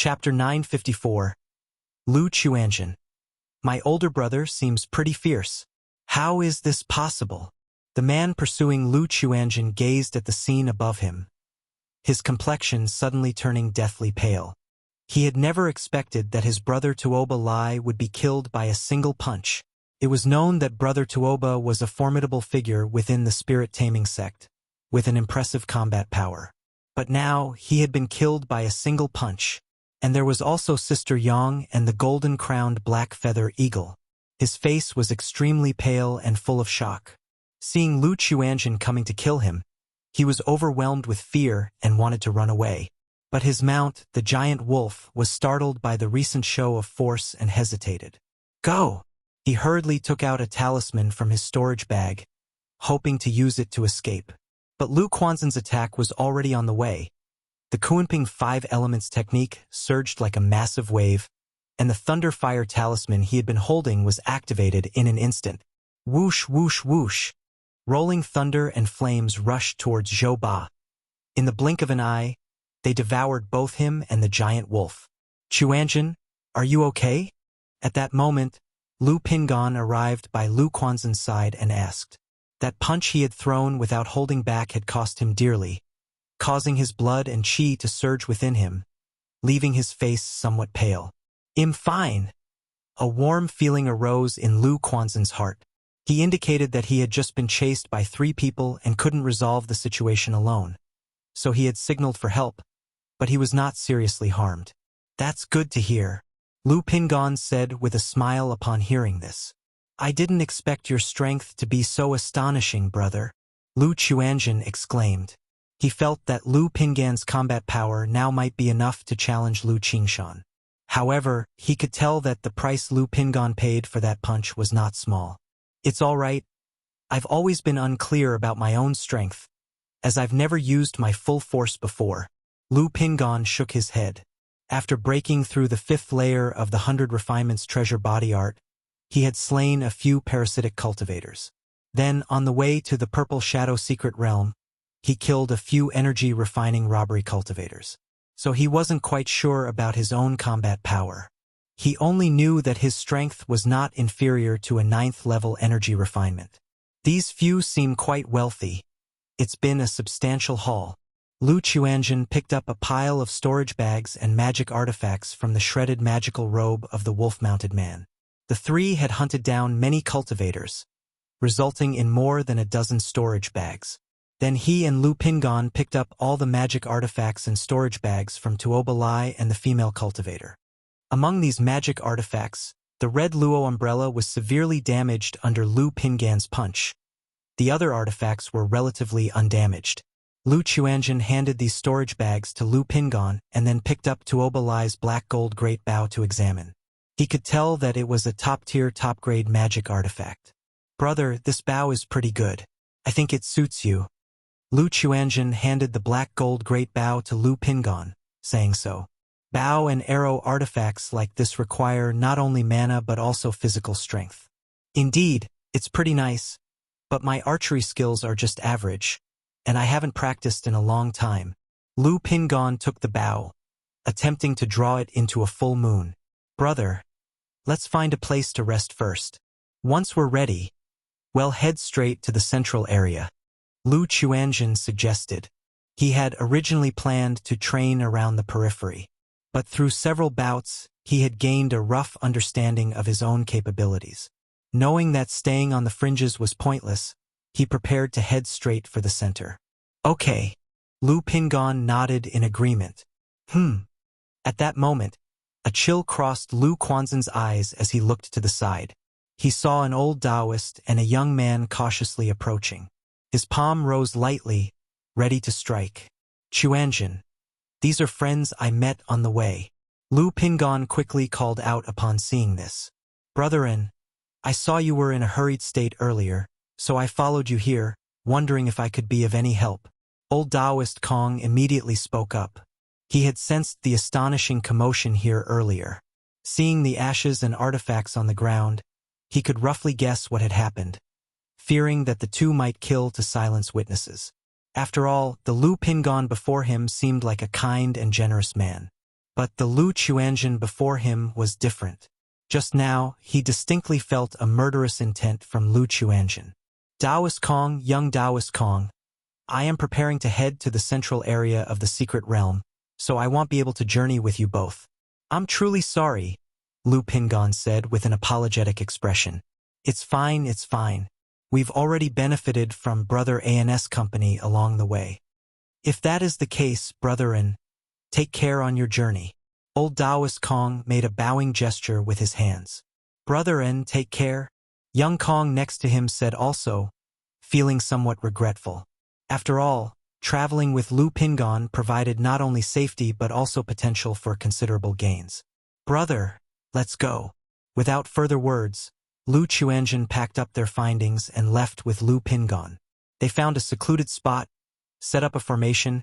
Chapter 954. Lu Chuanjin. My older brother seems pretty fierce. How is this possible? The man pursuing Lu Chuanjin gazed at the scene above him, his complexion suddenly turning deathly pale. He had never expected that his brother Tuoba Lai would be killed by a single punch. It was known that Brother Tuoba was a formidable figure within the spirit-taming sect, with an impressive combat power. But now he had been killed by a single punch. And there was also Sister Yang and the golden-crowned black feather eagle. His face was extremely pale and full of shock. Seeing Lu Chuanjin coming to kill him, he was overwhelmed with fear and wanted to run away. But his mount, the giant wolf, was startled by the recent show of force and hesitated. Go! He hurriedly took out a talisman from his storage bag, hoping to use it to escape. But Lu Quanzhen's attack was already on the way. The Kunping 5 Elements technique surged like a massive wave, and the Thunder Fire talisman he had been holding was activated in an instant. Whoosh, whoosh, whoosh. Rolling thunder and flames rushed towards Zhou Ba. In the blink of an eye, they devoured both him and the giant wolf. Chuanjin, are you okay? At that moment, Lu Pingan arrived by Lu Quanzhen's side and asked. That punch he had thrown without holding back had cost him dearly, causing his blood and qi to surge within him, leaving his face somewhat pale. I'm fine. A warm feeling arose in Lu Quanzhen's heart. He indicated that he had just been chased by 3 people and couldn't resolve the situation alone. So he had signaled for help, but he was not seriously harmed. That's good to hear, Lu Pingan said with a smile upon hearing this. I didn't expect your strength to be so astonishing, brother, Lu Chuanjin exclaimed. He felt that Lu Pingan's combat power now might be enough to challenge Lu Qingshan. However, he could tell that the price Lu Pingan paid for that punch was not small. It's all right. I've always been unclear about my own strength, as I've never used my full force before. Lu Pingan shook his head. After breaking through the 5th layer of the 100 Refinements treasure body art, he had slain a few parasitic cultivators. Then, on the way to the Purple Shadow Secret Realm, he killed a few energy refining robbery cultivators. So he wasn't quite sure about his own combat power. He only knew that his strength was not inferior to a 9th level energy refinement. These few seem quite wealthy. It's been a substantial haul. Lu Chuanjin picked up a pile of storage bags and magic artifacts from the shredded magical robe of the wolf-mounted man. The 3 had hunted down many cultivators, resulting in more than a dozen storage bags. Then he and Lu Pingan picked up all the magic artifacts and storage bags from Tuoba Lai and the female cultivator. Among these magic artifacts, the red Luo umbrella was severely damaged under Lu Pingan's punch. The other artifacts were relatively undamaged. Lu Chuanjin handed these storage bags to Lu Pingan and then picked up Tuoba Lai's black gold great bow to examine. He could tell that it was a top-tier, top-grade magic artifact. Brother, this bow is pretty good. I think it suits you. Lu Chuanjin handed the black gold great bow to Lu Pingan, saying so. Bow and arrow artifacts like this require not only mana but also physical strength. Indeed, it's pretty nice, but my archery skills are just average, and I haven't practiced in a long time. Lu Pingan took the bow, attempting to draw it into a full moon. Brother, let's find a place to rest first. Once we're ready, we'll head straight to the central area, Lu Chuanjin suggested. He had originally planned to train around the periphery, but through several bouts, he had gained a rough understanding of his own capabilities. Knowing that staying on the fringes was pointless, he prepared to head straight for the center. Okay. Lu Pingan nodded in agreement. At that moment, a chill crossed Lu Quanzhen's eyes as he looked to the side. He saw an old Taoist and a young man cautiously approaching. His palm rose lightly, ready to strike. Chuanjin, these are friends I met on the way. Lu Pingan quickly called out upon seeing this. Brethren, I saw you were in a hurried state earlier, so I followed you here, wondering if I could be of any help. Old Taoist Kong immediately spoke up. He had sensed the astonishing commotion here earlier. Seeing the ashes and artifacts on the ground, he could roughly guess what had happened, fearing that the 2 might kill to silence witnesses. After all, the Lu Pingan before him seemed like a kind and generous man. But the Lu Chuanjian before him was different. Just now, he distinctly felt a murderous intent from Lu Chuanjian. Daoist Kong, young Daoist Kong, I am preparing to head to the central area of the secret realm, so I won't be able to journey with you both. I'm truly sorry, Lu Pingon said with an apologetic expression. It's fine, it's fine. We've already benefited from Brother AN's company along the way. If that is the case, Brother An, take care on your journey. Old Daoist Kong made a bowing gesture with his hands. Brother An, take care. Young Kong next to him said also, feeling somewhat regretful. After all, traveling with Lu Pingon provided not only safety but also potential for considerable gains. Brother, let's go. Without further words, Lu Chuanjian packed up their findings and left with Lu Pingon. They found a secluded spot, set up a formation,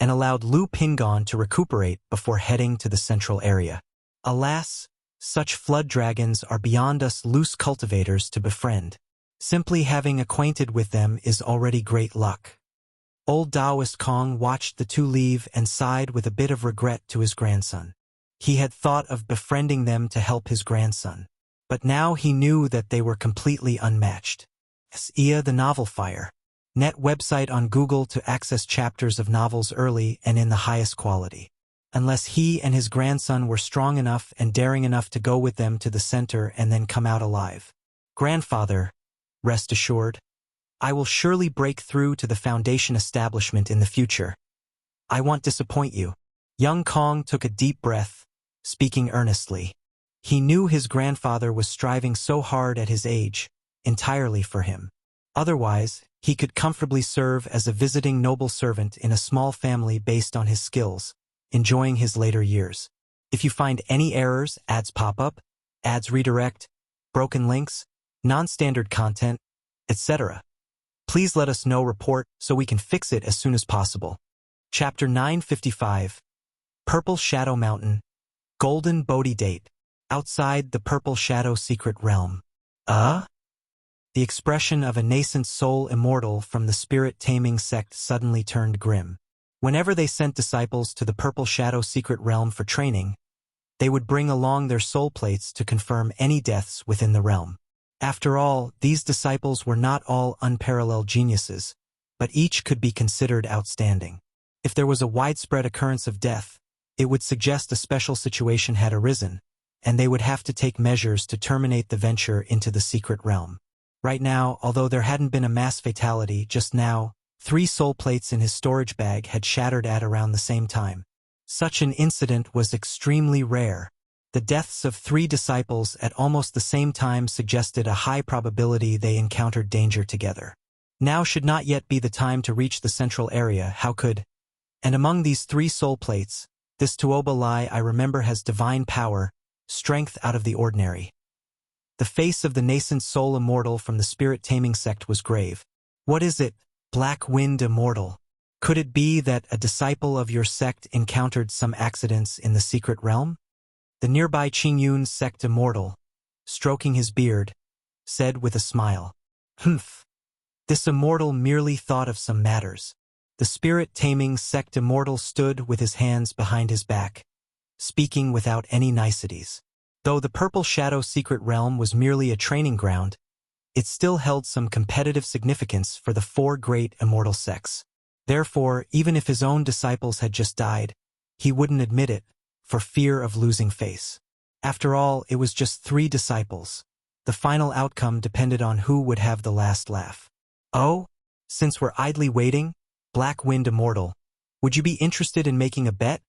and allowed Lu Pingon to recuperate before heading to the central area. Alas, such flood dragons are beyond us loose cultivators to befriend. Simply having acquainted with them is already great luck. Old Daoist Kong watched the two leave and sighed with a bit of regret to his grandson. He had thought of befriending them to help his grandson. But now he knew that they were completely unmatched. Ia the Novel Fire. Net website on Google to access chapters of novels early and in the highest quality. Unless he and his grandson were strong enough and daring enough to go with them to the center and then come out alive. Grandfather, rest assured, I will surely break through to the Foundation establishment in the future. I won't disappoint you. Young Kong took a deep breath, speaking earnestly. He knew his grandfather was striving so hard at his age, entirely for him. Otherwise, he could comfortably serve as a visiting noble servant in a small family based on his skills, enjoying his later years. If you find any errors, ads pop up, ads redirect, broken links, non-standard content, etc., please let us know report so we can fix it as soon as possible. Chapter 955. Purple Shadow Mountain. Golden Bodhi Date. Outside the Purple Shadow Secret Realm. The expression of a nascent soul immortal from the spirit-taming sect suddenly turned grim. Whenever they sent disciples to the Purple Shadow Secret Realm for training, they would bring along their soul plates to confirm any deaths within the realm. After all, these disciples were not all unparalleled geniuses, but each could be considered outstanding. If there was a widespread occurrence of death, it would suggest a special situation had arisen, and they would have to take measures to terminate the venture into the secret realm. Right now, although there hadn't been a mass fatality, just now, 3 soul plates in his storage bag had shattered at around the same time. Such an incident was extremely rare. The deaths of 3 disciples at almost the same time suggested a high probability they encountered danger together. Now should not yet be the time to reach the central area, how could? And among these 3 soul plates, this Tuoba Lai I remember has divine power, strength out of the ordinary. The face of the nascent soul immortal from the spirit-taming sect was grave. What is it, Black Wind Immortal? Could it be that a disciple of your sect encountered some accidents in the secret realm? The nearby Qingyun sect immortal, stroking his beard, said with a smile. Humph. This immortal merely thought of some matters. The spirit-taming sect immortal stood with his hands behind his back, speaking without any niceties. Though the Purple Shadow Secret Realm was merely a training ground, it still held some competitive significance for the 4 great immortal sects. Therefore, even if his own disciples had just died, he wouldn't admit it, for fear of losing face. After all, it was just 3 disciples. The final outcome depended on who would have the last laugh. Oh, since we're idly waiting, Black Wind Immortal, would you be interested in making a bet?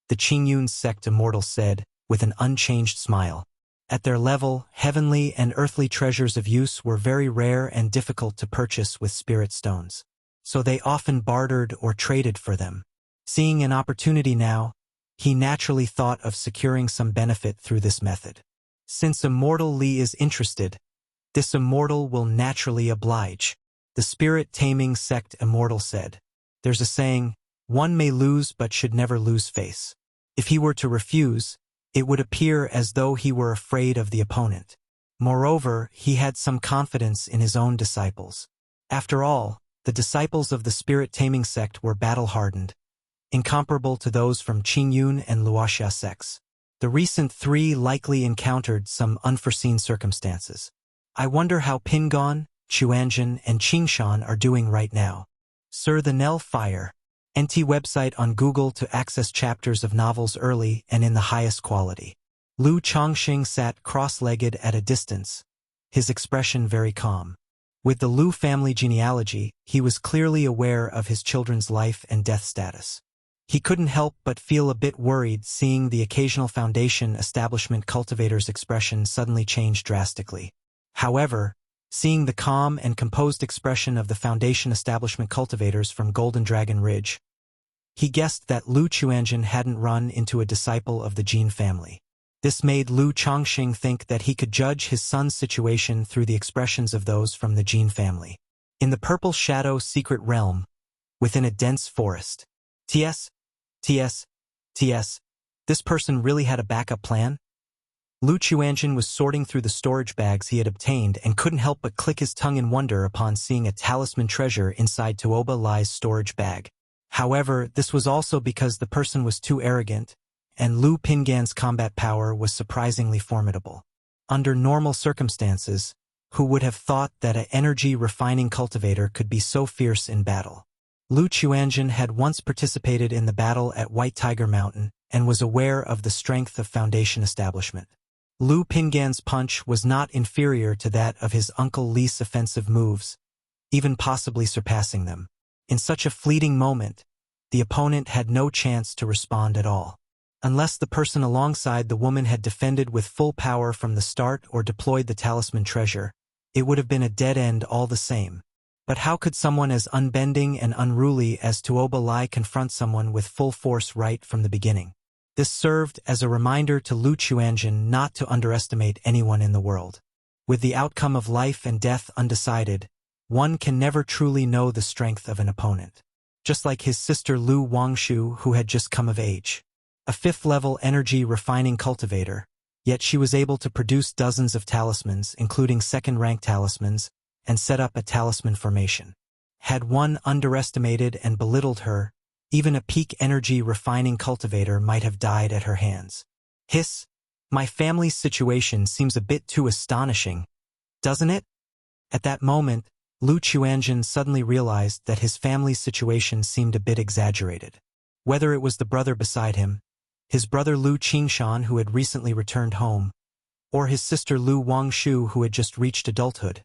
The Qingyun sect immortal said, with an unchanged smile. At their level, heavenly and earthly treasures of use were very rare and difficult to purchase with spirit stones. So they often bartered or traded for them. Seeing an opportunity now, he naturally thought of securing some benefit through this method. Since Immortal Li is interested, this immortal will naturally oblige. The spirit-taming sect immortal said. There's a saying, one may lose but should never lose face. If he were to refuse, it would appear as though he were afraid of the opponent. Moreover, he had some confidence in his own disciples. After all, the disciples of the spirit-taming sect were battle-hardened. incomparable to those from Qingyun and Luoxia sects. The recent three likely encountered some unforeseen circumstances. I wonder how Pingon, Chuanjin, and Qingshan are doing right now. Sir the Nell Fire. NT website on Google to access chapters of novels early and in the highest quality. Lu Chongxing sat cross-legged at a distance, his expression very calm. With the Lu family genealogy, he was clearly aware of his children's life and death status. He couldn't help but feel a bit worried seeing the occasional Foundation establishment cultivator's expression suddenly change drastically. However, seeing the calm and composed expression of the Foundation establishment cultivators from Golden Dragon Ridge, he guessed that Lu Chuanjin hadn't run into a disciple of the Jin family. This made Lu Chongxing think that he could judge his son's situation through the expressions of those from the Jin family. In the Purple Shadow secret realm, within a dense forest. TS? This person really had a backup plan? Lu Chuanjin was sorting through the storage bags he had obtained and couldn't help but click his tongue in wonder upon seeing a talisman treasure inside Tuoba Lai's storage bag. However, this was also because the person was too arrogant, and Lu Pingan's combat power was surprisingly formidable. Under normal circumstances, who would have thought that an energy-refining cultivator could be so fierce in battle? Lu Chuanjin had once participated in the battle at White Tiger Mountain and was aware of the strength of Foundation establishment. Lu Pingan's punch was not inferior to that of his Uncle Li's offensive moves, even possibly surpassing them. In such a fleeting moment, the opponent had no chance to respond at all. Unless the person alongside the woman had defended with full power from the start or deployed the talisman treasure, it would have been a dead end all the same. But how could someone as unbending and unruly as Tuoba Lai confront someone with full force right from the beginning? This served as a reminder to Lu Chuanjin not to underestimate anyone in the world. With the outcome of life and death undecided, one can never truly know the strength of an opponent. Just like his sister Lu Wangshu, who had just come of age. A fifth-level energy-refining cultivator, yet she was able to produce dozens of talismans, including second-rank talismans, and set up a talisman formation. Had one underestimated and belittled her, even a peak energy-refining cultivator might have died at her hands. Hiss, my family's situation seems a bit too astonishing, doesn't it? At that moment, Lu Chuanjin suddenly realized that his family's situation seemed a bit exaggerated. Whether it was the brother beside him, his brother Lu Qingshan who had recently returned home, or his sister Lu Wangshu who had just reached adulthood,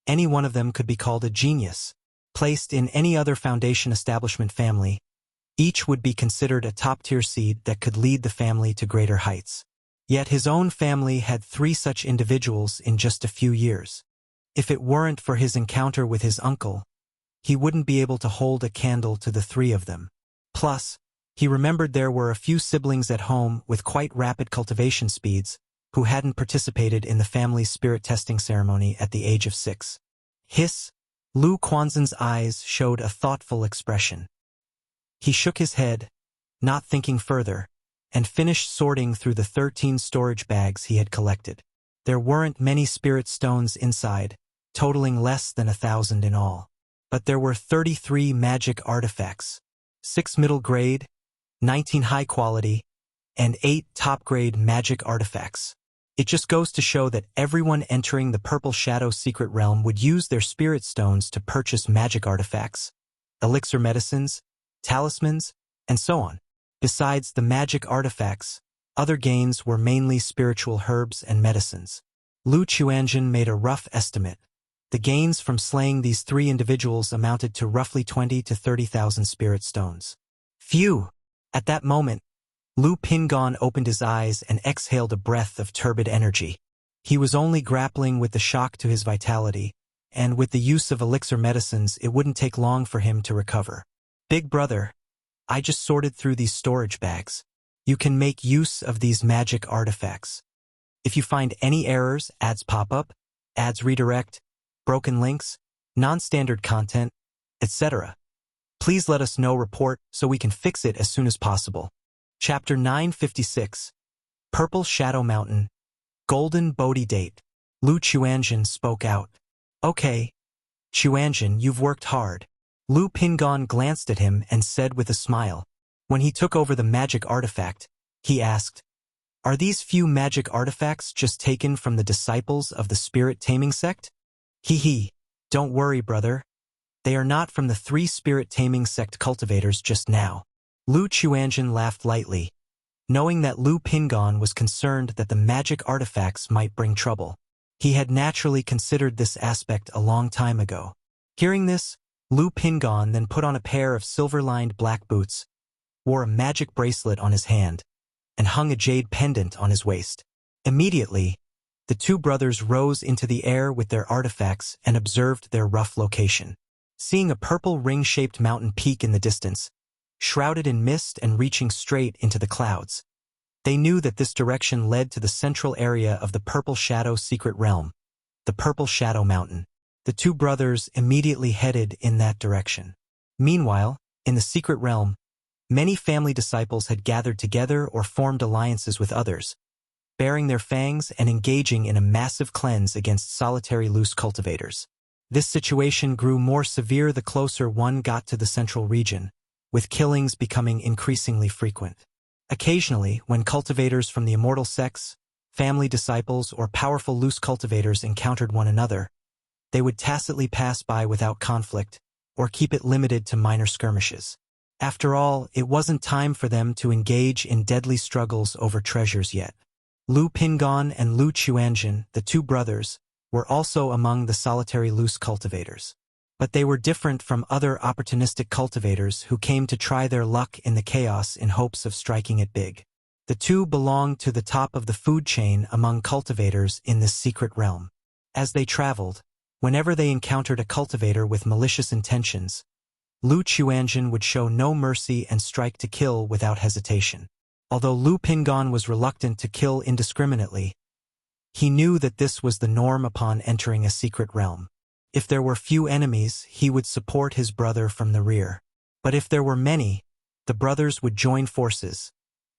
any one of them could be called a genius. Placed in any other Foundation establishment family, each would be considered a top-tier seed that could lead the family to greater heights. Yet his own family had three such individuals in just a few years. If it weren't for his encounter with his uncle, he wouldn't be able to hold a candle to the three of them. Plus, he remembered there were a few siblings at home with quite rapid cultivation speeds who hadn't participated in the family's spirit testing ceremony at the age of 6. Hiss, Lu Quanzhen's eyes showed a thoughtful expression. He shook his head, not thinking further, and finished sorting through the 13 storage bags he had collected. There weren't many spirit stones inside, totaling less than 1,000 in all. But there were 33 magic artifacts, 6 middle grade, 19 high quality, and 8 top grade magic artifacts. It just goes to show that everyone entering the Purple Shadow secret realm would use their spirit stones to purchase magic artifacts, elixir medicines, talismans, and so on. Besides the magic artifacts, other gains were mainly spiritual herbs and medicines. Lu Chuanjin made a rough estimate. The gains from slaying these three individuals amounted to roughly 20 to 30,000 spirit stones. Phew! At that moment, Lu Pingon opened his eyes and exhaled a breath of turbid energy. He was only grappling with the shock to his vitality, and with the use of elixir medicines it wouldn't take long for him to recover. Big brother, I just sorted through these storage bags. You can make use of these magic artifacts. If you find any errors, ads pop up, ads redirect, broken links, non-standard content, etc. Please let us know report so we can fix it as soon as possible. Chapter 956. Purple Shadow Mountain. Golden Bodhi Date. Lu Chuanjin spoke out. Okay. Chuanjin, you've worked hard. Lu Pingon glanced at him and said with a smile. When he took over the magic artifact, he asked, "Are these few magic artifacts just taken from the disciples of the spirit-taming sect?" Hee, don't worry, brother. They are not from the 3 spirit-taming sect cultivators just now. Lu Chuanjin laughed lightly, knowing that Lu Pingon was concerned that the magic artifacts might bring trouble. He had naturally considered this aspect a long time ago. Hearing this, Lu Pingon then put on a pair of silver-lined black boots, wore a magic bracelet on his hand, and hung a jade pendant on his waist. Immediately, the 2 brothers rose into the air with their artifacts and observed their rough location. Seeing a purple ring-shaped mountain peak in the distance, shrouded in mist and reaching straight into the clouds, they knew that this direction led to the central area of the Purple Shadow secret realm, the Purple Shadow Mountain. The 2 brothers immediately headed in that direction. Meanwhile, in the secret realm, many family disciples had gathered together or formed alliances with others, baring their fangs and engaging in a massive cleanse against solitary loose cultivators. This situation grew more severe the closer one got to the central region, with killings becoming increasingly frequent. Occasionally, when cultivators from the Immortal sects, family disciples, or powerful loose cultivators encountered one another, they would tacitly pass by without conflict, or keep it limited to minor skirmishes. After all, it wasn't time for them to engage in deadly struggles over treasures yet. Lu Pingon and Lu Chuanjin, the 2 brothers, were also among the solitary loose cultivators. But they were different from other opportunistic cultivators who came to try their luck in the chaos in hopes of striking it big. The 2 belonged to the top of the food chain among cultivators in this secret realm. As they traveled, whenever they encountered a cultivator with malicious intentions, Lu Chuanjin would show no mercy and strike to kill without hesitation. Although Lu Pingon was reluctant to kill indiscriminately, he knew that this was the norm upon entering a secret realm. If there were few enemies, he would support his brother from the rear. But if there were many, the brothers would join forces,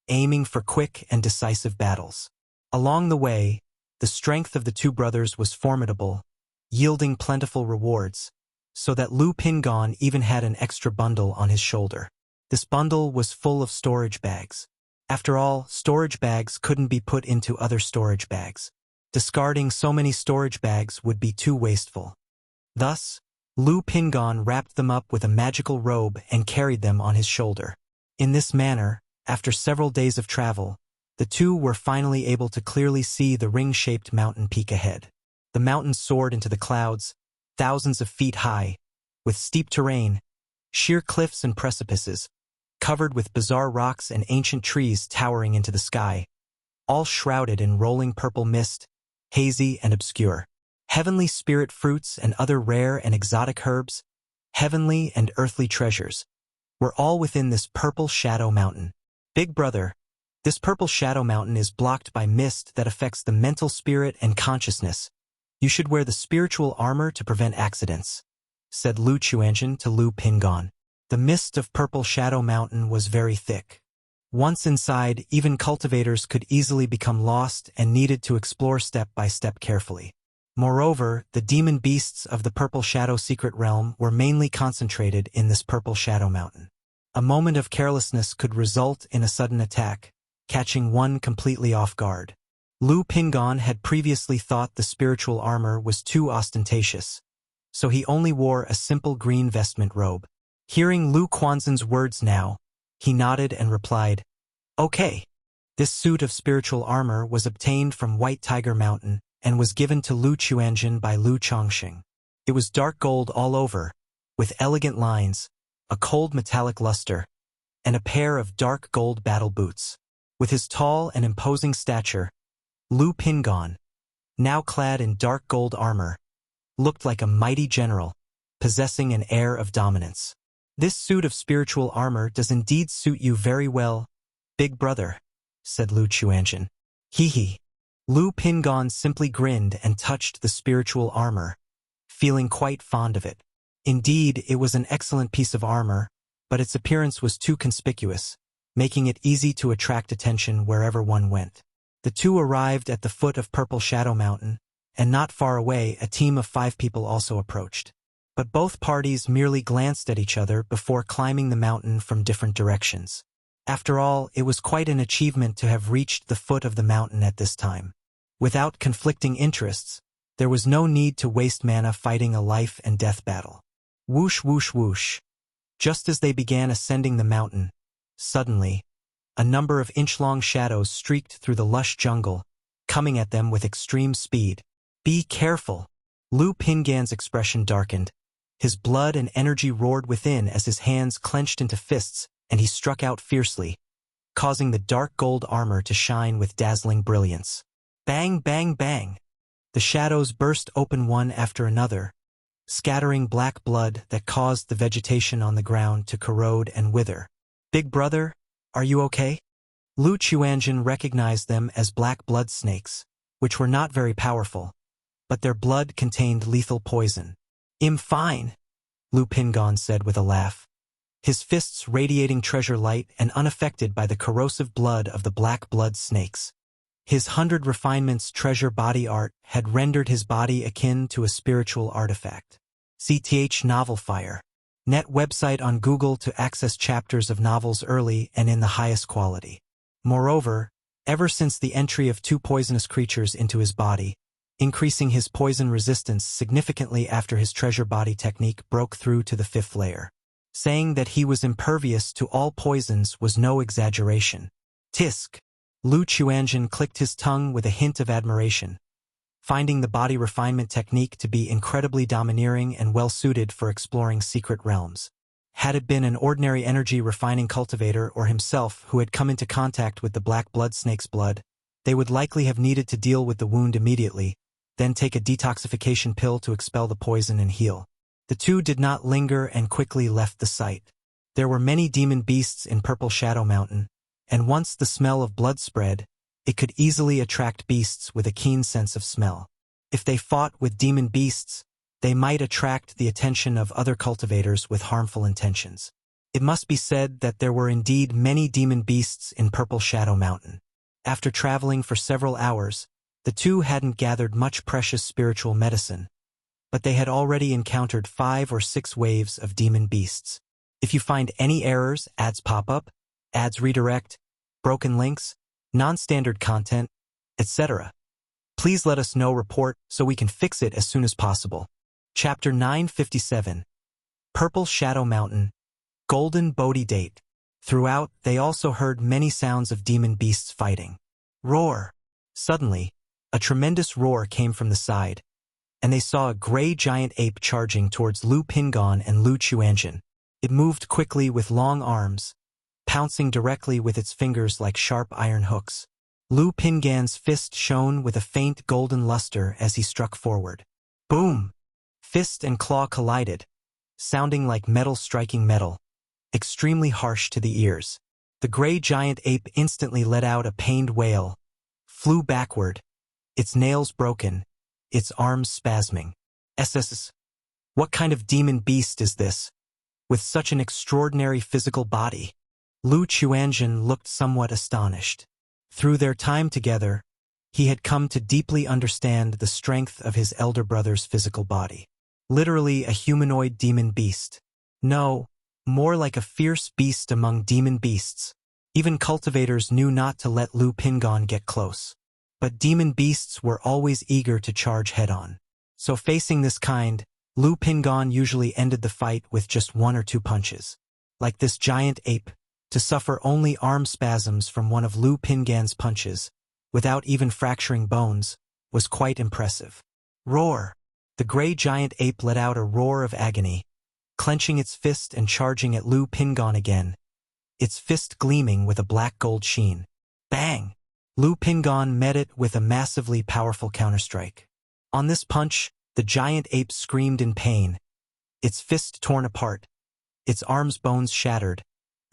aiming for quick and decisive battles. Along the way, the strength of the 2 brothers was formidable, yielding plentiful rewards, so that Lu Pingon even had an extra bundle on his shoulder. This bundle was full of storage bags. After all, storage bags couldn't be put into other storage bags. Discarding so many storage bags would be too wasteful. Thus, Lu Pingon wrapped them up with a magical robe and carried them on his shoulder. In this manner, after several days of travel, the 2 were finally able to clearly see the ring-shaped mountain peak ahead. The mountain soared into the clouds, thousands of feet high, with steep terrain, sheer cliffs and precipices, covered with bizarre rocks and ancient trees towering into the sky, all shrouded in rolling purple mist, hazy and obscure. Heavenly spirit fruits and other rare and exotic herbs, heavenly and earthly treasures, were all within this Purple Shadow Mountain. Big brother, this Purple Shadow Mountain is blocked by mist that affects the mental spirit and consciousness. You should wear the spiritual armor to prevent accidents, said Lu Chuanjin to Lu Pingon. The mist of Purple Shadow Mountain was very thick. Once inside, even cultivators could easily become lost and needed to explore step by step carefully. Moreover, the demon beasts of the Purple Shadow secret realm were mainly concentrated in this Purple Shadow Mountain. A moment of carelessness could result in a sudden attack, catching one completely off guard. Lu Pingon had previously thought the spiritual armor was too ostentatious, so he only wore a simple green vestment robe. Hearing Lu Quanzhen's words now, he nodded and replied, "Okay." This suit of spiritual armor was obtained from White Tiger Mountain and was given to Lu Chuanjin by Lu Chongxing. It was dark gold all over, with elegant lines, a cold metallic luster, and a pair of dark gold battle boots. With his tall and imposing stature, Lu Pingon, now clad in dark gold armor, looked like a mighty general, possessing an air of dominance. "This suit of spiritual armor does indeed suit you very well, big brother," said Lu Chuanjin. Hee. Lu Pingon simply grinned and touched the spiritual armor, feeling quite fond of it. Indeed, it was an excellent piece of armor, but its appearance was too conspicuous, making it easy to attract attention wherever one went. The 2 arrived at the foot of Purple Shadow Mountain, and not far away a team of 5 people also approached. But both parties merely glanced at each other before climbing the mountain from different directions. After all, it was quite an achievement to have reached the foot of the mountain at this time. Without conflicting interests, there was no need to waste mana fighting a life and death battle. Whoosh whoosh whoosh. Just as they began ascending the mountain, suddenly, a number of inch-long shadows streaked through the lush jungle, coming at them with extreme speed. Be careful! Lu Pingan's expression darkened. His blood and energy roared within as his hands clenched into fists, and he struck out fiercely, causing the dark gold armor to shine with dazzling brilliance. Bang, bang, bang! The shadows burst open one after another, scattering black blood that caused the vegetation on the ground to corrode and wither. Big brother, are you okay? Lu Chuanjin recognized them as black blood snakes, which were not very powerful, but their blood contained lethal poison. I'm fine, Lu Pingan said with a laugh, his fists radiating treasure light and unaffected by the corrosive blood of the black blood snakes. His 100 refinements treasure body art had rendered his body akin to a spiritual artifact. CTH Novel Fire. Net website on Google to access chapters of novels early and in the highest quality. Moreover, ever since the entry of 2 poisonous creatures into his body, increasing his poison resistance significantly after his treasure body technique broke through to the 5th layer. Saying that he was impervious to all poisons was no exaggeration. Tisk! Lu Chuanjin clicked his tongue with a hint of admiration, finding the body refinement technique to be incredibly domineering and well-suited for exploring secret realms. Had it been an ordinary energy refining cultivator or himself who had come into contact with the black blood snake's blood, they would likely have needed to deal with the wound immediately, then take a detoxification pill to expel the poison and heal. The two did not linger and quickly left the site. There were many demon beasts in Purple Shadow Mountain, and once the smell of blood spread, it could easily attract beasts with a keen sense of smell. If they fought with demon beasts, they might attract the attention of other cultivators with harmful intentions. It must be said that there were indeed many demon beasts in Purple Shadow Mountain. After traveling for several hours, the two hadn't gathered much precious spiritual medicine, but they had already encountered 5 or 6 waves of demon beasts. If you find any errors, ads pop up, ads redirect, broken links, non-standard content, etc., please let us know. Report so we can fix it as soon as possible. Chapter 957. Purple Shadow Mountain. Golden Bodhi Date. Throughout, they also heard many sounds of demon beasts fighting. Roar! Suddenly, a tremendous roar came from the side, and they saw a gray giant ape charging towards Lu Pingan and Lu Chuanjin. It moved quickly with long arms, pouncing directly with its fingers like sharp iron hooks. Lu Pingan's fist shone with a faint golden luster as he struck forward. Boom! Fist and claw collided, sounding like metal striking metal, extremely harsh to the ears. The gray giant ape instantly let out a pained wail, flew backward, its nails broken, its arms spasming. SS. What kind of demon beast is this, with such an extraordinary physical body? Lu Chuanjin looked somewhat astonished. Through their time together, he had come to deeply understand the strength of his elder brother's physical body. Literally a humanoid demon beast. No, more like a fierce beast among demon beasts. Even cultivators knew not to let Lu Pingan get close. But demon beasts were always eager to charge head-on. So facing this kind, Lu Pingan usually ended the fight with just 1 or 2 punches. Like this giant ape, to suffer only arm spasms from one of Lu Pingan's punches, without even fracturing bones, was quite impressive. Roar! The gray giant ape let out a roar of agony, clenching its fist and charging at Lu Pingan again, its fist gleaming with a black gold sheen. Bang! Lu Pingan met it with a massively powerful counterstrike. On this punch, the giant ape screamed in pain, its fist torn apart, its arms bones shattered,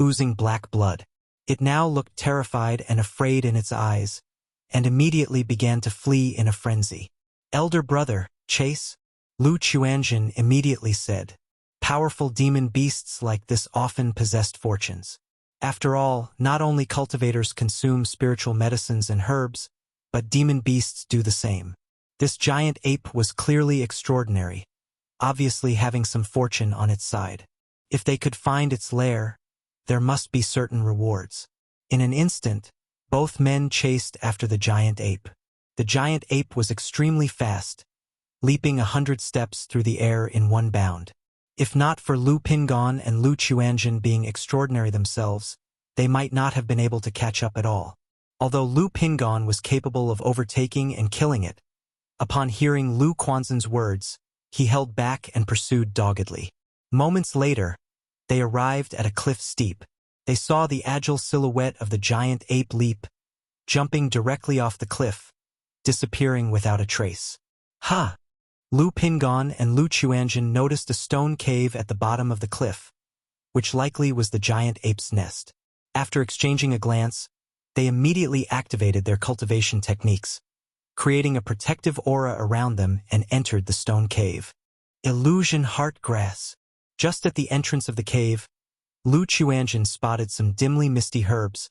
oozing black blood. It now looked terrified and afraid in its eyes, and immediately began to flee in a frenzy. Elder brother, chase? Lu Chuanjin immediately said. Powerful demon beasts like this often possessed fortunes. After all, not only cultivators consume spiritual medicines and herbs, but demon beasts do the same. This giant ape was clearly extraordinary, obviously having some fortune on its side. If they could find its lair, There must be certain rewards. In an instant, both men chased after the giant ape. The giant ape was extremely fast, leaping 100 steps through the air in one bound. If not for Lu Pingon and Lu Chuanjin being extraordinary themselves, they might not have been able to catch up at all. Although Lu Pingon was capable of overtaking and killing it, upon hearing Lu Quanzhen's words, he held back and pursued doggedly. Moments later, they arrived at a cliff steep. They saw the agile silhouette of the giant ape leap, jumping directly off the cliff, disappearing without a trace. Ha! Lu Pingon and Lu Chuanjin noticed a stone cave at the bottom of the cliff, which likely was the giant ape's nest. After exchanging a glance, they immediately activated their cultivation techniques, creating a protective aura around them and entered the stone cave. Illusion Heart Grass. Just at the entrance of the cave, Lu Chuanjin spotted some dimly misty herbs,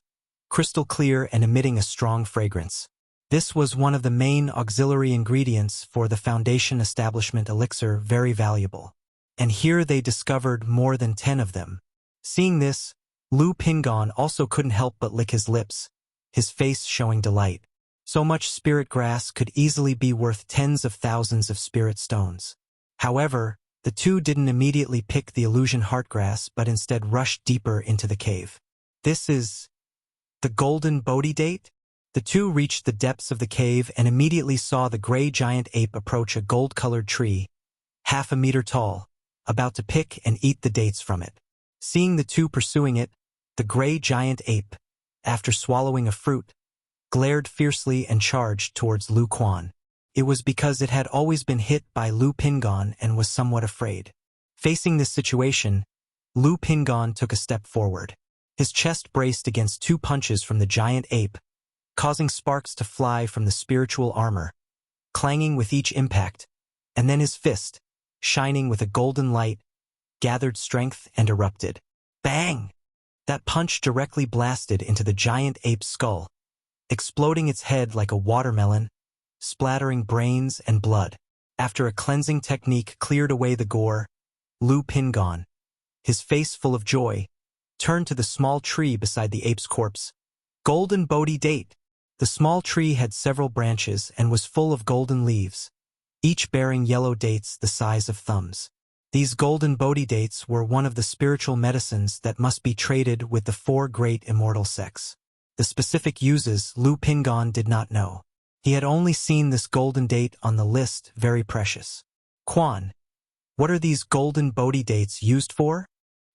crystal clear and emitting a strong fragrance. This was one of the main auxiliary ingredients for the Foundation Establishment elixir, very valuable. And here they discovered more than 10 of them. Seeing this, Lu Pingon also couldn't help but lick his lips, his face showing delight. So much spirit grass could easily be worth tens of thousands of spirit stones. However, the two didn't immediately pick the illusion heartgrass but instead rushed deeper into the cave. This is the golden Bodhi date? The two reached the depths of the cave and immediately saw the gray giant ape approach a gold-colored tree, half a meter tall, about to pick and eat the dates from it. Seeing the two pursuing it, the gray giant ape, after swallowing a fruit, glared fiercely and charged towards Lu Quan. It was because it had always been hit by Lu Pingon and was somewhat afraid. Facing this situation, Lu Pingon took a step forward. His chest braced against 2 punches from the giant ape, causing sparks to fly from the spiritual armor, clanging with each impact, and then his fist, shining with a golden light, gathered strength and erupted. Bang! That punch directly blasted into the giant ape's skull, exploding its head like a watermelon, splattering brains and blood. After a cleansing technique cleared away the gore, Lu Pingon, his face full of joy, turned to the small tree beside the ape's corpse. Golden Bodhi date. The small tree had several branches and was full of golden leaves, each bearing yellow dates the size of thumbs. These golden Bodhi dates were one of the spiritual medicines that must be traded with the 4 great immortal sects. The specific uses Lu Pingon did not know. He had only seen this golden date on the list, very precious. Quan, what are these golden Bodhi dates used for?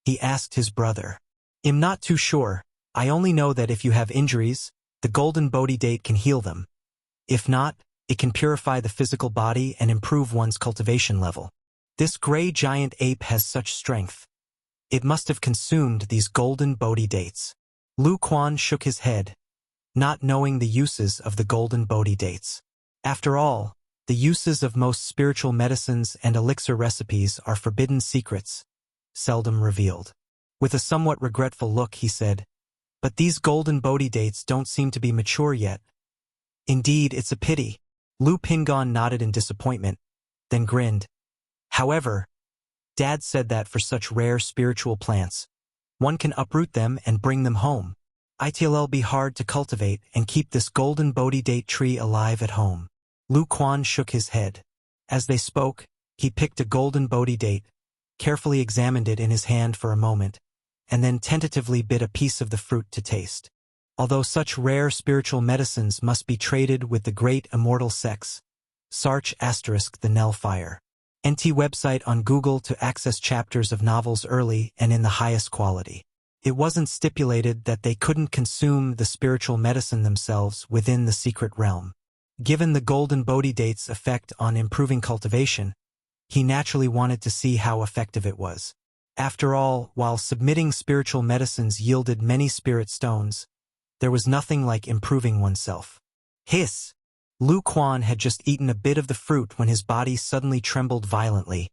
He asked his brother. I'm not too sure. I only know that if you have injuries, the golden Bodhi date can heal them. If not, it can purify the physical body and improve one's cultivation level. This gray giant ape has such strength. It must have consumed these golden Bodhi dates. Lu Quan shook his head, not knowing the uses of the golden Bodhi dates. After all, the uses of most spiritual medicines and elixir recipes are forbidden secrets, seldom revealed. With a somewhat regretful look, he said, "But these golden Bodhi dates don't seem to be mature yet." "Indeed, it's a pity." Lu Pingon nodded in disappointment, then grinned. "However, Dad said that for such rare spiritual plants, one can uproot them and bring them home. It'll be hard to cultivate and keep this golden Bodhi date tree alive at home." Lu Quan shook his head. As they spoke, he picked a golden Bodhi date, carefully examined it in his hand for a moment, and then tentatively bit a piece of the fruit to taste. Although such rare spiritual medicines must be traded with the great immortal sects, Sarch * the Nell Fire. NT website on Google to access chapters of novels early and in the highest quality. It wasn't stipulated that they couldn't consume the spiritual medicine themselves within the secret realm. Given the golden Bodhi date's effect on improving cultivation, he naturally wanted to see how effective it was. After all, while submitting spiritual medicines yielded many spirit stones, there was nothing like improving oneself. Hiss! Lu Quan had just eaten a bit of the fruit when his body suddenly trembled violently,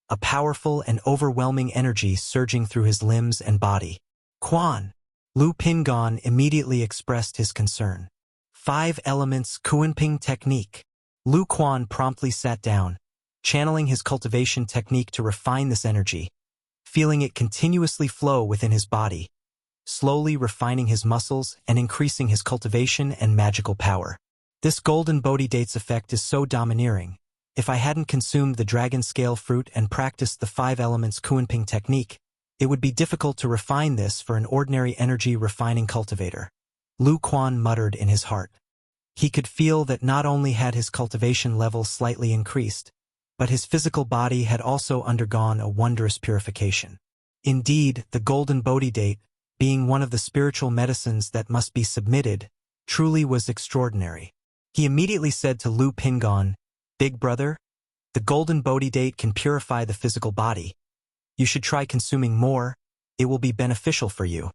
a powerful and overwhelming energy surging through his limbs and body. Quan! Lu Pingon immediately expressed his concern. 5 elements Kuanping technique. Lu Quan promptly sat down, channeling his cultivation technique to refine this energy, feeling it continuously flow within his body, slowly refining his muscles and increasing his cultivation and magical power. This golden Bodhi dates effect is so domineering. If I hadn't consumed the dragon scale fruit and practiced the 5 elements Kunping technique, it would be difficult to refine this for an ordinary energy refining cultivator. Lu Quan muttered in his heart. He could feel that not only had his cultivation level slightly increased, but his physical body had also undergone a wondrous purification. Indeed, the golden Bodhi date, being one of the spiritual medicines that must be submitted, truly was extraordinary. He immediately said to Lu Pingon, "Big brother, the golden Bodhi date can purify the physical body. You should try consuming more, it will be beneficial for you."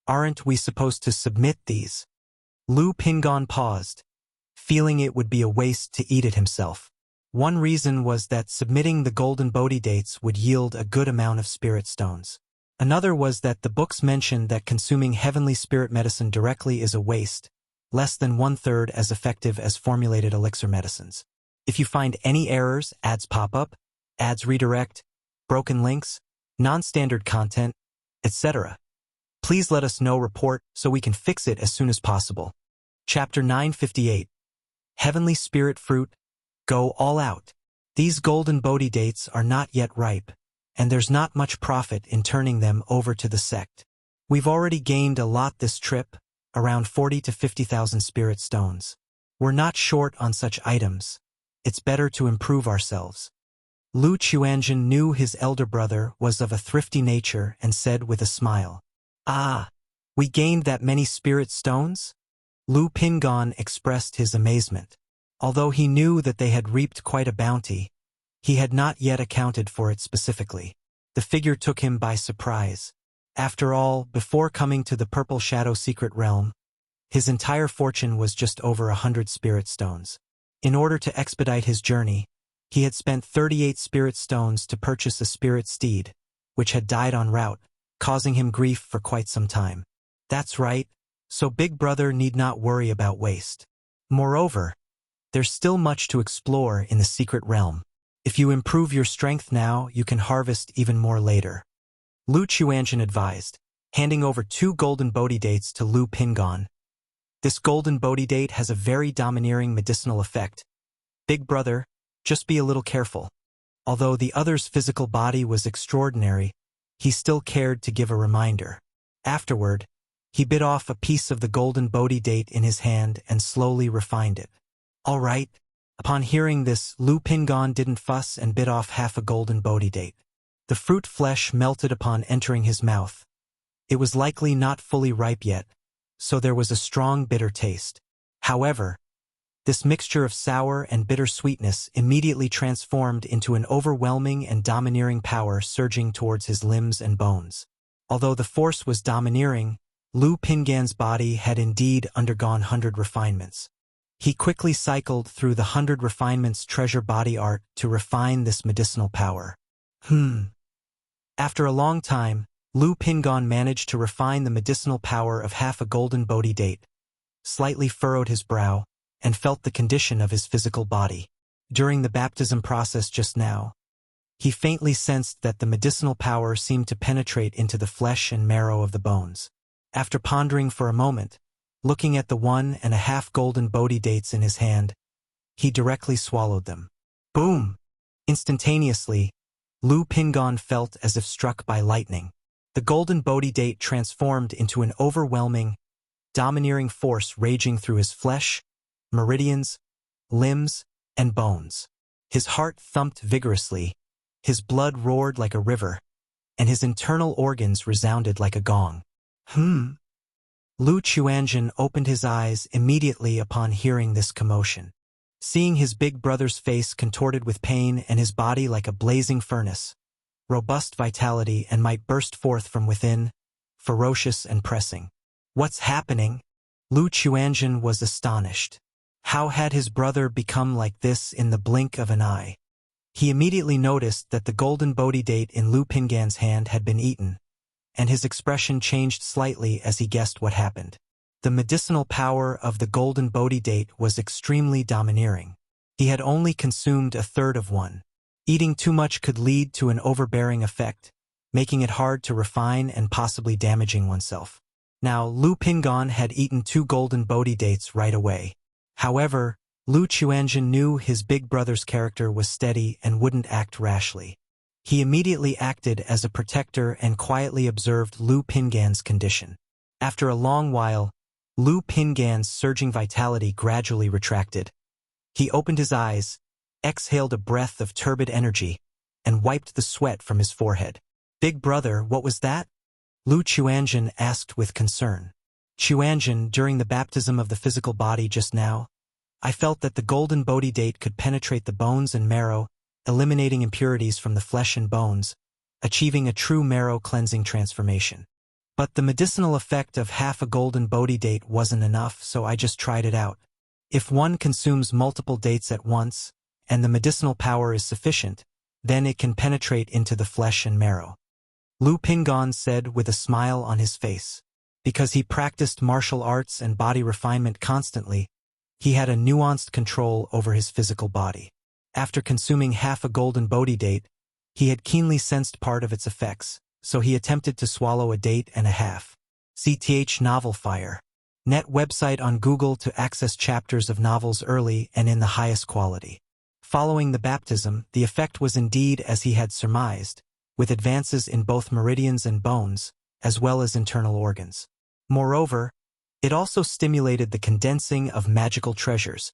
Aren't we supposed to submit these? Lu Pingon paused, feeling it would be a waste to eat it himself. One reason was that submitting the golden Bodhi dates would yield a good amount of spirit stones. Another was that the books mentioned that consuming heavenly spirit medicine directly is a waste, less than 1/3 as effective as formulated elixir medicines. If you find any errors, ads pop up, ads redirect, broken links, non-standard content, etc., please let us know. Report so we can fix it as soon as possible. Chapter 958. Heavenly Spirit Fruit, Go All Out. These golden Bodhi dates are not yet ripe, and there's not much profit in turning them over to the sect. We've already gained a lot this trip, around 40 to 50,000 spirit stones. We're not short on such items. It's better to improve ourselves. Lu Chuanjin knew his elder brother was of a thrifty nature and said with a smile, "Ah, we gained that many spirit stones?" Lu Pingon expressed his amazement. Although he knew that they had reaped quite a bounty, he had not yet accounted for it specifically. The figure took him by surprise. After all, before coming to the Purple Shadow Secret Realm, his entire fortune was just over 100 spirit stones. In order to expedite his journey, he had spent 38 spirit stones to purchase a spirit steed, which had died en route, causing him grief for quite some time. That's right, so Big Brother need not worry about waste. Moreover, there's still much to explore in the secret realm. If you improve your strength now, you can harvest even more later. Lu Chuanjin advised, handing over 2 golden Bodhi dates to Lu Pingon. This golden Bodhi date has a very domineering medicinal effect. Big brother, just be a little careful. Although the other's physical body was extraordinary, he still cared to give a reminder. Afterward, he bit off a piece of the golden Bodhi date in his hand and slowly refined it. All right. Upon hearing this, Lu Pingon didn't fuss and bit off half a golden Bodhi date. The fruit flesh melted upon entering his mouth. It was likely not fully ripe yet, so there was a strong bitter taste. However, this mixture of sour and bitter sweetness immediately transformed into an overwhelming and domineering power surging towards his limbs and bones. Although the force was domineering, Lu Pingan's body had indeed undergone 100 refinements. He quickly cycled through the 100 refinements treasure body art to refine this medicinal power. After a long time, Lu Pingon managed to refine the medicinal power of half a golden Bodhi date, slightly furrowed his brow, and felt the condition of his physical body. During the baptism process just now, he faintly sensed that the medicinal power seemed to penetrate into the flesh and marrow of the bones. After pondering for a moment, looking at the 1.5 golden Bodhi dates in his hand, he directly swallowed them. Boom! Instantaneously, Lu Pingon felt as if struck by lightning. The golden Bodhi date transformed into an overwhelming, domineering force raging through his flesh, meridians, limbs, and bones. His heart thumped vigorously, his blood roared like a river, and his internal organs resounded like a gong. Lu Chuanjin opened his eyes immediately upon hearing this commotion. Seeing his big brother's face contorted with pain and his body like a blazing furnace, robust vitality and might burst forth from within, ferocious and pressing. What's happening? Lu Chuanjin was astonished. How had his brother become like this in the blink of an eye? He immediately noticed that the golden Bodhi date in Lu Pingan's hand had been eaten, and his expression changed slightly as he guessed what happened. The medicinal power of the golden Bodhi date was extremely domineering. He had only consumed 1/3 of one. Eating too much could lead to an overbearing effect, making it hard to refine and possibly damaging oneself. Now, Lu Pingon had eaten 2 golden Bodhi dates right away. However, Lu Chuanjin knew his big brother's character was steady and wouldn't act rashly. He immediately acted as a protector and quietly observed Lu Pingan's condition. After a long while, Lu Pingan's surging vitality gradually retracted. He opened his eyes, exhaled a breath of turbid energy, and wiped the sweat from his forehead. "Big brother, what was that?" Lu Chuanjin asked with concern. "Chuanjin, during the baptism of the physical body just now, I felt that the golden Bodhi date could penetrate the bones and marrow, eliminating impurities from the flesh and bones, achieving a true marrow-cleansing transformation. But the medicinal effect of half a golden Bodhi date wasn't enough, so I just tried it out. If one consumes multiple dates at once, and the medicinal power is sufficient, then it can penetrate into the flesh and marrow," Lu Pingon said with a smile on his face. Because he practiced martial arts and body refinement constantly, he had a nuanced control over his physical body. After consuming half a golden Bodhi date, he had keenly sensed part of its effects, so he attempted to swallow a date and a half. CTH Novel Fire. Net website on Google to access chapters of novels early and in the highest quality. Following the baptism, the effect was indeed as he had surmised, with advances in both meridians and bones, as well as internal organs. Moreover, it also stimulated the condensing of magical treasures,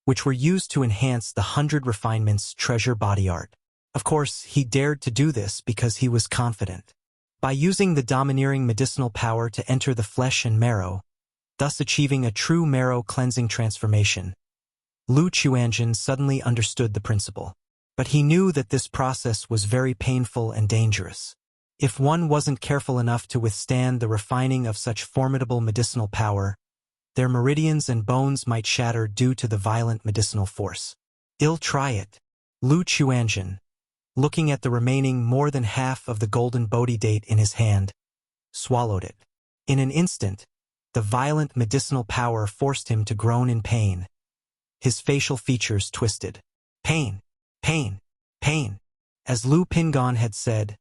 which were used to enhance the 100 Refinements treasure body art. Of course, he dared to do this because he was confident. By using the domineering medicinal power to enter the flesh and marrow, thus achieving a true marrow-cleansing transformation, Lu Chuanjin suddenly understood the principle. But he knew that this process was very painful and dangerous. If one wasn't careful enough to withstand the refining of such formidable medicinal power, their meridians and bones might shatter due to the violent medicinal force. "I'll try it." Lu Chuanjin, looking at the remaining more than half of the golden Bodhi date in his hand, swallowed it. In an instant, the violent medicinal power forced him to groan in pain. His facial features twisted. Pain, pain, pain. As Lu Pingon had said,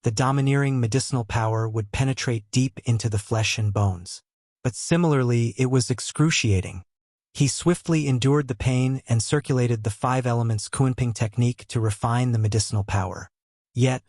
the domineering medicinal power would penetrate deep into the flesh and bones. But similarly, it was excruciating. He swiftly endured the pain and circulated the 5 elements Kunping technique to refine the medicinal power. Yet,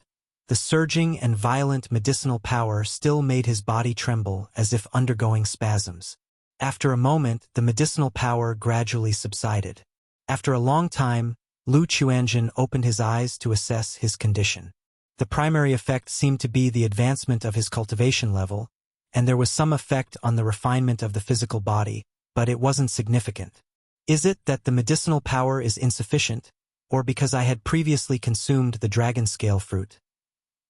the surging and violent medicinal power still made his body tremble as if undergoing spasms. After a moment, the medicinal power gradually subsided. After a long time, Lu Chuanjin opened his eyes to assess his condition. The primary effect seemed to be the advancement of his cultivation level, and there was some effect on the refinement of the physical body, but it wasn't significant. Is it that the medicinal power is insufficient, or because I had previously consumed the dragon scale fruit?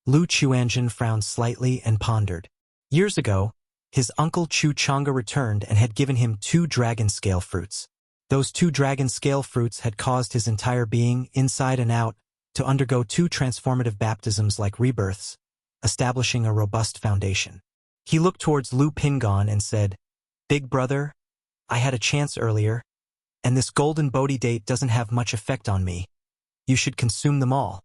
Lu Chuanjin frowned slightly and pondered. Years ago, his uncle Chu Chang'e returned and had given him 2 dragon scale fruits. Those 2 dragon scale fruits had caused his entire being, inside and out, to undergo 2 transformative baptisms like rebirths, establishing a robust foundation. He looked towards Lu Pingon and said, "Big brother, I had a chance earlier, and this golden Bodhi date doesn't have much effect on me. You should consume them all."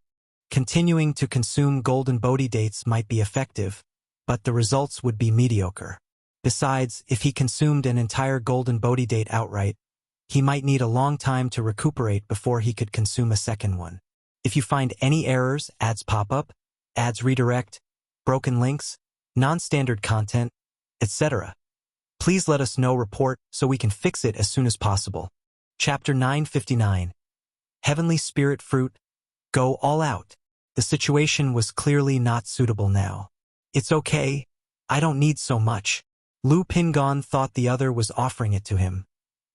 Continuing to consume golden Bodhi dates might be effective, but the results would be mediocre. Besides, if he consumed an entire golden Bodhi date outright, he might need a long time to recuperate before he could consume a second one. If you find any errors, ads pop up, ads redirect, broken links, non-standard content, etc., please let us know. Report so we can fix it as soon as possible. Chapter 959. Heavenly Spirit Fruit. Go all out. The situation was clearly not suitable now. "It's okay. I don't need so much." Lu Pingon thought the other was offering it to him,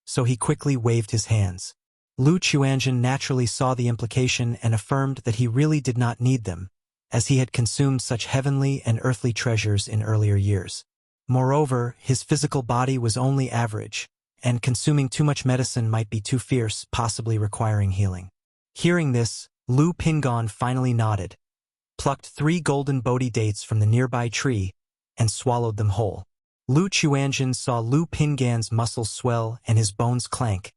so he quickly waved his hands. Lu Chuanjin naturally saw the implication and affirmed that he really did not need them, as he had consumed such heavenly and earthly treasures in earlier years. Moreover, his physical body was only average, and consuming too much medicine might be too fierce, possibly requiring healing. Hearing this, Lu Pingon finally nodded, plucked 3 golden Bodhi dates from the nearby tree, and swallowed them whole. Lu Chuanjin saw Lu Pingan's muscles swell and his bones clank,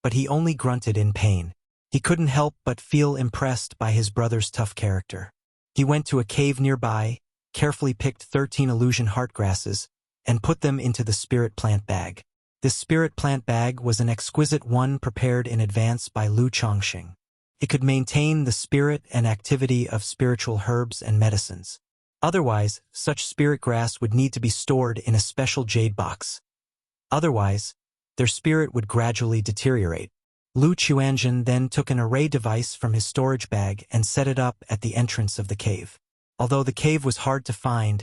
but he only grunted in pain. He couldn't help but feel impressed by his brother's tough character. He went to a cave nearby, carefully picked 13 illusion heartgrasses, and put them into the spirit plant bag. This spirit plant bag was an exquisite one prepared in advance by Lu Chongxing. It could maintain the spirit and activity of spiritual herbs and medicines. Otherwise, such spirit grass would need to be stored in a special jade box. Otherwise, their spirit would gradually deteriorate. Lu Chuanjin then took an array device from his storage bag and set it up at the entrance of the cave. Although the cave was hard to find,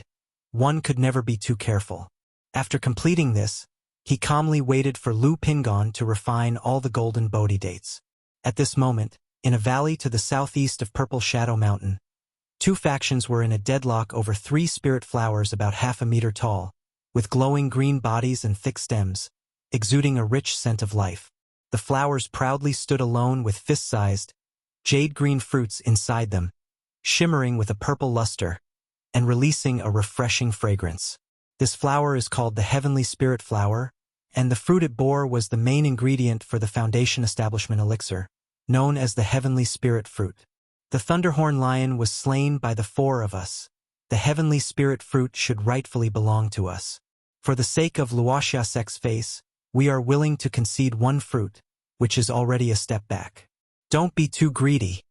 one could never be too careful. After completing this, he calmly waited for Lu Pingon to refine all the golden Bodhi dates. At this moment, in a valley to the southeast of Purple Shadow Mountain, two factions were in a deadlock over 3 spirit flowers about half a meter tall, with glowing green bodies and thick stems, exuding a rich scent of life. The flowers proudly stood alone with fist-sized, jade-green fruits inside them, shimmering with a purple luster, and releasing a refreshing fragrance. This flower is called the Heavenly Spirit Flower, and the fruit it bore was the main ingredient for the Foundation Establishment elixir, known as the Heavenly Spirit Fruit. The Thunderhorn Lion was slain by the 4 of us. The Heavenly Spirit Fruit should rightfully belong to us. For the sake of Luoxiasek's face, we are willing to concede 1 fruit, which is already a step back. Don't be too greedy.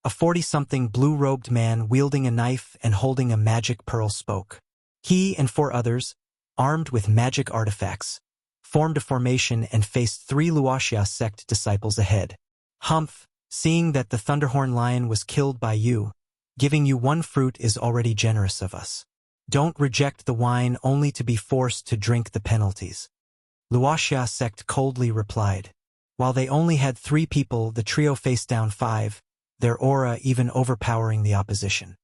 A 40-something blue-robed man wielding a knife and holding a magic pearl spoke. He and 4 others, armed with magic artifacts, formed a formation and faced 3 Luoxia sect disciples ahead. Humph, seeing that the Thunderhorn Lion was killed by you, giving you 1 fruit is already generous of us. Don't reject the wine only to be forced to drink the penalties. Luoxia sect coldly replied. While they only had 3 people, the trio faced down 5, their aura even overpowering the opposition.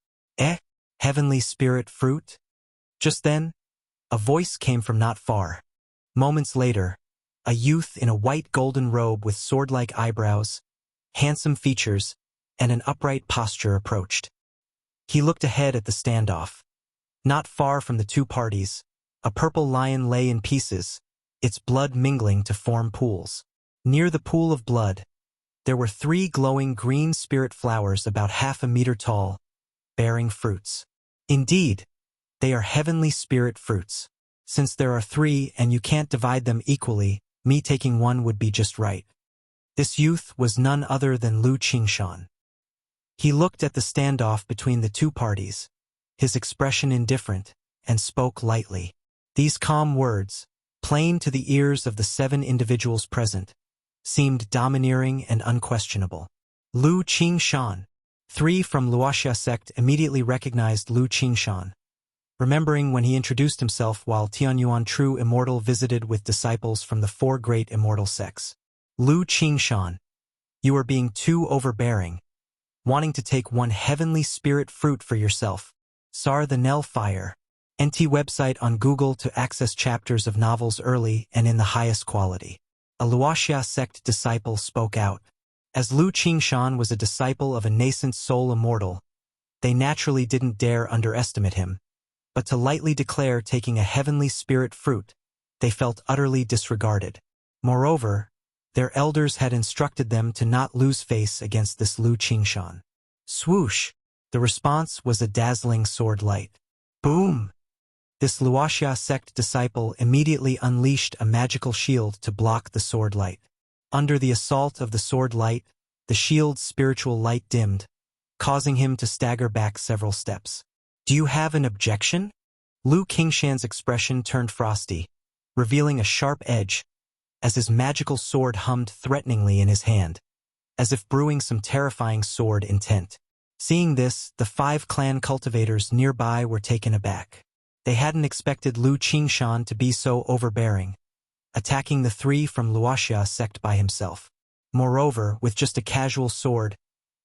Heavenly Spirit Fruit? Just then, a voice came from not far. Moments later, a youth in a white golden robe with sword-like eyebrows, handsome features, and an upright posture approached. He looked ahead at the standoff. Not far from the 2 parties, a purple lion lay in pieces, its blood mingling to form pools. Near the pool of blood, there were 3 glowing green spirit flowers about half a meter tall, bearing fruits. Indeed, they are heavenly spirit fruits. Since there are 3 and you can't divide them equally, me taking 1 would be just right. This youth was none other than Lu Qingshan. He looked at the standoff between the 2 parties, his expression indifferent, and spoke lightly. These calm words, plain to the ears of the 7 individuals present, seemed domineering and unquestionable. Lu Qingshan. 3 from Luoxia sect immediately recognized Lu Qingshan, remembering when he introduced himself while Tianyuan True Immortal visited with disciples from the 4 great immortal sects. Lu Qingshan, you are being too overbearing, wanting to take 1 heavenly spirit fruit for yourself. Sar the Nell Fire. NT website on Google to access chapters of novels early and in the highest quality. A Luoxia sect disciple spoke out. As Lu Qingshan was a disciple of a nascent soul immortal, they naturally didn't dare underestimate him, but to lightly declare taking a heavenly spirit fruit, they felt utterly disregarded. Moreover, their elders had instructed them to not lose face against this Lu Qingshan. Swoosh! The response was a dazzling sword light. Boom! This Luoxia sect disciple immediately unleashed a magical shield to block the sword light. Under the assault of the sword light, the shield's spiritual light dimmed, causing him to stagger back several steps. Do you have an objection? Lu Qingshan's expression turned frosty, revealing a sharp edge, as his magical sword hummed threateningly in his hand, as if brewing some terrifying sword intent. Seeing this, the 5 clan cultivators nearby were taken aback. They hadn't expected Lu Qingshan to be so overbearing, attacking the 3 from Luoxia sect by himself. Moreover, with just a casual sword,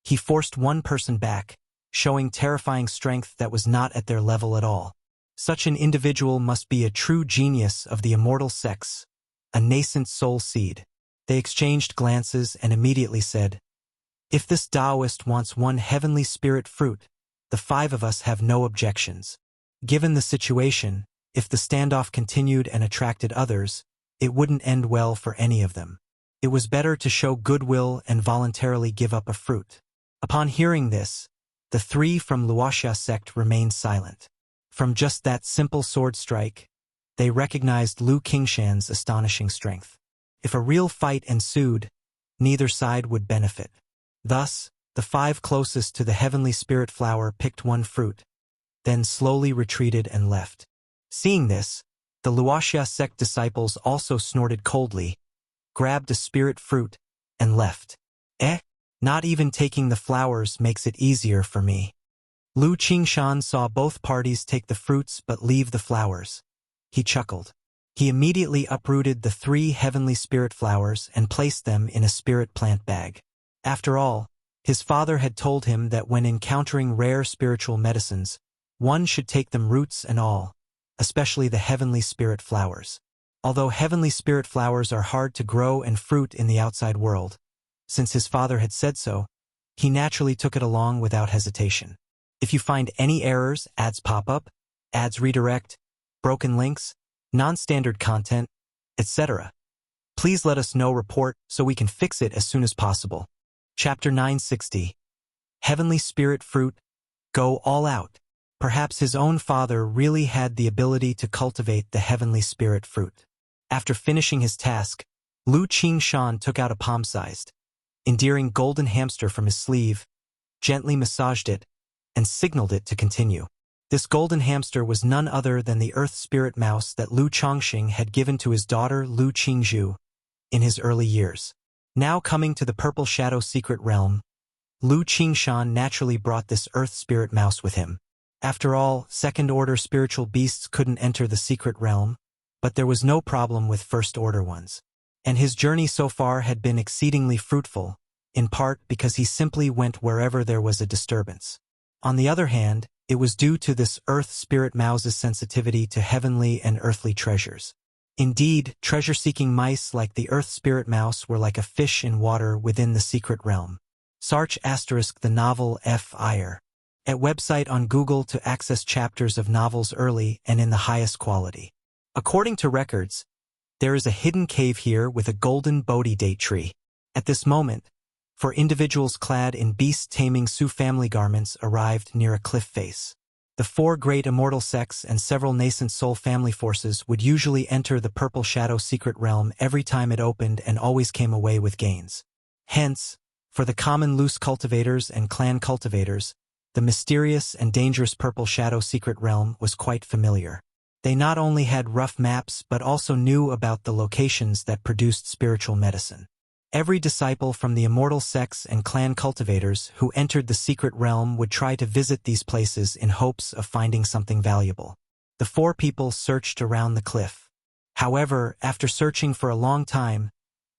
he forced 1 person back, showing terrifying strength that was not at their level at all. Such an individual must be a true genius of the immortal sects, a nascent soul seed. They exchanged glances and immediately said, if this Taoist wants 1 heavenly spirit fruit, the 5 of us have no objections. Given the situation, if the standoff continued and attracted others, it wouldn't end well for any of them. It was better to show goodwill and voluntarily give up a fruit. Upon hearing this, The three from Wuxia sect remained silent. From just that simple sword strike, they recognized Lu Qingshan's astonishing strength. If a real fight ensued, neither side would benefit. Thus, the five closest to the heavenly spirit flower picked one fruit, then slowly retreated and left. Seeing this, the Wuxia sect disciples also snorted coldly, grabbed a spirit fruit, and left. Not even taking the flowers makes it easier for me. Lu Qingshan saw both parties take the fruits but leave the flowers. He chuckled. He immediately uprooted the 3 heavenly spirit flowers and placed them in a spirit plant bag. After all, his father had told him that when encountering rare spiritual medicines, one should take them roots and all, especially the heavenly spirit flowers. Although heavenly spirit flowers are hard to grow and fruit in the outside world, since his father had said so, he naturally took it along without hesitation. If you find any errors, ads pop up, ads redirect, broken links, non-standard content, etc., please let us know. Report so we can fix it as soon as possible. Chapter 960. Heavenly Spirit Fruit, Go All Out. Perhaps his own father really had the ability to cultivate the heavenly spirit fruit. After finishing his task, Lu Qingshan took out a palm-sized, endearing golden hamster from his sleeve, gently massaged it, and signaled it to continue. This golden hamster was none other than the earth spirit mouse that Lu Chongxing had given to his daughter Lu Qingzhu in his early years. Now coming to the Purple Shadow secret realm, Lu Qingshan naturally brought this earth spirit mouse with him. After all, second-order spiritual beasts couldn't enter the secret realm, but there was no problem with first-order ones. And his journey so far had been exceedingly fruitful, in part because he simply went wherever there was a disturbance. On the other hand, it was due to this earth spirit mouse's sensitivity to heavenly and earthly treasures. Indeed, treasure-seeking mice like the earth spirit mouse were like a fish in water within the secret realm. Search * the novel F. Iyer. At website on Google to access chapters of novels early and in the highest quality. According to records, there is a hidden cave here with a golden Bodhi date tree. At this moment, for individuals clad in beast-taming Sioux family garments arrived near a cliff face. The 4 great immortal sects and several nascent soul family forces would usually enter the Purple Shadow secret realm every time it opened and always came away with gains. Hence, for the common loose cultivators and clan cultivators, the mysterious and dangerous Purple Shadow secret realm was quite familiar. They not only had rough maps but also knew about the locations that produced spiritual medicine. Every disciple from the immortal sects and clan cultivators who entered the secret realm would try to visit these places in hopes of finding something valuable. The 4 people searched around the cliff. However, after searching for a long time,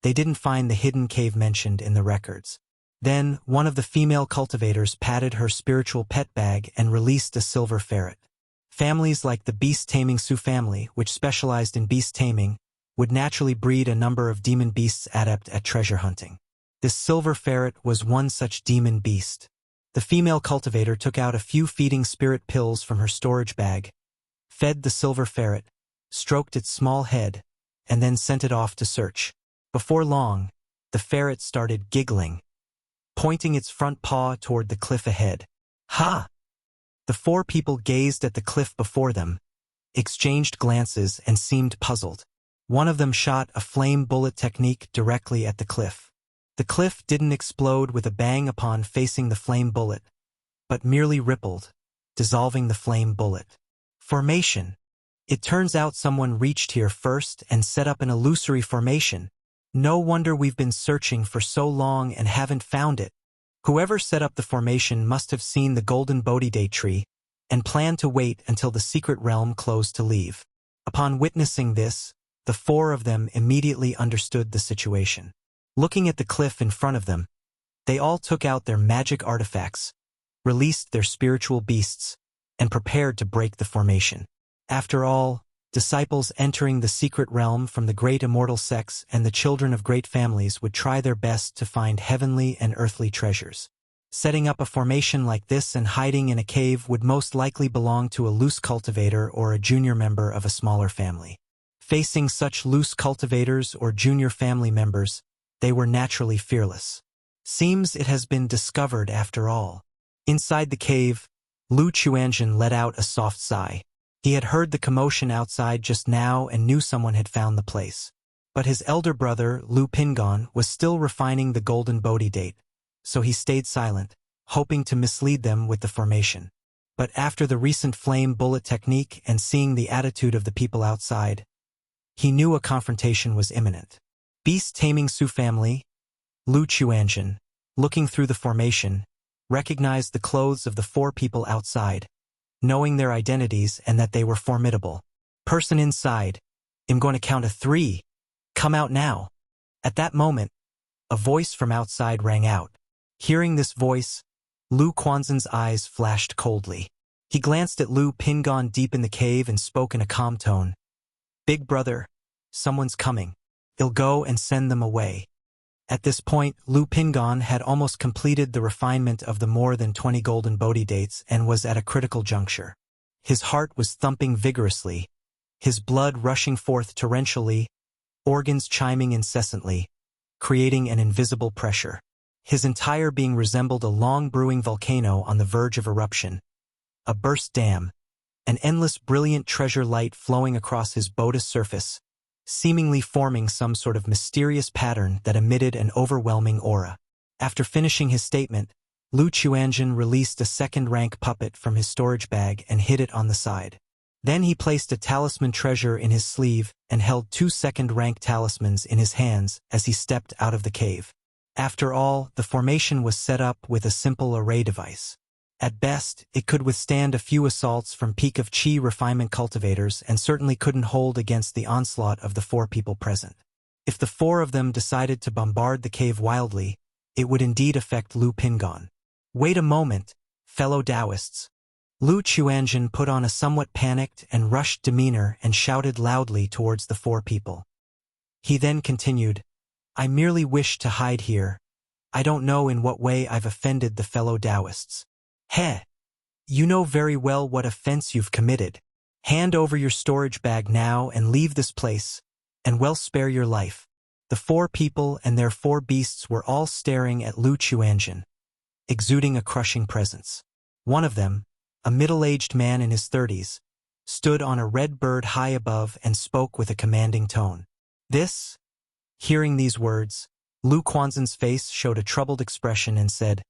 they didn't find the hidden cave mentioned in the records. Then, one of the female cultivators patted her spiritual pet bag and released a silver ferret. Families like the beast-taming Sioux family, which specialized in beast taming, would naturally breed a number of demon beasts adept at treasure hunting. This silver ferret was one such demon beast. The female cultivator took out a few feeding spirit pills from her storage bag, fed the silver ferret, stroked its small head, and then sent it off to search. Before long, the ferret started giggling, pointing its front paw toward the cliff ahead. Ha! The 4 people gazed at the cliff before them, exchanged glances, and seemed puzzled. One of them shot a flame bullet technique directly at the cliff. The cliff didn't explode with a bang upon facing the flame bullet, but merely rippled, dissolving the flame bullet. Formation. It turns out someone reached here first and set up an illusory formation. No wonder we've been searching for so long and haven't found it. Whoever set up the formation must have seen the golden Bodhi date tree and planned to wait until the secret realm closed to leave. Upon witnessing this, the 4 of them immediately understood the situation. Looking at the cliff in front of them, they all took out their magic artifacts, released their spiritual beasts, and prepared to break the formation. After all, disciples entering the secret realm from the great immortal sects and the children of great families would try their best to find heavenly and earthly treasures. Setting up a formation like this and hiding in a cave would most likely belong to a loose cultivator or a junior member of a smaller family. Facing such loose cultivators or junior family members, they were naturally fearless. Seems it has been discovered after all. Inside the cave, Lu Chuanjin let out a soft sigh. He had heard the commotion outside just now and knew someone had found the place. But his elder brother, Lu Pingon, was still refining the golden Bodhi date, so he stayed silent, hoping to mislead them with the formation. But after the recent flame bullet technique and seeing the attitude of the people outside, he knew a confrontation was imminent. Beast-taming Su family, Lu Chuanjin, looking through the formation, recognized the clothes of the 4 people outside, knowing their identities and that they were formidable. Person inside, I'm going to count to 3. Come out now. At that moment, a voice from outside rang out. Hearing this voice, Lu Quanzhen's eyes flashed coldly. He glanced at Lu Pingon deep in the cave and spoke in a calm tone. Big brother, someone's coming. I'll go and send them away. At this point, Lu Pingon had almost completed the refinement of the more than 20 golden Bodhi dates and was at a critical juncture. His heart was thumping vigorously, his blood rushing forth torrentially, organs chiming incessantly, creating an invisible pressure. His entire being resembled a long brewing volcano on the verge of eruption. A burst dam, an endless brilliant treasure light flowing across his Bodhi's surface, seemingly forming some sort of mysterious pattern that emitted an overwhelming aura. After finishing his statement, Lu Chuanjin released a second-rank puppet from his storage bag and hid it on the side. Then he placed a talisman treasure in his sleeve and held 2 second-rank talismans in his hands as he stepped out of the cave. After all, the formation was set up with a simple array device. At best, it could withstand a few assaults from peak of Qi refinement cultivators and certainly couldn't hold against the onslaught of the 4 people present. If the 4 of them decided to bombard the cave wildly, it would indeed affect Lu Pingon. Wait a moment, fellow Taoists. Lu Chuanjin put on a somewhat panicked and rushed demeanor and shouted loudly towards the 4 people. He then continued, I merely wish to hide here. I don't know in what way I've offended the fellow Taoists. Heh! You know very well what offense you've committed. Hand over your storage bag now and leave this place, and well spare your life. The 4 people and their 4 beasts were all staring at Lu Chuanjin, exuding a crushing presence. One of them, a middle-aged man in his 30s, stood on a red bird high above and spoke with a commanding tone. Hearing these words, Lu Quanzhen's face showed a troubled expression and said,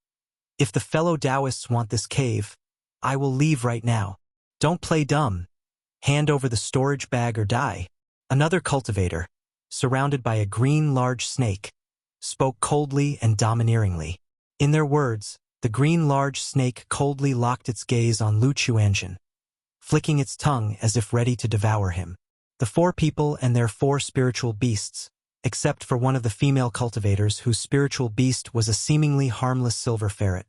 If the fellow Taoists want this cave, I will leave right now. Don't play dumb. Hand over the storage bag or die. Another cultivator, surrounded by a green large snake, spoke coldly and domineeringly. In their words, the green large snake coldly locked its gaze on Lu Chuanjin, flicking its tongue as if ready to devour him. The 4 people and their 4 spiritual beasts, except for one of the female cultivators whose spiritual beast was a seemingly harmless silver ferret,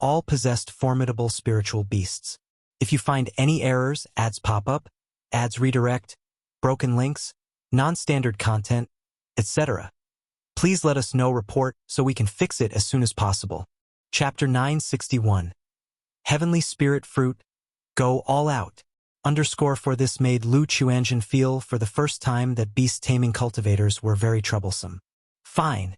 all possessed formidable spiritual beasts. If you find any errors, ads pop up, ads redirect, broken links, non-standard content, etc., please let us know report so we can fix it as soon as possible. Chapter 961. Heavenly Spirit Fruit, Go All Out. For this made Lu Chuanjin feel for the first time that beast-taming cultivators were very troublesome. Fine.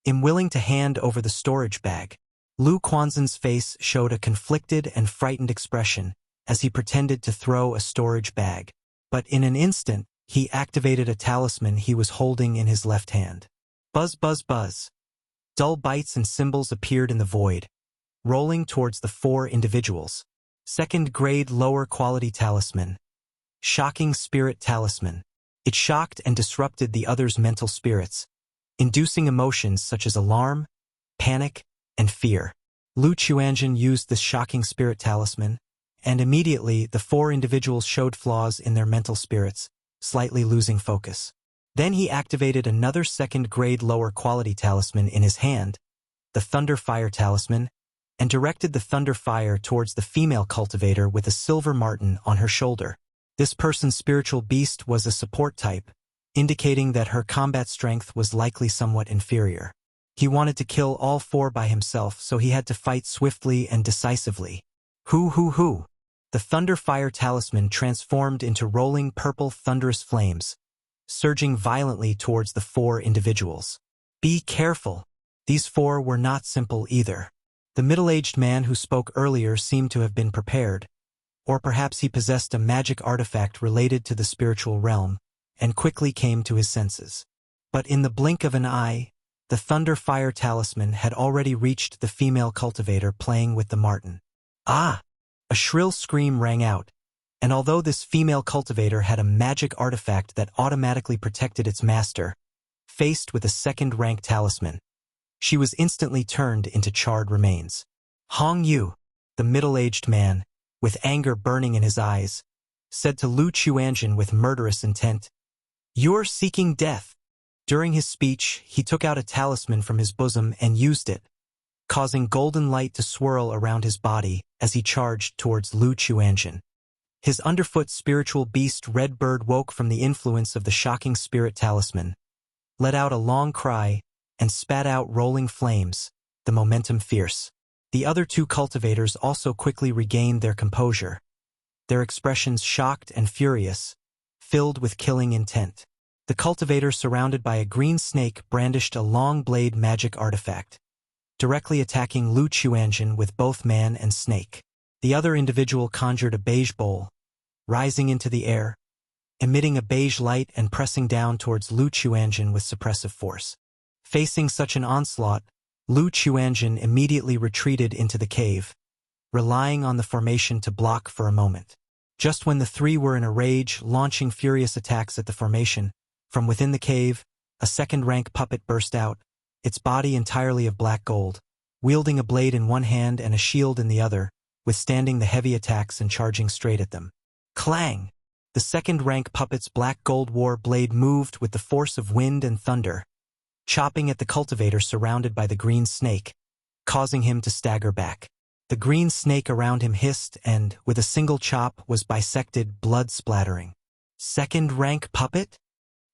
I'm willing to hand over the storage bag. Lu Quanzhen's face showed a conflicted and frightened expression as he pretended to throw a storage bag. But in an instant, he activated a talisman he was holding in his left hand. Buzz, buzz, buzz. Dull bites and symbols appeared in the void, rolling towards the 4 individuals. Second-grade lower-quality talisman. Shocking spirit talisman. It shocked and disrupted the others' mental spirits, inducing emotions such as alarm, panic, and fear. Lu Chuanjin used this shocking spirit talisman, and immediately the 4 individuals showed flaws in their mental spirits, slightly losing focus. Then he activated another second-grade lower-quality talisman in his hand, the Thunder Fire talisman, and directed the thunder fire towards the female cultivator with a silver marten on her shoulder. This person's spiritual beast was a support type, indicating that her combat strength was likely somewhat inferior. He wanted to kill all 4 by himself, so he had to fight swiftly and decisively. Hoo! The thunder fire talisman transformed into rolling purple thunderous flames, surging violently towards the 4 individuals. Be careful. These 4 were not simple either. The middle-aged man who spoke earlier seemed to have been prepared, or perhaps he possessed a magic artifact related to the spiritual realm, and quickly came to his senses. But in the blink of an eye, the Thunder Fire Talisman had already reached the female cultivator playing with the marten. Ah! A shrill scream rang out, and although this female cultivator had a magic artifact that automatically protected its master, faced with a second-rank talisman, she was instantly turned into charred remains. Hong Yu, the middle-aged man, with anger burning in his eyes, said to Lu Chuanjin with murderous intent, "You're seeking death." During his speech, he took out a talisman from his bosom and used it, causing golden light to swirl around his body as he charged towards Lu Chuanjin. His underfoot spiritual beast Redbird woke from the influence of the shocking spirit talisman, let out a long cry, and spat out rolling flames, the momentum fierce. The other two cultivators also quickly regained their composure, their expressions shocked and furious, filled with killing intent. The cultivator surrounded by a green snake brandished a long blade magic artifact, directly attacking Lu Chuanjin with both man and snake. The other individual conjured a beige bowl, rising into the air, emitting a beige light and pressing down towards Lu Chuanjin with suppressive force. Facing such an onslaught, Lu Chuanjin immediately retreated into the cave, relying on the formation to block for a moment. Just when the three were in a rage, launching furious attacks at the formation, from within the cave, a second-rank puppet burst out, its body entirely of black gold, wielding a blade in one hand and a shield in the other, withstanding the heavy attacks and charging straight at them. Clang! The second-rank puppet's black gold war blade moved with the force of wind and thunder, chopping at the cultivator surrounded by the green snake, causing him to stagger back. The green snake around him hissed and, with a single chop, was bisected, blood splattering. Second-rank puppet?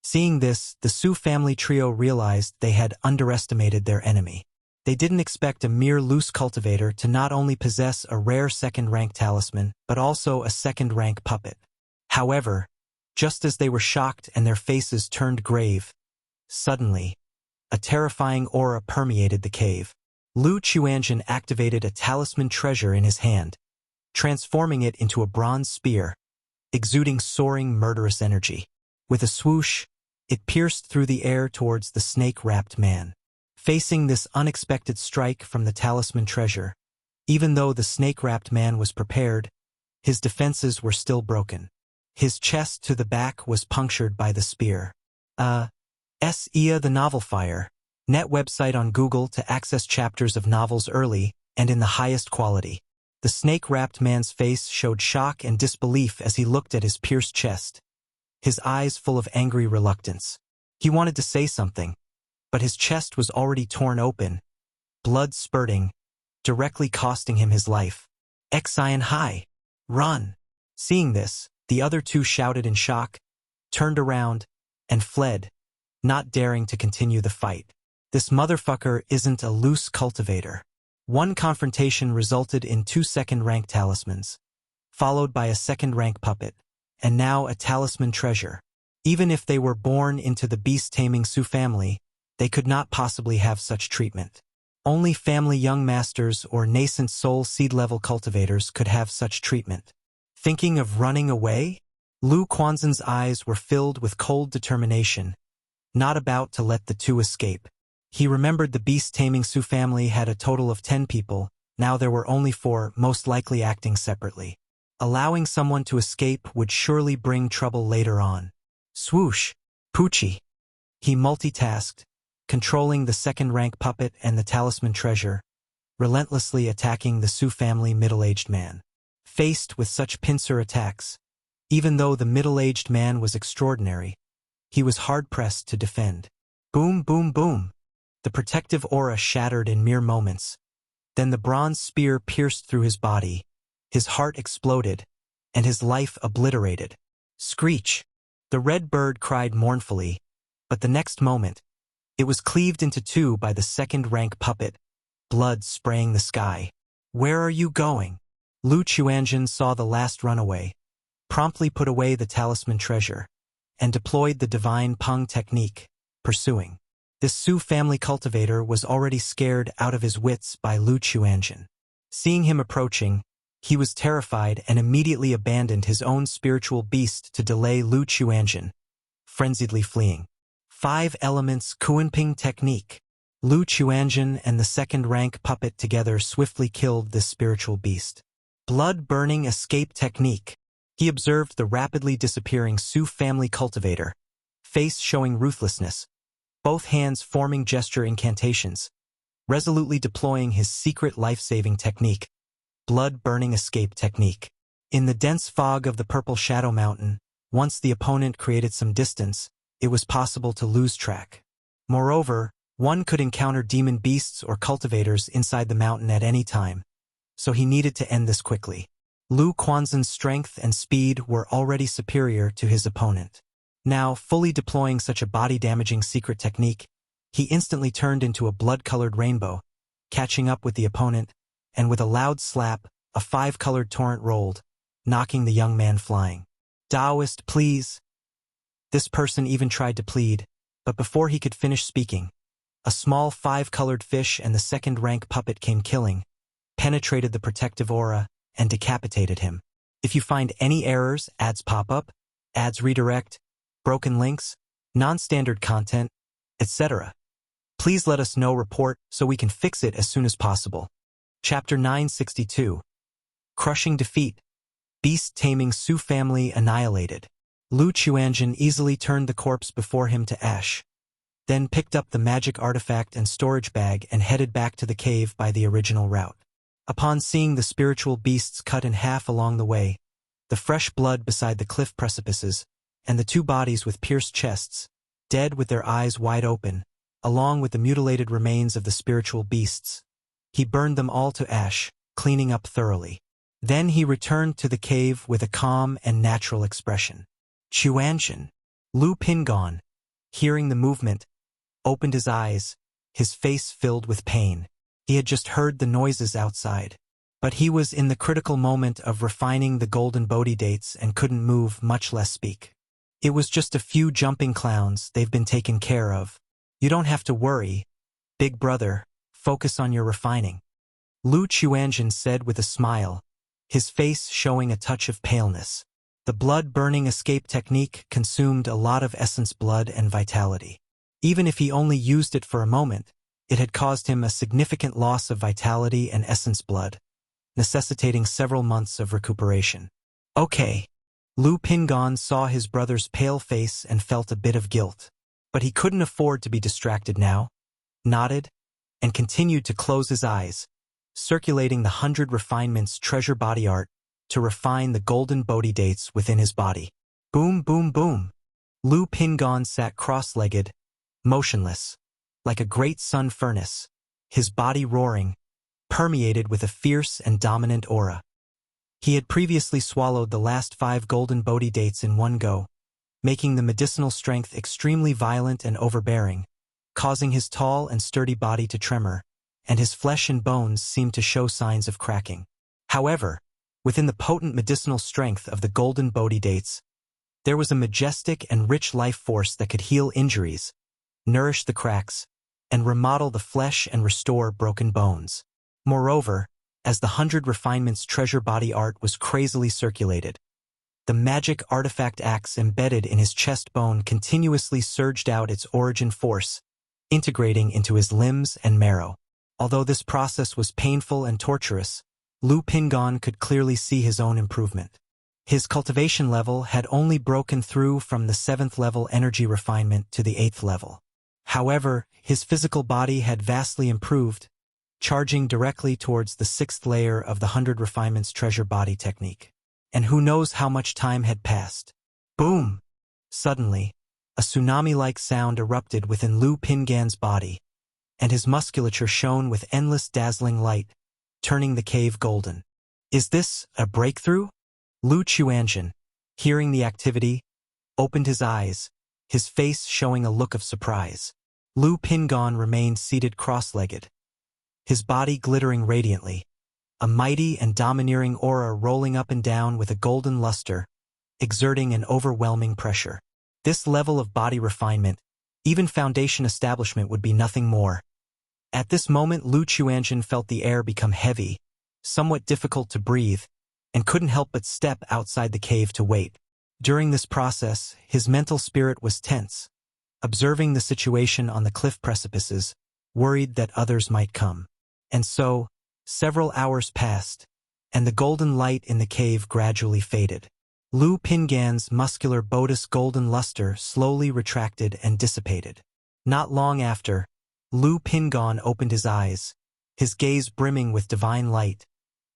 Seeing this, the Su family trio realized they had underestimated their enemy. They didn't expect a mere loose cultivator to not only possess a rare second-rank talisman, but also a second-rank puppet. However, just as they were shocked and their faces turned grave, suddenly, a terrifying aura permeated the cave. Lu Chuanjin activated a talisman treasure in his hand, transforming it into a bronze spear, exuding soaring murderous energy. With a swoosh, it pierced through the air towards the snake-wrapped man. Facing this unexpected strike from the talisman treasure, even though the snake-wrapped man was prepared, his defenses were still broken. His chest to the back was punctured by the spear. S.E.A. the Novel Fire, net website on Google to access chapters of novels early and in the highest quality. The snake-wrapped man's face showed shock and disbelief as he looked at his pierced chest, his eyes full of angry reluctance. He wanted to say something, but his chest was already torn open, blood spurting, directly costing him his life. Xian Hai! Run! Seeing this, the other two shouted in shock, turned around, and fled, not daring to continue the fight. This motherfucker isn't a loose cultivator. One confrontation resulted in 2 second-rank talismans, followed by a second-rank puppet, and now a talisman treasure. Even if they were born into the beast-taming Su family, they could not possibly have such treatment. Only family young masters or nascent soul seed-level cultivators could have such treatment. Thinking of running away? Lu Quanzhen's eyes were filled with cold determination, not about to let the two escape. He remembered the beast-taming Su family had a total of 10 people, now there were only 4, most likely acting separately. Allowing someone to escape would surely bring trouble later on. Swoosh! Poochie! He multitasked, controlling the second-rank puppet and the talisman treasure, relentlessly attacking the Su family middle-aged man. Faced with such pincer attacks, even though the middle-aged man was extraordinary, he was hard-pressed to defend. Boom, boom, boom! The protective aura shattered in mere moments. Then the bronze spear pierced through his body, his heart exploded, and his life obliterated. Screech! The red bird cried mournfully, but the next moment, it was cleaved into 2 by the second-rank puppet, blood spraying the sky. Where are you going? Lu Chuanjin saw the last runaway, promptly put away the talisman treasure, and deployed the divine Peng technique, pursuing. This Su family cultivator was already scared out of his wits by Lu Chuanjin. Seeing him approaching, he was terrified and immediately abandoned his own spiritual beast to delay Lu Chuanjin, frenziedly fleeing. 5 elements Kuanping technique. Lu Chuanjin and the second-rank puppet together swiftly killed this spiritual beast. Blood-burning escape technique. He observed the rapidly disappearing Su family cultivator, face showing ruthlessness, both hands forming gesture incantations, resolutely deploying his secret life-saving technique, blood-burning escape technique. In the dense fog of the Purple Shadow Mountain, once the opponent created some distance, it was possible to lose track. Moreover, one could encounter demon beasts or cultivators inside the mountain at any time, so he needed to end this quickly. Lu Quanzhen's strength and speed were already superior to his opponent. Now, fully deploying such a body-damaging secret technique, he instantly turned into a blood-colored rainbow, catching up with the opponent, and with a loud slap, a 5-colored torrent rolled, knocking the young man flying. Taoist, please. This person even tried to plead, but before he could finish speaking, a small 5-colored fish and the second-rank puppet came killing, penetrated the protective aura, and decapitated him. If you find any errors, ads pop up, ads redirect, broken links, non-standard content, etc., please let us know. Report so we can fix it as soon as possible. Chapter 962. Crushing defeat. Beast taming Su family annihilated. Lu Chuanjin easily turned the corpse before him to ash, then picked up the magic artifact and storage bag and headed back to the cave by the original route. Upon seeing the spiritual beasts cut in half along the way, the fresh blood beside the cliff precipices, and the 2 bodies with pierced chests, dead with their eyes wide open, along with the mutilated remains of the spiritual beasts, he burned them all to ash, cleaning up thoroughly. Then he returned to the cave with a calm and natural expression. Chuanjin. Lu Pingon, hearing the movement, opened his eyes, his face filled with pain. He had just heard the noises outside, but he was in the critical moment of refining the golden Bodhi dates and couldn't move, much less speak. It was just a few jumping clowns, they've been taken care of. You don't have to worry, big brother, focus on your refining. Lu Chuanjin said with a smile, his face showing a touch of paleness. The blood-burning escape technique consumed a lot of essence blood and vitality. Even if he only used it for a moment, it had caused him a significant loss of vitality and essence blood, necessitating several months of recuperation. Okay. Lu Pingon saw his brother's pale face and felt a bit of guilt. But he couldn't afford to be distracted now, nodded, and continued to close his eyes, circulating the 100 refinements treasure body art to refine the golden Bodhi dates within his body. Boom, boom, boom. Lu Pingon sat cross-legged, motionless, like a great sun furnace, his body roaring, permeated with a fierce and dominant aura. He had previously swallowed the last 5 golden Bodhi dates in one go, making the medicinal strength extremely violent and overbearing, causing his tall and sturdy body to tremor, and his flesh and bones seemed to show signs of cracking. However, within the potent medicinal strength of the golden Bodhi dates, there was a majestic and rich life force that could heal injuries, nourish the cracks, and remodel the flesh and restore broken bones. Moreover, as the 100 refinements treasure body art was crazily circulated, the magic artifact axe embedded in his chest bone continuously surged out its origin force, integrating into his limbs and marrow. Although this process was painful and torturous, Lu Pingon could clearly see his own improvement. His cultivation level had only broken through from the 7th level energy refinement to the 8th level. However, his physical body had vastly improved, charging directly towards the 6th layer of the 100 refinements treasure body technique. And who knows how much time had passed. Boom! Suddenly, a tsunami-like sound erupted within Lu Pingan's body, and his musculature shone with endless dazzling light, turning the cave golden. Is this a breakthrough? Lu Chuanjin, hearing the activity, opened his eyes, his face showing a look of surprise. Lu Pingon remained seated cross-legged, his body glittering radiantly, a mighty and domineering aura rolling up and down with a golden luster, exerting an overwhelming pressure. This level of body refinement, Even Foundation establishment would be nothing more. At this moment Lu Chuanjin felt the air become heavy, somewhat difficult to breathe, and couldn't help but step outside the cave to wait. During this process, his mental spirit was tense, observing the situation on the cliff precipices, worried that others might come. And so, several hours passed, and the golden light in the cave gradually faded. Lu Pingan's muscular bodice golden luster slowly retracted and dissipated. Not long after, Lu Pingan opened his eyes, his gaze brimming with divine light,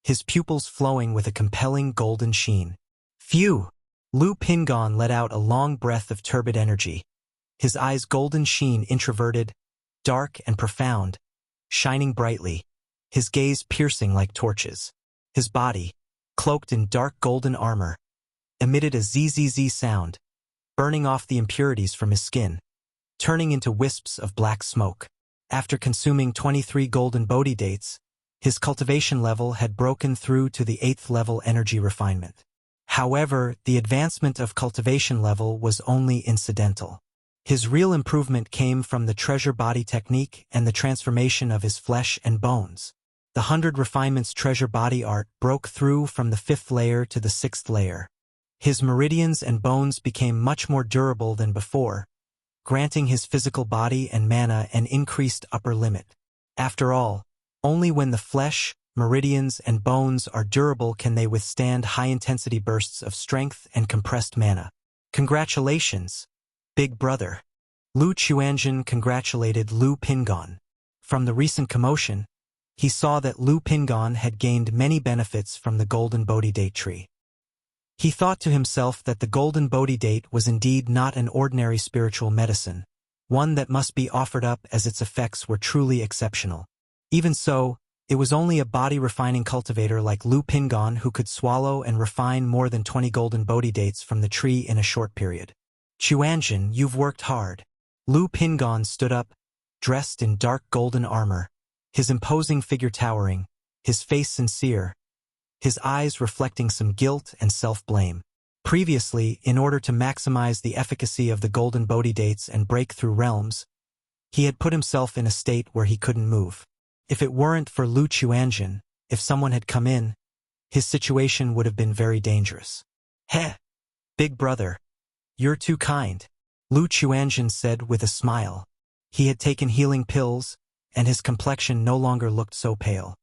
his pupils flowing with a compelling golden sheen. Phew! Lu Pingan let out a long breath of turbid energy, his eyes golden sheen introverted, dark and profound, shining brightly, his gaze piercing like torches. His body, cloaked in dark golden armor, emitted a zzz sound, burning off the impurities from his skin, turning into wisps of black smoke. After consuming 23 golden Bodhi dates, his cultivation level had broken through to the 8th level energy refinement. However, the advancement of cultivation level was only incidental. His real improvement came from the treasure body technique and the transformation of his flesh and bones. The 100 refinements treasure body art broke through from the 5th layer to the 6th layer. His meridians and bones became much more durable than before, granting his physical body and mana an increased upper limit. After all, only when the flesh, meridians, and bones are durable can they withstand high-intensity bursts of strength and compressed mana. Congratulations, big brother. Lu Chuanjin congratulated Lu Pingan. From the recent commotion, he saw that Lu Pingan had gained many benefits from the golden Bodhi date tree. He thought to himself that the golden Bodhi date was indeed not an ordinary spiritual medicine, one that must be offered up as its effects were truly exceptional. Even so, it was only a body-refining cultivator like Lu Pingan who could swallow and refine more than 20 golden Bodhi dates from the tree in a short period. Chuanjin, you've worked hard. Lu Pingan stood up, dressed in dark golden armor, his imposing figure towering, his face sincere, his eyes reflecting some guilt and self-blame. Previously, in order to maximize the efficacy of the golden Bodhi dates and break through realms, he had put himself in a state where he couldn't move. If it weren't for Lu Chuanjin, if someone had come in, his situation would have been very dangerous. Heh! Big brother. You're too kind, Lu Chuanjin said with a smile. He had taken healing pills, and his complexion no longer looked so pale.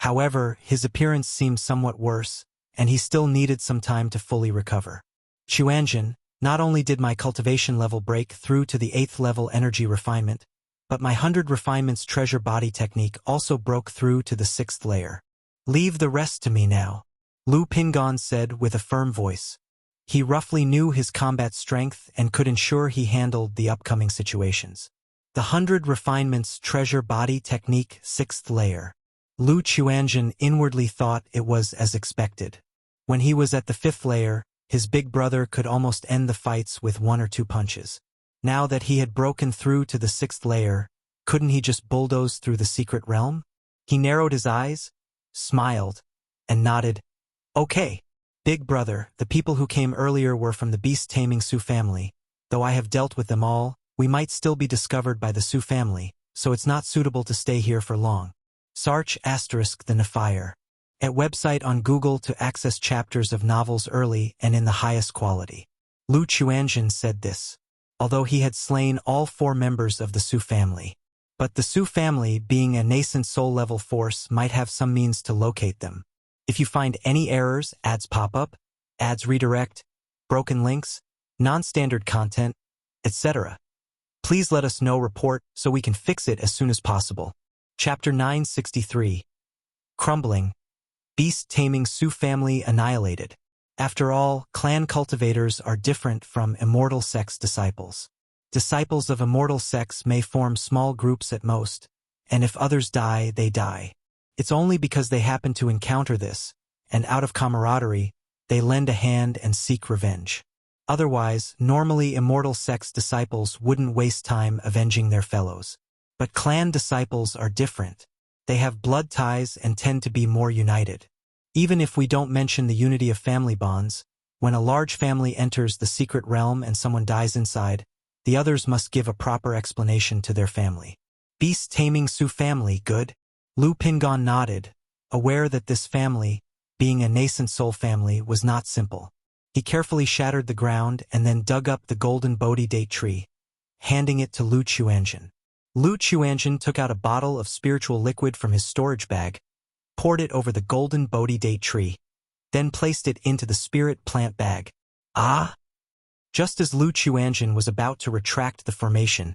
However, his appearance seemed somewhat worse, and he still needed some time to fully recover. Chuanjin, not only did my cultivation level break through to the 8th level energy refinement, but my 100 refinements treasure body technique also broke through to the 6th layer. Leave the rest to me now, Lu Pingan said with a firm voice. He roughly knew his combat strength and could ensure he handled the upcoming situations. The 100 refinements treasure body technique 6th layer. Lu Chuanjin inwardly thought it was as expected. When he was at the 5th layer, his big brother could almost end the fights with 1 or 2 punches. Now that he had broken through to the 6th layer, couldn't he just bulldoze through the secret realm? He narrowed his eyes, smiled, and nodded. Okay, big brother, the people who came earlier were from the beast-taming Su family. Though I have dealt with them all, we might still be discovered by the Su family, so it's not suitable to stay here for long. Sarch * the Nefire. At website on Google to access chapters of novels early and in the highest quality. Lu Chuanjin said this, although he had slain all 4 members of the Su family. But the Su family, being a nascent soul-level force, might have some means to locate them. If you find any errors, ads pop up, ads redirect, broken links, non-standard content, etc., please let us know. Report so we can fix it as soon as possible. Chapter 963. Crumbling. Beast-taming Su family annihilated. After all, clan cultivators are different from immortal sex disciples. Disciples of immortal sex may form small groups at most, and if others die, they die. It's only because they happen to encounter this, and out of camaraderie, they lend a hand and seek revenge. Otherwise, normally immortal sex disciples wouldn't waste time avenging their fellows. But clan disciples are different. They have blood ties and tend to be more united. Even if we don't mention the unity of family bonds, when a large family enters the secret realm and someone dies inside, The others must give a proper explanation to their family. Beast-taming Sioux family, good? Lu Pingon nodded, aware that this family, being a nascent soul family, was not simple. He carefully shattered the ground and then dug up the golden Bodhi date tree, handing it to Lu Chuanjin. Lu Chuanjin took out a bottle of spiritual liquid from his storage bag, poured it over the golden Bodhi date tree, then placed it into the spirit plant bag. Ah! Just as Lu Chuanjin was about to retract the formation,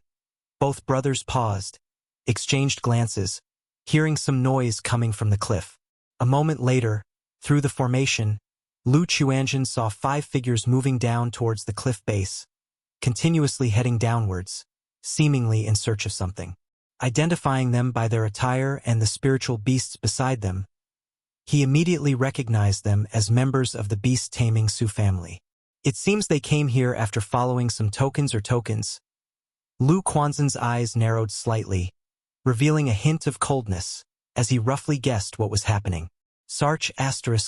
both brothers paused, exchanged glances, hearing some noise coming from the cliff. A moment later, through the formation, Lu Chuanjin saw 5 figures moving down towards the cliff base, continuously heading downwards, seemingly in search of something. Identifying them by their attire and the spiritual beasts beside them, he immediately recognized them as members of the beast-taming Sioux family. It seems they came here after following some tokens. Lu Quanzhen's eyes narrowed slightly, revealing a hint of coldness, as he roughly guessed what was happening. Sarch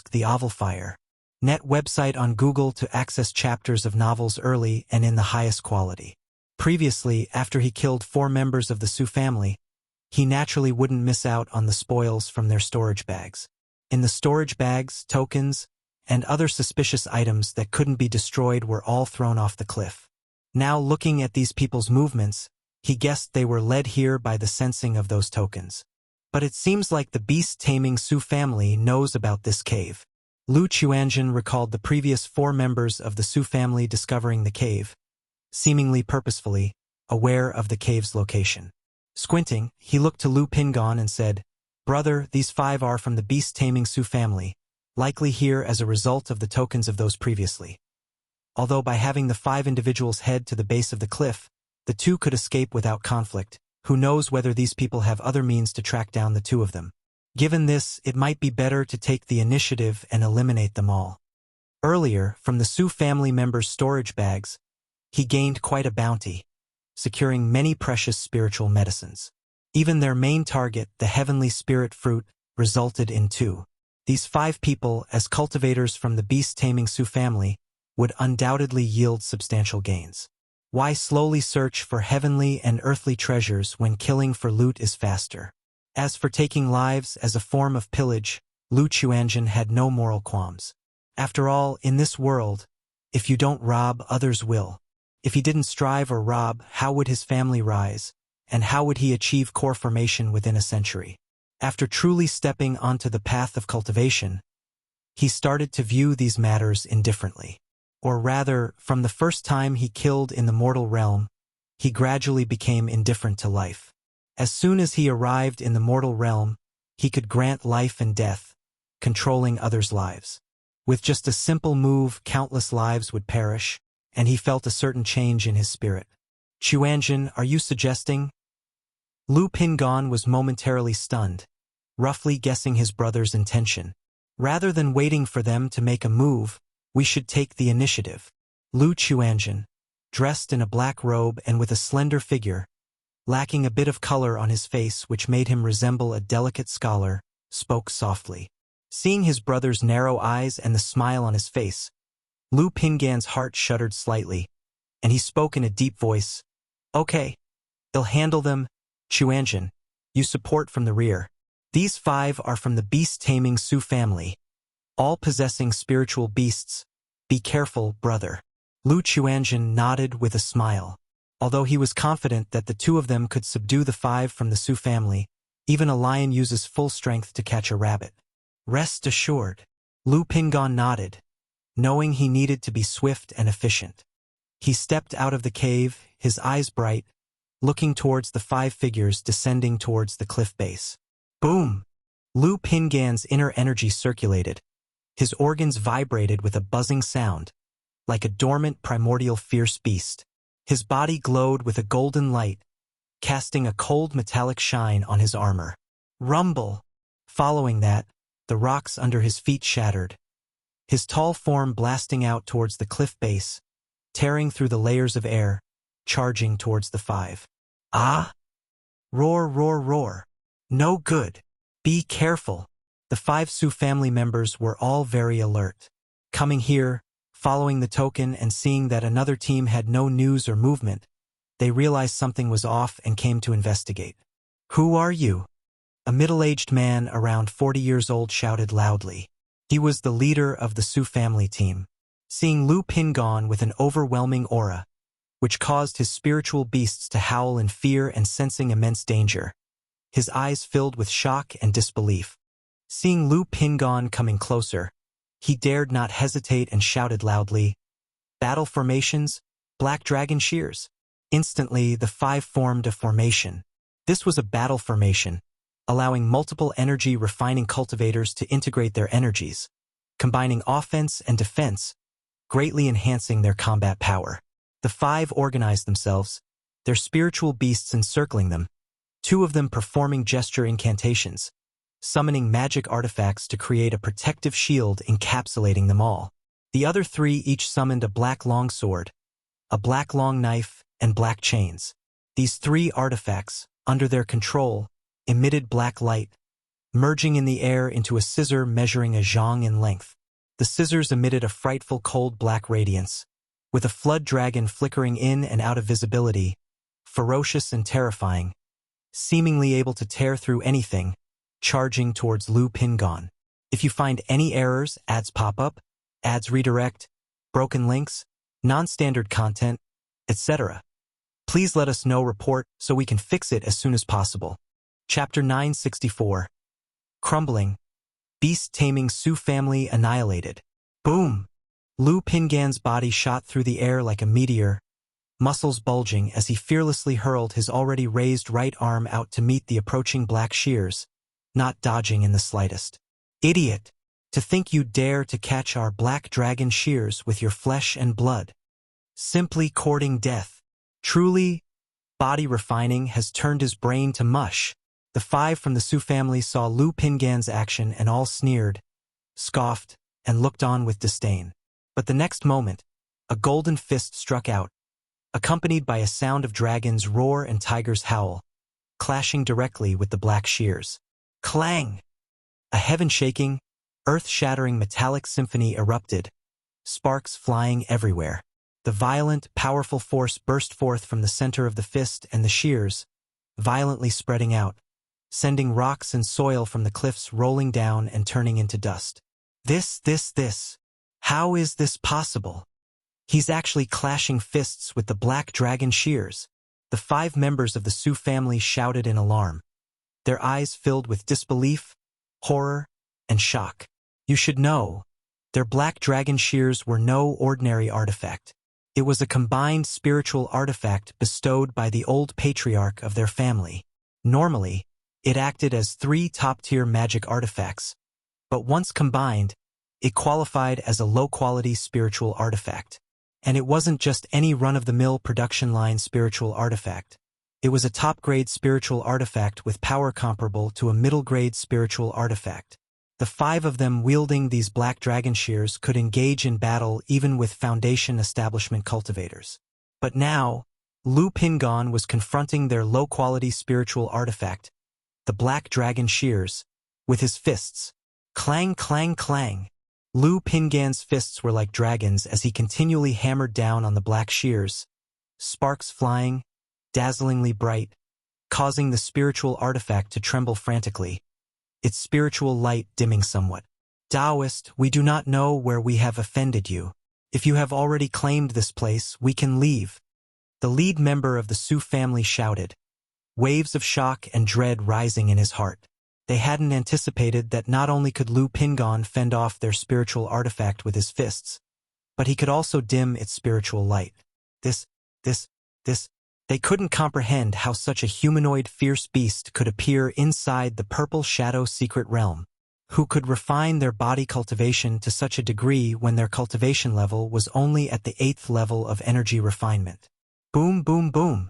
* The Oval Fire. Net website on Google to access chapters of novels early and in the highest quality. Previously, after he killed 4 members of the Sioux family, he naturally wouldn't miss out on the spoils from their storage bags. In the storage bags, tokens, and other suspicious items that couldn't be destroyed were all thrown off the cliff. Now looking at these people's movements, he guessed they were led here by the sensing of those tokens. But it seems like the beast-taming Sioux family knows about this cave. Lu Chuanjin recalled the previous 4 members of the Sioux family discovering the cave, seemingly purposefully, aware of the cave's location. Squinting, he looked to Lu Pingon and said, "Brother, these 5 are from the beast-taming Sioux family, likely here as a result of the tokens of those previously. Although by having the 5 individuals head to the base of the cliff, the 2 could escape without conflict, who knows whether these people have other means to track down the 2 of them. Given this, it might be better to take the initiative and eliminate them all." Earlier, from the Sioux family members' storage bags, he gained quite a bounty, securing many precious spiritual medicines. Even their main target, the heavenly spirit fruit, resulted in 2. These 5 people, as cultivators from the beast-taming Sioux family, would undoubtedly yield substantial gains. Why slowly search for heavenly and earthly treasures when killing for loot is faster? As for taking lives as a form of pillage, Lu Chuanjin had no moral qualms. After all, in this world, if you don't rob, others will. If he didn't strive or rob, how would his family rise, and how would he achieve core formation within a century? After truly stepping onto the path of cultivation, he started to view these matters indifferently. Or rather, from the first time he killed in the mortal realm, he gradually became indifferent to life. As soon as he arrived in the mortal realm, he could grant life and death, controlling others' lives. With just a simple move, countless lives would perish, and he felt a certain change in his spirit. "Chuanjin, are you suggesting?" Lu Pingon was momentarily stunned, roughly guessing his brother's intention. "Rather than waiting for them to make a move, we should take the initiative." Lu Chuanjin, dressed in a black robe and with a slender figure, lacking a bit of color on his face which made him resemble a delicate scholar, spoke softly. Seeing his brother's narrow eyes and the smile on his face, Lu Pingan's heart shuddered slightly, and he spoke in a deep voice. "Okay, they'll handle them. Chuanjin, you support from the rear. These 5 are from the beast-taming Sioux family, all possessing spiritual beasts. Be careful, brother." Lu Chuanjin nodded with a smile. Although he was confident that the 2 of them could subdue the 5 from the Sioux family, even a lion uses full strength to catch a rabbit. "Rest assured." Lu Pingon nodded, knowing he needed to be swift and efficient. He stepped out of the cave, his eyes bright, looking towards the 5 figures descending towards the cliff base. Boom! Lu Pingan's inner energy circulated. His organs vibrated with a buzzing sound, like a dormant primordial fierce beast. His body glowed with a golden light, casting a cold metallic shine on his armor. Rumble! Following that, the rocks under his feet shattered, his tall form blasting out towards the cliff base, tearing through the layers of air, charging towards the 5. "Ah! Roar, roar, roar! No good! Be careful!" The 5 Sioux family members were all very alert. Coming here, following the token and seeing that another team had no news or movement, they realized something was off and came to investigate. "Who are you?" A middle-aged man around 40 years old shouted loudly. He was the leader of the Su family team. Seeing Lu Pingon with an overwhelming aura, which caused his spiritual beasts to howl in fear and sensing immense danger, his eyes filled with shock and disbelief. Seeing Lu Pingon coming closer, he dared not hesitate and shouted loudly, "Battle formations, Black Dragon Shears." Instantly, the five formed a formation. This was a battle formation, allowing multiple energy refining cultivators to integrate their energies, combining offense and defense, greatly enhancing their combat power. The five organized themselves, their spiritual beasts encircling them, two of them performing gesture incantations, summoning magic artifacts to create a protective shield encapsulating them all. The other three each summoned a black long sword, a black long knife, and black chains. These three artifacts, under their control, emitted black light, merging in the air into a scissor measuring a zhang in length. The scissors emitted a frightful cold black radiance, with a flood dragon flickering in and out of visibility, ferocious and terrifying, seemingly able to tear through anything, charging towards Lu Pingon. If you find any errors, ads pop up, ads redirect, broken links, non-standard content, etc., please let us know. Report so we can fix it as soon as possible. Chapter 964. Crumbling. Beast taming Su family annihilated. Boom! Lu Pingan's body shot through the air like a meteor, muscles bulging as he fearlessly hurled his already raised right arm out to meet the approaching black shears, not dodging in the slightest. "Idiot! To think you dare to catch our black dragon shears with your flesh and blood. Simply courting death. Truly, body refining has turned his brain to mush." The five from the Su family saw Lu Pingan's action and all sneered, scoffed, and looked on with disdain. But the next moment, a golden fist struck out, accompanied by a sound of dragon's roar and tiger's howl, clashing directly with the black shears. Clang! A heaven-shaking, earth-shattering metallic symphony erupted, sparks flying everywhere. The violent, powerful force burst forth from the center of the fist and the shears, violently spreading out, sending rocks and soil from the cliffs rolling down and turning into dust. This. How is this possible? He's actually clashing fists with the black dragon shears. The five members of the Su family shouted in alarm, their eyes filled with disbelief, horror, and shock. You should know, their black dragon shears were no ordinary artifact. It was a combined spiritual artifact bestowed by the old patriarch of their family. Normally, it acted as three top-tier magic artifacts, but once combined, it qualified as a low-quality spiritual artifact. And it wasn't just any run-of-the-mill production line spiritual artifact. It was a top-grade spiritual artifact with power comparable to a middle-grade spiritual artifact. The five of them wielding these black dragon shears could engage in battle even with Foundation establishment cultivators. But now, Lu Pingon was confronting their low-quality spiritual artifact, the black dragon shears, with his fists. Clang, clang, clang. Lu Pingan's fists were like dragons as he continually hammered down on the black shears, sparks flying, dazzlingly bright, causing the spiritual artifact to tremble frantically, its spiritual light dimming somewhat. "Taoist, we do not know where we have offended you. If you have already claimed this place, we can leave." The lead member of the Su family shouted, waves of shock and dread rising in his heart. They hadn't anticipated that not only could Lu Pingon fend off their spiritual artifact with his fists, but he could also dim its spiritual light. They couldn't comprehend how such a humanoid fierce beast could appear inside the purple shadow secret realm, who could refine their body cultivation to such a degree when their cultivation level was only at the 8th level of energy refinement. Boom, boom, boom.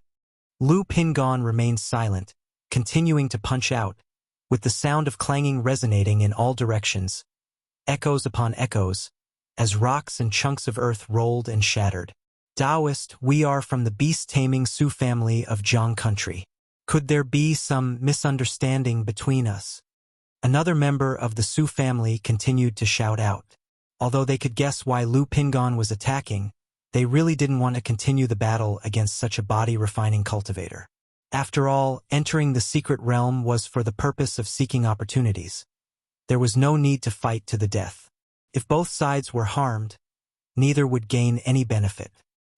Lu Pingon remained silent, continuing to punch out, with the sound of clanging resonating in all directions, echoes upon echoes, as rocks and chunks of earth rolled and shattered. "Taoist, we are from the beast-taming Su family of Jiang country. Could there be some misunderstanding between us?" Another member of the Su family continued to shout out. Although they could guess why Lu Pingon was attacking, They really didn't want to continue the battle against such a body-refining cultivator. After all, entering the secret realm was for the purpose of seeking opportunities. There was no need to fight to the death. If both sides were harmed, neither would gain any benefit.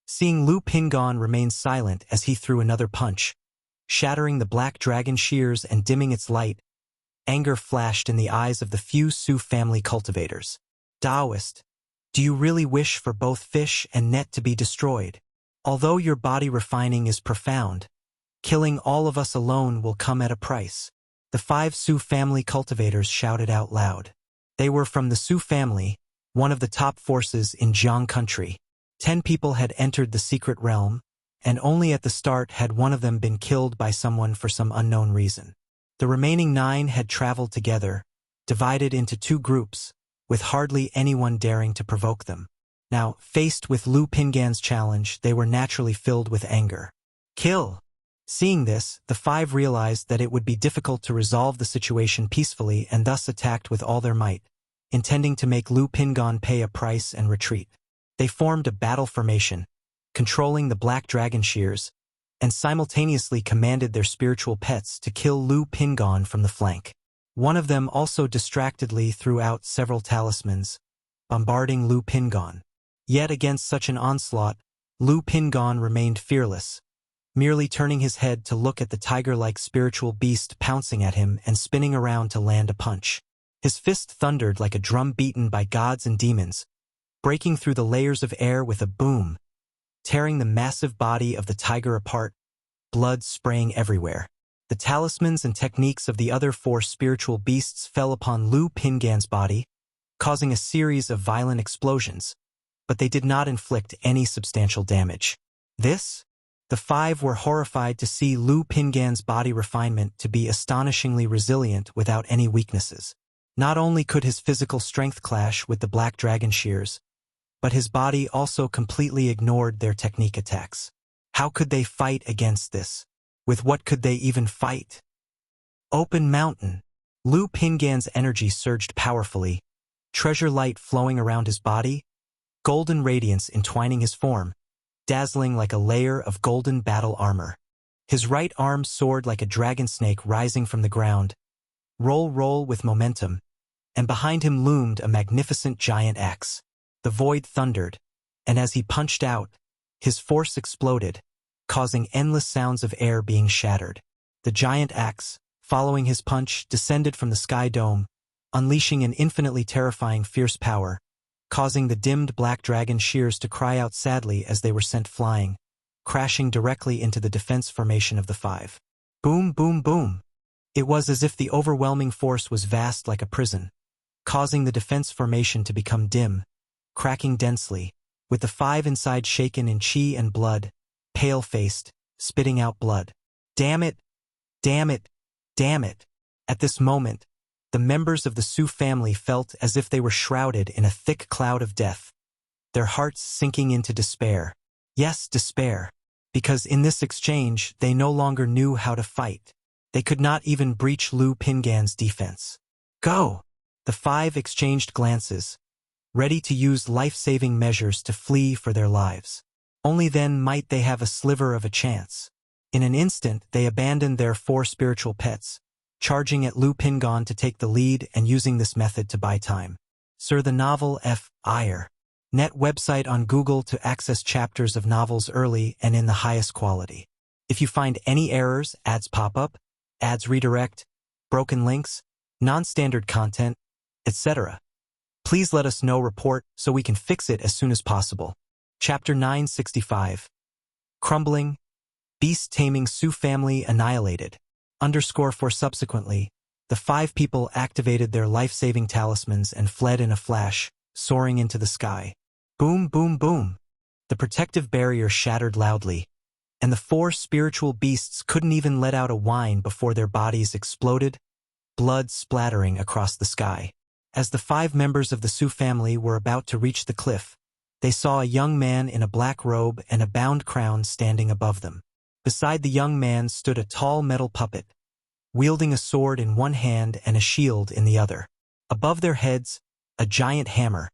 Seeing Lu Pingon remain silent as he threw another punch, shattering the black dragon shears and dimming its light, anger flashed in the eyes of the few Su family cultivators. Taoist, do you really wish for both fish and net to be destroyed? Although your body refining is profound, killing all of us alone will come at a price. The 5 Su family cultivators shouted out loud. They were from the Su family, one of the top forces in Jiang country. 10 people had entered the secret realm, and only at the start had one of them been killed by someone for some unknown reason. The remaining 9 had traveled together, divided into 2 groups, with hardly anyone daring to provoke them. Now, faced with Lu Pingan's challenge, they were naturally filled with anger. Kill! Seeing this, the 5 realized that it would be difficult to resolve the situation peacefully and thus attacked with all their might, intending to make Lu Pingan pay a price and retreat. They formed a battle formation, controlling the black dragon shears, and simultaneously commanded their spiritual pets to kill Lu Pingan from the flank. One of them also distractedly threw out several talismans, bombarding Lu Pingan. Yet against such an onslaught, Lu Pingan remained fearless, merely turning his head to look at the tiger-like spiritual beast pouncing at him and spinning around to land a punch. His fist thundered like a drum beaten by gods and demons, breaking through the layers of air with a boom, tearing the massive body of the tiger apart, blood spraying everywhere. The talismans and techniques of the other 4 spiritual beasts fell upon Lu Pingan's body, causing a series of violent explosions, but they did not inflict any substantial damage. The 5 were horrified to see Lu Pingan's body refinement to be astonishingly resilient without any weaknesses. Not only could his physical strength clash with the black dragon shears, but his body also completely ignored their technique attacks. How could they fight against this? With what could they even fight? Open mountain. Lu Pingan's energy surged powerfully, treasure light flowing around his body, golden radiance entwining his form, dazzling like a layer of golden battle armor. His right arm soared like a dragon snake rising from the ground, roll with momentum, and behind him loomed a magnificent giant axe. The void thundered, and as he punched out, his force exploded, causing endless sounds of air being shattered. The giant axe, following his punch, descended from the sky dome, unleashing an infinitely terrifying fierce power, causing the dimmed black dragon shears to cry out sadly as they were sent flying, crashing directly into the defense formation of the 5. Boom, boom, boom. It was as if the overwhelming force was vast like a prison, causing the defense formation to become dim, cracking densely, with the 5 inside shaken in chi and blood, pale-faced, spitting out blood. Damn it! Damn it! Damn it! At this moment, the members of the Su family felt as if they were shrouded in a thick cloud of death, their hearts sinking into despair. Yes, despair, because in this exchange they no longer knew how to fight. They could not even breach Lu Pingan's defense. Go! The 5 exchanged glances, ready to use life-saving measures to flee for their lives. Only then might they have a sliver of a chance. In an instant, they abandoned their 4 spiritual pets, charging at Lu Pingan to take the lead and using this method to buy time. Sir, the novel F.I.R. Net website on Google to access chapters of novels early and in the highest quality. If you find any errors, ads pop up, ads redirect, broken links, non-standard content, etc., please let us know. Report so we can fix it as soon as possible. Chapter 965. Crumbling. Beast taming Su family annihilated. _4 Subsequently, the 5 people activated their life-saving talismans and fled in a flash, soaring into the sky. Boom, boom, boom. The protective barrier shattered loudly, and the 4 spiritual beasts couldn't even let out a whine before their bodies exploded, blood splattering across the sky. As the 5 members of the Su family were about to reach the cliff, they saw a young man in a black robe and a bound crown standing above them. Beside the young man stood a tall metal puppet, wielding a sword in one hand and a shield in the other. Above their heads, a giant hammer,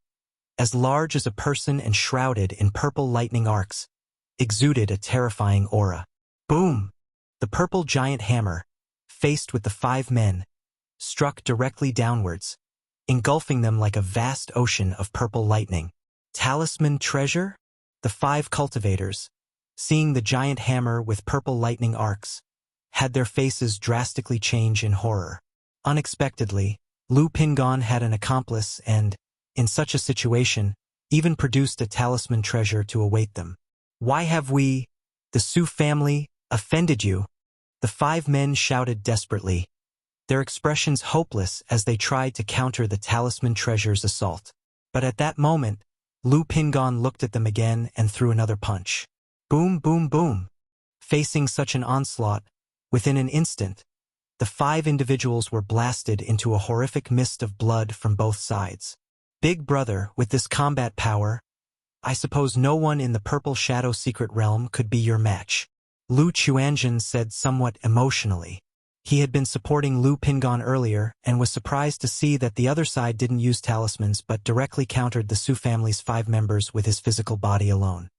as large as a person and shrouded in purple lightning arcs, exuded a terrifying aura. Boom! The purple giant hammer, faced with the 5 men, struck directly downwards, engulfing them like a vast ocean of purple lightning. Talisman treasure? The 5 cultivators, seeing the giant hammer with purple lightning arcs, had their faces drastically change in horror. Unexpectedly, Lu Pingon had an accomplice and, in such a situation, even produced a talisman treasure to await them. Why have we, the Su family, offended you? The 5 men shouted desperately, their expressions hopeless as they tried to counter the talisman treasure's assault. But at that moment, Lu Pingon looked at them again and threw another punch. Boom, boom, boom. Facing such an onslaught, within an instant, the 5 individuals were blasted into a horrific mist of blood from both sides. Big brother, with this combat power, I suppose no one in the Purple Shadow Secret Realm could be your match. Lu Chuanjin said somewhat emotionally. He had been supporting Lu Pingon earlier and was surprised to see that the other side didn't use talismans but directly countered the Su family's 5 members with his physical body alone.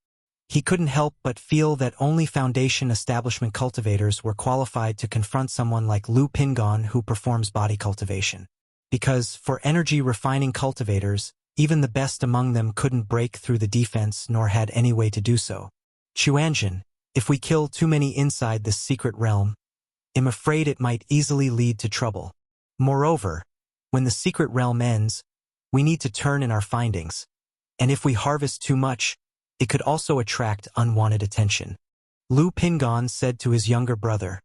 He couldn't help but feel that only Foundation Establishment cultivators were qualified to confront someone like Lu Pingon who performs body cultivation. Because, for energy refining cultivators, even the best among them couldn't break through the defense nor had any way to do so. Chuanjin, if we kill too many inside this secret realm, I'm afraid it might easily lead to trouble. Moreover, when the secret realm ends, we need to turn in our findings. And if we harvest too much, it could also attract unwanted attention. Lu Pingon said to his younger brother,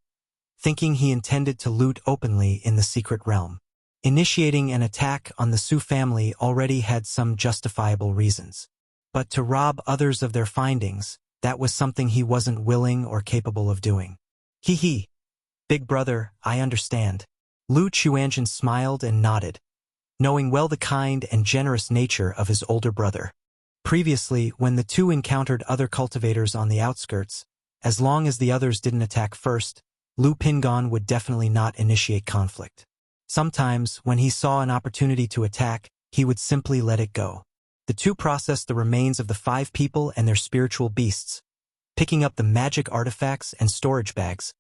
thinking he intended to loot openly in the secret realm. Initiating an attack on the Su family already had some justifiable reasons. But to rob others of their findings, that was something he wasn't willing or capable of doing. Hee hee. Big brother, I understand. Lu Chuanjin smiled and nodded, knowing well the kind and generous nature of his older brother. Previously, when the two encountered other cultivators on the outskirts, as long as the others didn't attack first, Lu Pingon would definitely not initiate conflict. Sometimes, when he saw an opportunity to attack, he would simply let it go. The two processed the remains of the 5 people and their spiritual beasts, picking up the magic artifacts and storage bags,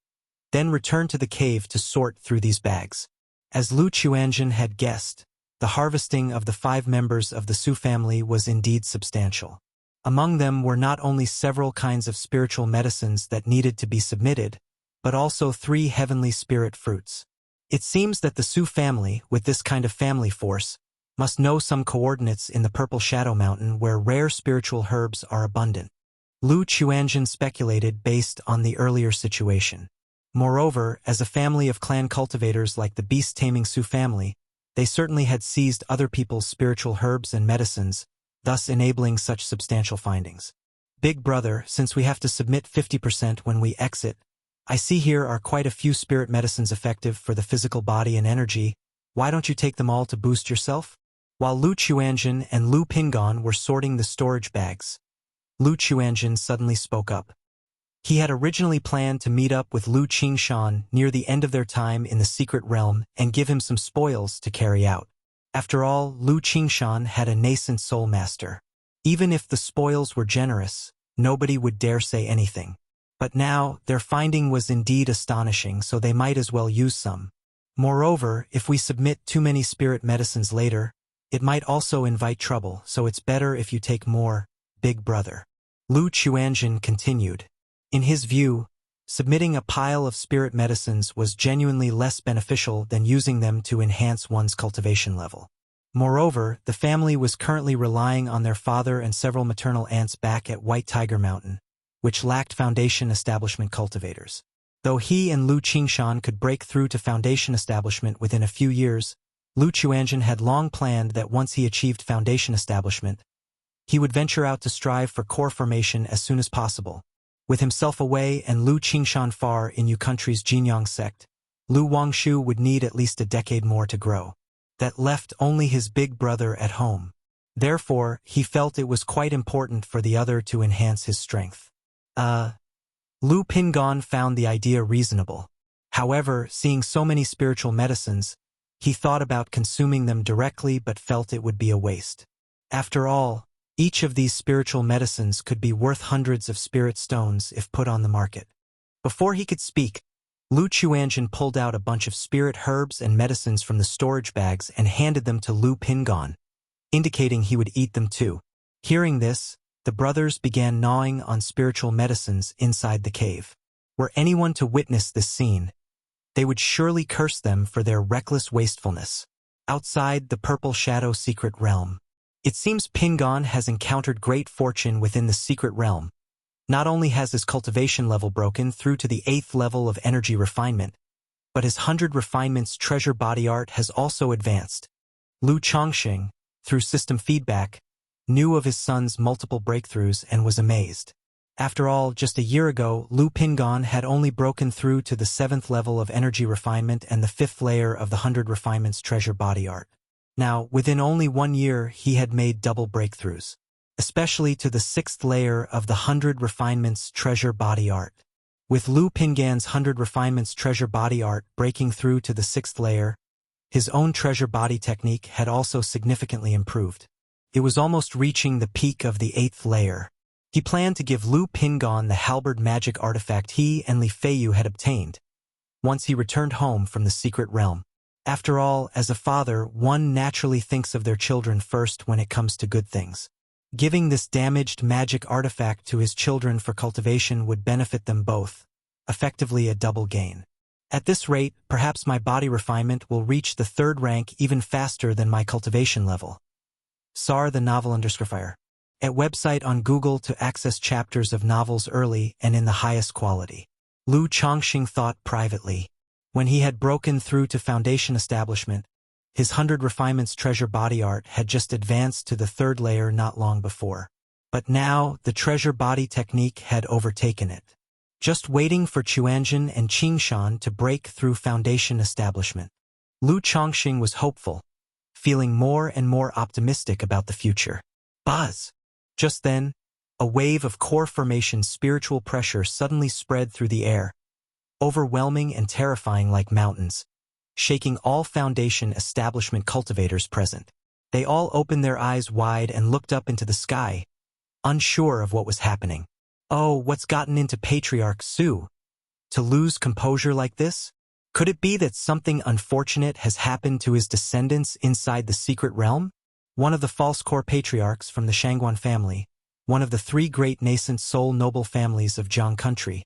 then returned to the cave to sort through these bags. As Lu Chuanjin had guessed, the harvesting of the 5 members of the Su family was indeed substantial. Among them were not only several kinds of spiritual medicines that needed to be submitted, but also 3 heavenly spirit fruits. It seems that the Su family, with this kind of family force, must know some coordinates in the Purple Shadow Mountain where rare spiritual herbs are abundant. Lu Chuanjin speculated based on the earlier situation. Moreover, as a family of clan cultivators like the beast-taming Su family, they certainly had seized other people's spiritual herbs and medicines, thus enabling such substantial findings. Big brother, since we have to submit 50% when we exit, I see here are quite a few spirit medicines effective for the physical body and energy. Why don't you take them all to boost yourself? While Lu Chuanjin and Lu Pingon were sorting the storage bags, Lu Chuanjin suddenly spoke up. He had originally planned to meet up with Lu Qingshan near the end of their time in the secret realm and give him some spoils to carry out. After all, Lu Qingshan had a nascent soul master. Even if the spoils were generous, nobody would dare say anything. But now, their finding was indeed astonishing, so they might as well use some. Moreover, if we submit too many spirit medicines later, it might also invite trouble, so it's better if you take more, big brother. Lu Chuanjin continued. In his view, submitting a pile of spirit medicines was genuinely less beneficial than using them to enhance one's cultivation level. Moreover, the family was currently relying on their father and several maternal aunts back at White Tiger Mountain, which lacked Foundation Establishment cultivators. Though he and Lu Qingshan could break through to Foundation Establishment within a few years, Lu Chuanjin had long planned that once he achieved Foundation Establishment, he would venture out to strive for core formation as soon as possible. With himself away and Lu Qingshan far in Yu Country's Jinyang sect, Lu Wangshu would need at least a decade more to grow. That left only his big brother at home. Therefore, he felt it was quite important for the other to enhance his strength. Lu Pingon found the idea reasonable. However, seeing so many spiritual medicines, he thought about consuming them directly but felt it would be a waste. After all, each of these spiritual medicines could be worth hundreds of spirit stones if put on the market. Before he could speak, Lu Chuanjin pulled out a bunch of spirit herbs and medicines from the storage bags and handed them to Lu Pingon, indicating he would eat them too. Hearing this, the brothers began gnawing on spiritual medicines inside the cave. Were anyone to witness this scene, they would surely curse them for their reckless wastefulness. Outside the Purple Shadow Secret Realm, it seems Pingon has encountered great fortune within the secret realm. Not only has his cultivation level broken through to the 8th level of energy refinement, but his 100 refinements treasure body art has also advanced. Lu Chongxing, through system feedback, knew of his son's multiple breakthroughs and was amazed. After all, just a year ago, Lu Pingon had only broken through to the 7th level of energy refinement and the 5th layer of the 100 refinements treasure body art. Now, within only 1 year, he had made double breakthroughs, especially to the 6th layer of the 100 refinements treasure body art. With Lu Pingan's 100 refinements treasure body art breaking through to the 6th layer, his own treasure body technique had also significantly improved. It was almost reaching the peak of the 8th layer. He planned to give Lu Pingon the halberd magic artifact he and Li Feiyu had obtained once he returned home from the secret realm. After all, as a father, one naturally thinks of their children first when it comes to good things. Giving this damaged magic artifact to his children for cultivation would benefit them both, effectively a double gain. At this rate, perhaps my body refinement will reach the 3rd rank even faster than my cultivation level. Sar the novel _fire. At website on Google to access chapters of novels early and in the highest quality. Lu Chongxing thought privately. When he had broken through to foundation establishment, his 100 refinements treasure body art had just advanced to the 3rd layer not long before. But now, the treasure body technique had overtaken it. Just waiting for Chuanjin and Qingshan to break through foundation establishment. Lu Chongxing was hopeful, feeling more and more optimistic about the future. Buzz! Just then, a wave of core formation spiritual pressure suddenly spread through the air, overwhelming and terrifying like mountains, shaking all foundation establishment cultivators present. They all opened their eyes wide and looked up into the sky, unsure of what was happening. Oh, what's gotten into Patriarch Su? To lose composure like this? Could it be that something unfortunate has happened to his descendants inside the secret realm? One of the false core patriarchs from the Shangguan family, one of the 3 great nascent soul noble families of Jiang country,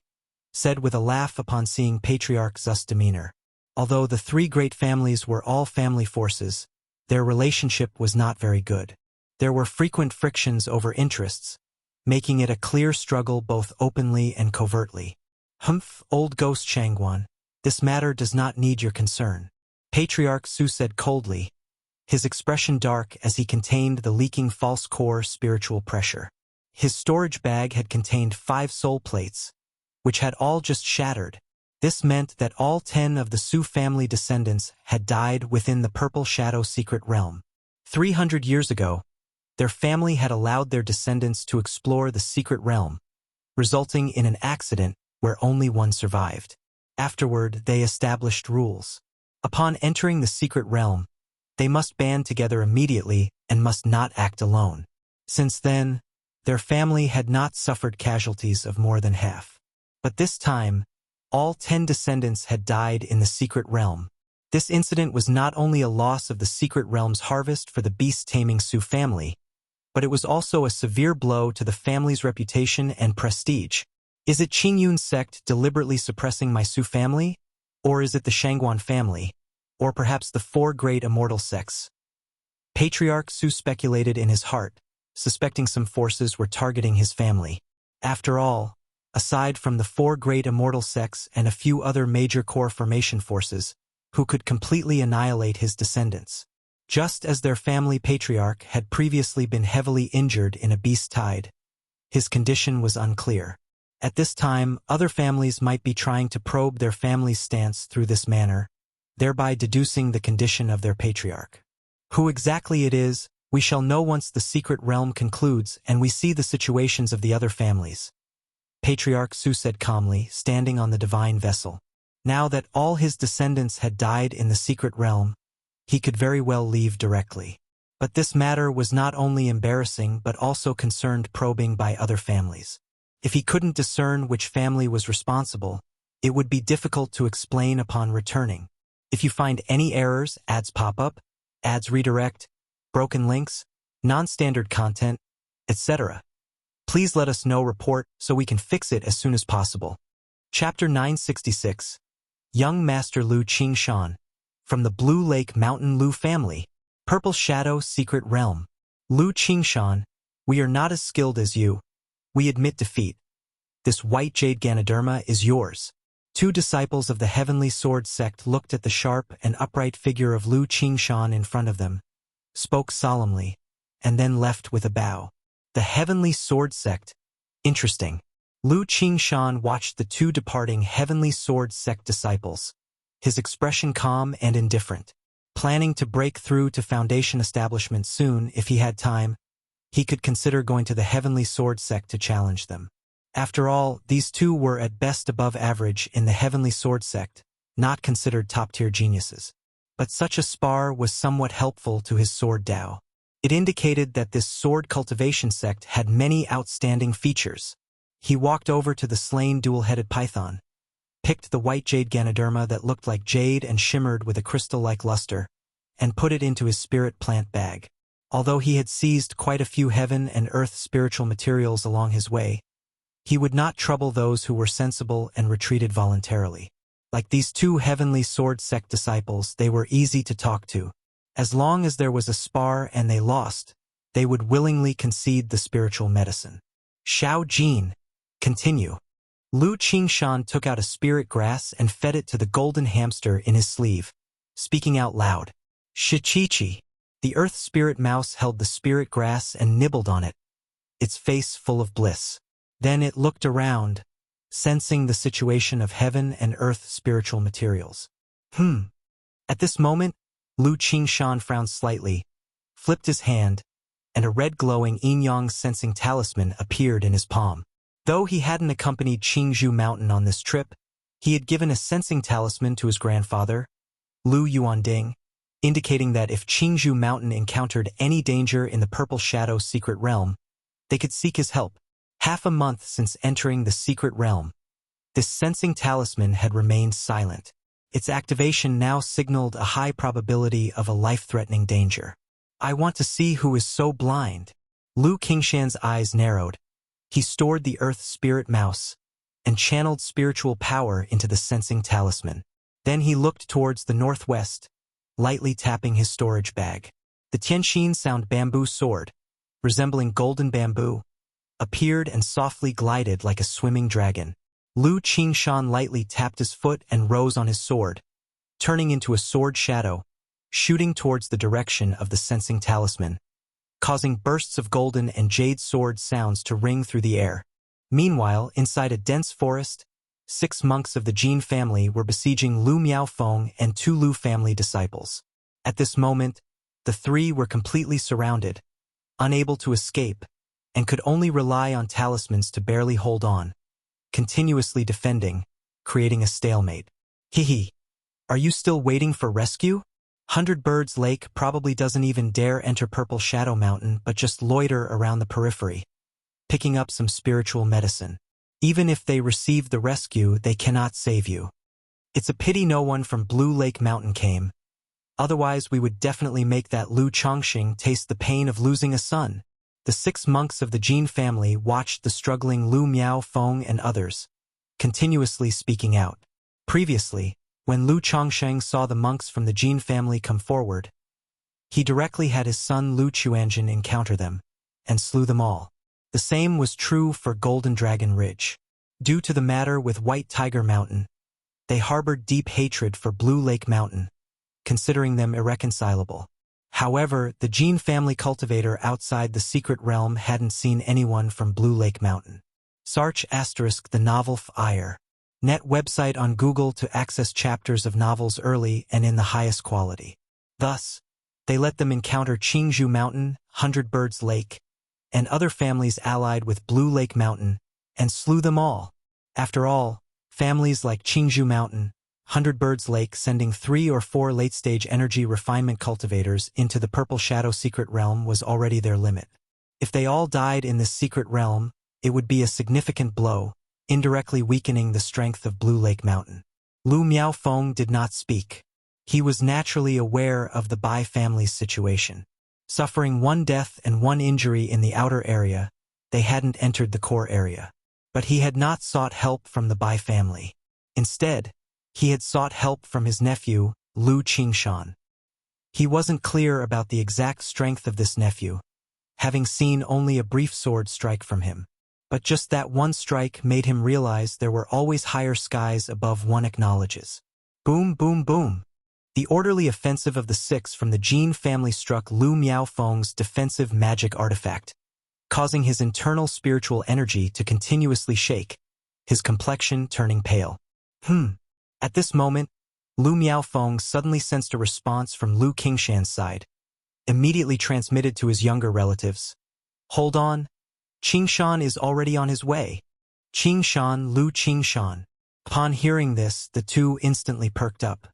said with a laugh upon seeing Patriarch Zu's demeanor. Although the 3 great families were all family forces, their relationship was not very good. There were frequent frictions over interests, making it a clear struggle both openly and covertly. Humph, old ghost Shangguan, this matter does not need your concern, Patriarch Su said coldly, his expression dark as he contained the leaking false core spiritual pressure. His storage bag had contained 5 soul plates, which had all just shattered. This meant that all 10 of the Su family descendants had died within the Purple Shadow Secret Realm. 300 years ago, their family had allowed their descendants to explore the secret realm, resulting in an accident where only one survived. Afterward, they established rules. Upon entering the secret realm, they must band together immediately and must not act alone. Since then, their family had not suffered casualties of more than half. But this time, all 10 descendants had died in the secret realm. This incident was not only a loss of the secret realm's harvest for the beast-taming Su family, but it was also a severe blow to the family's reputation and prestige. Is it Qingyun's sect deliberately suppressing my Su family? Or is it the Shangguan family? Or perhaps the 4 great immortal sects? Patriarch Su speculated in his heart, suspecting some forces were targeting his family. After all, aside from the 4 great immortal sects and a few other major core formation forces, who could completely annihilate his descendants. Just as their family patriarch had previously been heavily injured in a beast tide, his condition was unclear. At this time, other families might be trying to probe their family's stance through this manner, thereby deducing the condition of their patriarch. Who exactly it is, we shall know once the secret realm concludes and we see the situations of the other families. Patriarch Su said calmly, standing on the divine vessel. Now that all his descendants had died in the secret realm, he could very well leave directly. But this matter was not only embarrassing but also concerned probing by other families. If he couldn't discern which family was responsible, it would be difficult to explain upon returning. If you find any errors, ads pop up, ads redirect, broken links, non-standard content, etc., please let us know. Report so we can fix it as soon as possible. Chapter 966. Young Master Lu Qingshan. From the Blue Lake Mountain Lu family. Purple Shadow Secret Realm. Lu Qingshan, we are not as skilled as you. We admit defeat. This white jade Ganoderma is yours. Two disciples of the Heavenly Sword sect looked at the sharp and upright figure of Lu Qingshan in front of them, spoke solemnly, and then left with a bow. The Heavenly Sword sect. Interesting. Lu Qingshan watched the two departing Heavenly Sword sect disciples, his expression calm and indifferent. Planning to break through to Foundation establishment soon if he had time, he could consider going to the Heavenly Sword sect to challenge them. After all, these two were at best above average in the Heavenly Sword sect, not considered top-tier geniuses. But such a spar was somewhat helpful to his sword Dao. It indicated that this sword cultivation sect had many outstanding features. He walked over to the slain dual-headed python, picked the white jade Ganoderma that looked like jade and shimmered with a crystal-like luster, and put it into his spirit plant bag. Although he had seized quite a few heaven and earth spiritual materials along his way, he would not trouble those who were sensible and retreated voluntarily. Like these two Heavenly Sword sect disciples, they were easy to talk to. As long as there was a spar and they lost, they would willingly concede the spiritual medicine. Xiao Jin. Continue. Lu Qingshan took out a spirit grass and fed it to the golden hamster in his sleeve, speaking out loud. Shichichi. The earth spirit mouse held the spirit grass and nibbled on it, its face full of bliss. Then it looked around, sensing the situation of heaven and earth spiritual materials. At this moment, Lu Qingshan frowned slightly, flipped his hand, and a red glowing yin-yang sensing talisman appeared in his palm. Though he hadn't accompanied Qingzhou Mountain on this trip, he had given a sensing talisman to his grandfather, Lu Yuanding, indicating that if Qingzhou Mountain encountered any danger in the Purple Shadow Secret Realm, they could seek his help. Half a month since entering the Secret Realm, this sensing talisman had remained silent. Its activation now signaled a high probability of a life-threatening danger. I want to see who is so blind. Lu Qingshan's eyes narrowed. He stored the earth spirit mouse and channeled spiritual power into the sensing talisman. Then he looked towards the northwest, lightly tapping his storage bag. The Tianxin sound bamboo sword, resembling golden bamboo, appeared and softly glided like a swimming dragon. Lu Qingshan lightly tapped his foot and rose on his sword, turning into a sword shadow, shooting towards the direction of the sensing talisman, causing bursts of golden and jade sword sounds to ring through the air. Meanwhile, inside a dense forest, 6 monks of the Jin family were besieging Lu Miaofeng and 2 Lu family disciples. At this moment, the 3 were completely surrounded, unable to escape, and could only rely on talismans to barely hold on, continuously defending, creating a stalemate. Hehe. Are you still waiting for rescue? 100 Birds Lake probably doesn't even dare enter Purple Shadow Mountain but just loiter around the periphery, picking up some spiritual medicine. Even if they receive the rescue, they cannot save you. It's a pity no one from Blue Lake Mountain came. Otherwise we would definitely make that Lu Chongqing taste the pain of losing a son. The 6 monks of the Jin family watched the struggling Lu Miaofeng and others, continuously speaking out. Previously, when Lu Chongqing saw the monks from the Jin family come forward, he directly had his son Lu Chuanjin encounter them, and slew them all. The same was true for Golden Dragon Ridge. Due to the matter with White Tiger Mountain, they harbored deep hatred for Blue Lake Mountain, considering them irreconcilable. However, the Jin family cultivator outside the secret realm hadn't seen anyone from Blue Lake Mountain. Search * the novel Fire. Net website on Google to access chapters of novels early and in the highest quality. Thus, they let them encounter Qingzhou Mountain, 100 Birds Lake, and other families allied with Blue Lake Mountain, and slew them all. After all, families like Qingzhou Mountain, Hundredbird's Lake, sending 3 or 4 late-stage energy refinement cultivators into the Purple Shadow secret realm was already their limit. If they all died in this secret realm, it would be a significant blow, indirectly weakening the strength of Blue Lake Mountain. Lu Miaofeng did not speak. He was naturally aware of the Bai family's situation. Suffering 1 death and 1 injury in the outer area, they hadn't entered the core area. But he had not sought help from the Bai family. Instead, he had sought help from his nephew, Lu Qingshan. He wasn't clear about the exact strength of this nephew, having seen only a brief sword strike from him. But just that one strike made him realize there were always higher skies above one acknowledges. Boom, boom, boom. The orderly offensive of the 6 from the Jin family struck Lu Miaofeng's defensive magic artifact, causing his internal spiritual energy to continuously shake, his complexion turning pale. At this moment, Lu Miaofeng suddenly sensed a response from Lu Qingshan's side, immediately transmitted to his younger relatives. Hold on, Qingshan is already on his way. Qingshan, Lu Qingshan. Upon hearing this, the two instantly perked up.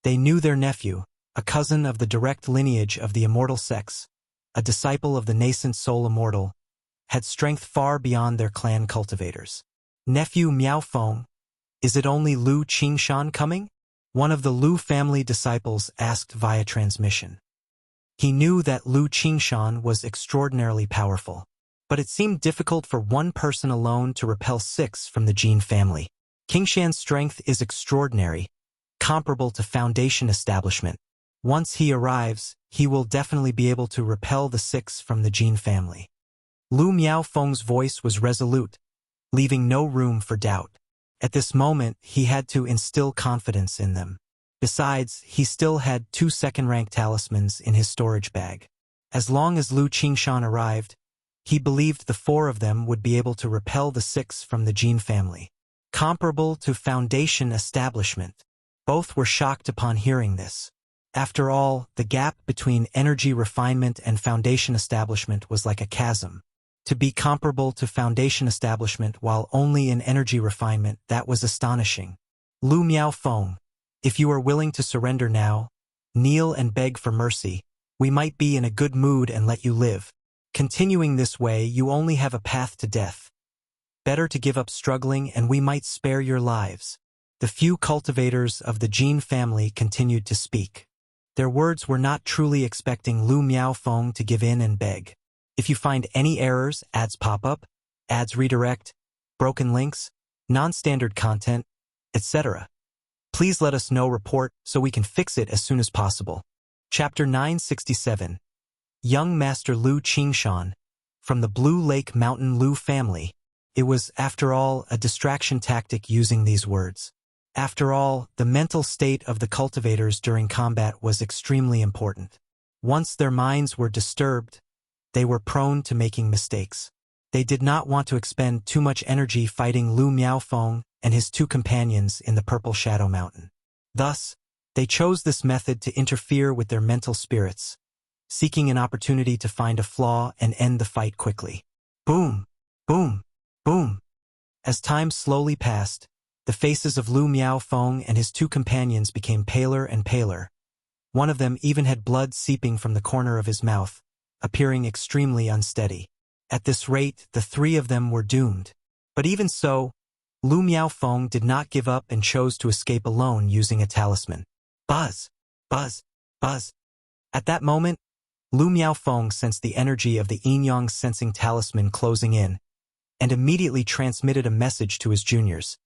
They knew their nephew, a cousin of the direct lineage of the Immortal sex, a disciple of the nascent soul Immortal, had strength far beyond their clan cultivators. Nephew Miaofeng, is it only Lu Qingshan coming? One of the Lu family disciples asked via transmission. He knew that Lu Qingshan was extraordinarily powerful, but it seemed difficult for one person alone to repel 6 from the Jin family. Qingshan's strength is extraordinary, comparable to Foundation establishment. Once he arrives, he will definitely be able to repel the 6 from the Jin family. Lu Miaofeng's voice was resolute, leaving no room for doubt. At this moment, he had to instill confidence in them. Besides, he still had 2 second-rank talismans in his storage bag. As long as Lu Qingshan arrived, he believed the 4 of them would be able to repel the 6 from the Jin family. Comparable to Foundation establishment. Both were shocked upon hearing this. After all, the gap between energy refinement and Foundation establishment was like a chasm. To be comparable to Foundation establishment while only in energy refinement, that was astonishing. Lu Miaofeng, if you are willing to surrender now, kneel and beg for mercy, we might be in a good mood and let you live. Continuing this way, you only have a path to death. Better to give up struggling and we might spare your lives. The few cultivators of the Jin family continued to speak. Their words were not truly expecting Lu Miaofeng to give in and beg. If you find any errors, ads pop up, ads redirect, broken links, non-standard content, etc., please let us know report so we can fix it as soon as possible. Chapter 967. Young Master Lu Qingshan, from the Blue Lake Mountain Lu family. It was, after all, a distraction tactic using these words. After all, the mental state of the cultivators during combat was extremely important. Once their minds were disturbed, they were prone to making mistakes. They did not want to expend too much energy fighting Lu Miaofeng and his 2 companions in the Purple Shadow Mountain. Thus, they chose this method to interfere with their mental spirits, seeking an opportunity to find a flaw and end the fight quickly. Boom! Boom! Boom! As time slowly passed, the faces of Lu Miaofeng and his 2 companions became paler and paler. One of them even had blood seeping from the corner of his mouth, appearing extremely unsteady. At this rate, the 3 of them were doomed. But even so, Lu Miaofeng did not give up and chose to escape alone using a talisman. Buzz! Buzz! Buzz! At that moment, Lu Miaofeng sensed the energy of the yin-yang sensing talisman closing in, and immediately transmitted a message to his juniors.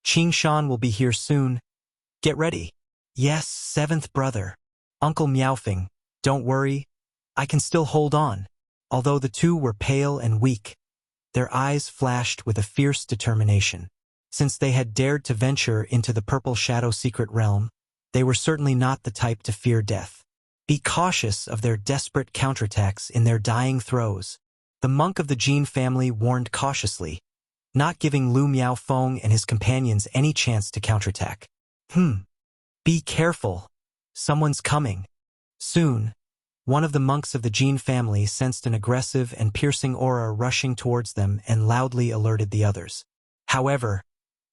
Qingshan will be here soon. Get ready. Yes, 7th brother. Uncle Miaofeng, don't worry. I can still hold on. Although the 2 were pale and weak, their eyes flashed with a fierce determination. Since they had dared to venture into the Purple Shadow secret realm, they were certainly not the type to fear death. Be cautious of their desperate counterattacks in their dying throes. The monk of the Jin family warned cautiously, not giving Lu Miaofeng and his companions any chance to counterattack. Be careful. Someone's coming. Soon, one of the monks of the Jin family sensed an aggressive and piercing aura rushing towards them and loudly alerted the others. However,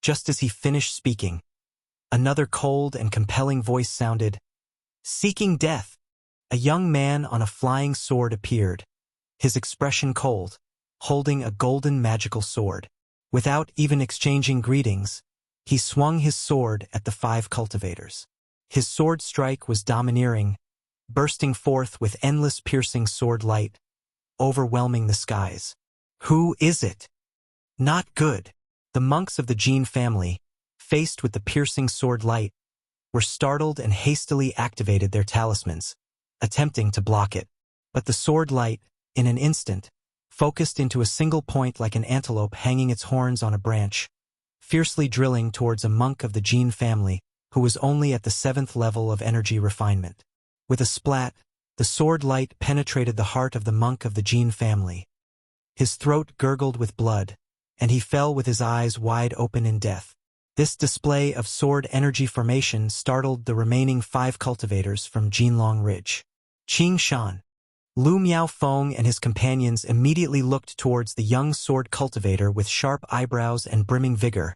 just as he finished speaking, Another cold and compelling voice sounded. Seeking death. A young man on a flying sword appeared, his expression cold, holding a golden magical sword. Without even exchanging greetings, he swung his sword at the 5 cultivators. His sword strike was domineering, bursting forth with endless piercing sword light, overwhelming the skies. Who is it? Not good. The monks of the Jin family, faced with the piercing sword light, were startled and hastily activated their talismans, attempting to block it. But the sword light, in an instant, focused into a single point like an antelope hanging its horns on a branch, fiercely drilling towards a monk of the Jin family who was only at the 7th level of energy refinement. With a splat, the sword light penetrated the heart of the monk of the Jin family. His throat gurgled with blood, and he fell with his eyes wide open in death. This display of sword energy formation startled the remaining 5 cultivators from Jinlong Ridge. Qing Shan. Lu Miaofeng and his companions immediately looked towards the young sword cultivator with sharp eyebrows and brimming vigor,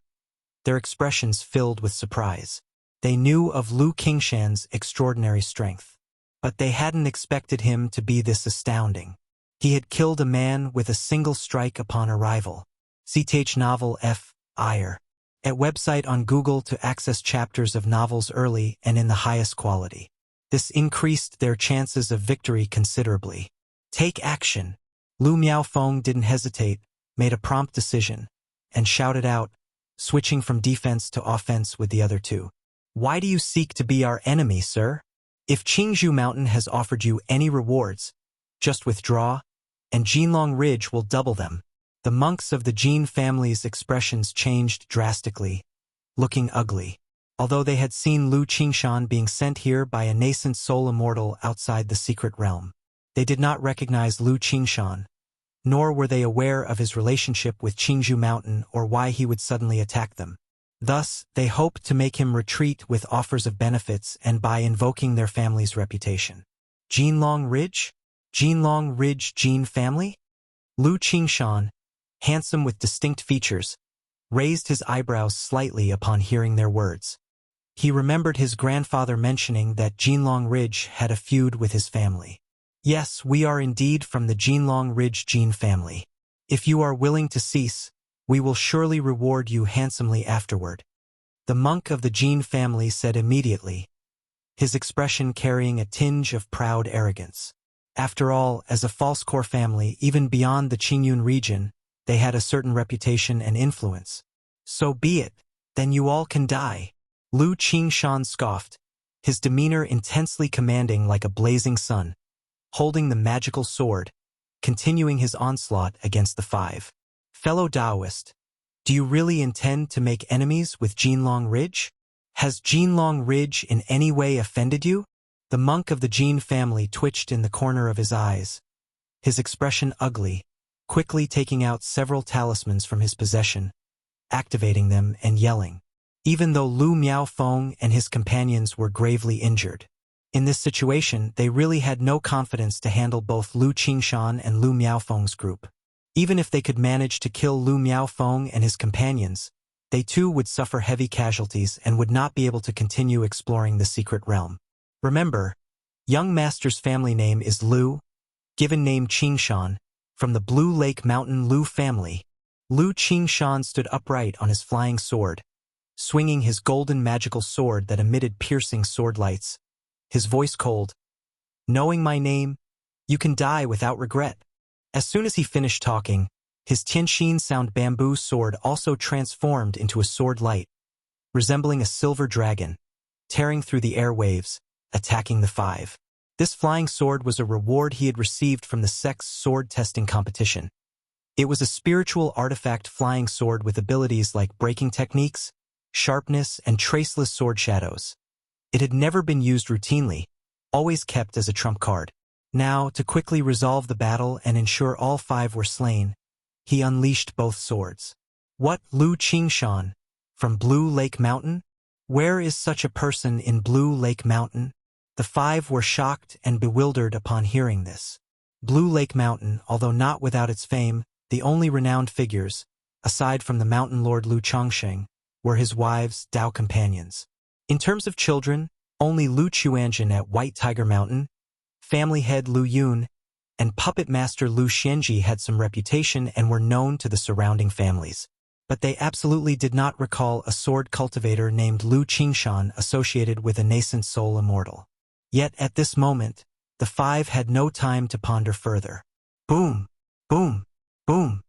their expressions filled with surprise. They knew of Lu Qingshan's extraordinary strength, but they hadn't expected him to be this astounding. He had killed a man with a single strike upon arrival. CTH novel F. Ire. At website on Google to access chapters of novels early and in the highest quality. This increased their chances of victory considerably. Take action. Lu Miaofeng didn't hesitate, made a prompt decision, and shouted out, switching from defense to offense with the other 2. Why do you seek to be our enemy, sir? If Qingzhou Mountain has offered you any rewards, just withdraw, and Jinlong Ridge will double them. The monks of the Jin family's expressions changed drastically, looking ugly. Although they had seen Lu Qingshan being sent here by a nascent soul immortal outside the secret realm, they did not recognize Lu Qingshan, nor were they aware of his relationship with Qingzhou Mountain or why he would suddenly attack them. Thus, they hoped to make him retreat with offers of benefits and by invoking their family's reputation. Jinlong Ridge? Jinlong Ridge Jin family? Lu Qingshan, handsome with distinct features, raised his eyebrows slightly upon hearing their words. He remembered his grandfather mentioning that Jinlong Ridge had a feud with his family. Yes, we are indeed from the Jinlong Ridge Jin family. If you are willing to cease, we will surely reward you handsomely afterward. The monk of the Jin family said immediately, his expression carrying a tinge of proud arrogance. After all, as a false core family, even beyond the Qingyun region, they had a certain reputation and influence. So be it, then you all can die. Lu Qingshan scoffed, his demeanor intensely commanding like a blazing sun, holding the magical sword, continuing his onslaught against the 5. Fellow Taoist, do you really intend to make enemies with Jinlong Ridge? Has Jinlong Ridge in any way offended you? The monk of the Jin family twitched in the corner of his eyes, his expression ugly, quickly taking out several talismans from his possession, activating them and yelling, even though Lu Miaofeng and his companions were gravely injured. In this situation, they really had no confidence to handle both Lu Qingshan and Lu Miaofeng's group. Even if they could manage to kill Lu Miaofeng and his companions, they too would suffer heavy casualties and would not be able to continue exploring the secret realm. Remember, young master's family name is Lu, given name Qingshan, from the Blue Lake Mountain Lu family. Lu Qingshan stood upright on his flying sword, swinging his golden magical sword that emitted piercing sword lights, his voice cold. Knowing my name, you can die without regret. As soon as he finished talking, his Tianxin sound bamboo sword also transformed into a sword light, resembling a silver dragon, tearing through the airwaves, attacking the 5. This flying sword was a reward he had received from the sect's sword testing competition. It was a spiritual artifact flying sword with abilities like breaking techniques, sharpness, and traceless sword shadows. It had never been used routinely, always kept as a trump card. Now, to quickly resolve the battle and ensure all 5 were slain, he unleashed both swords. What, Lu Qingshan? From Blue Lake Mountain? Where is such a person in Blue Lake Mountain? The 5 were shocked and bewildered upon hearing this. Blue Lake Mountain, although not without its fame, the only renowned figures, aside from the mountain lord Lu Chongsheng, were his wives' Dao companions. In terms of children, only Lu Chuanjin at White Tiger Mountain, family head Lu Yun, and puppet master Lu Xianji had some reputation and were known to the surrounding families. But they absolutely did not recall a sword cultivator named Lu Qingshan associated with a nascent soul immortal. Yet at this moment, the five had no time to ponder further. Boom, boom, boom.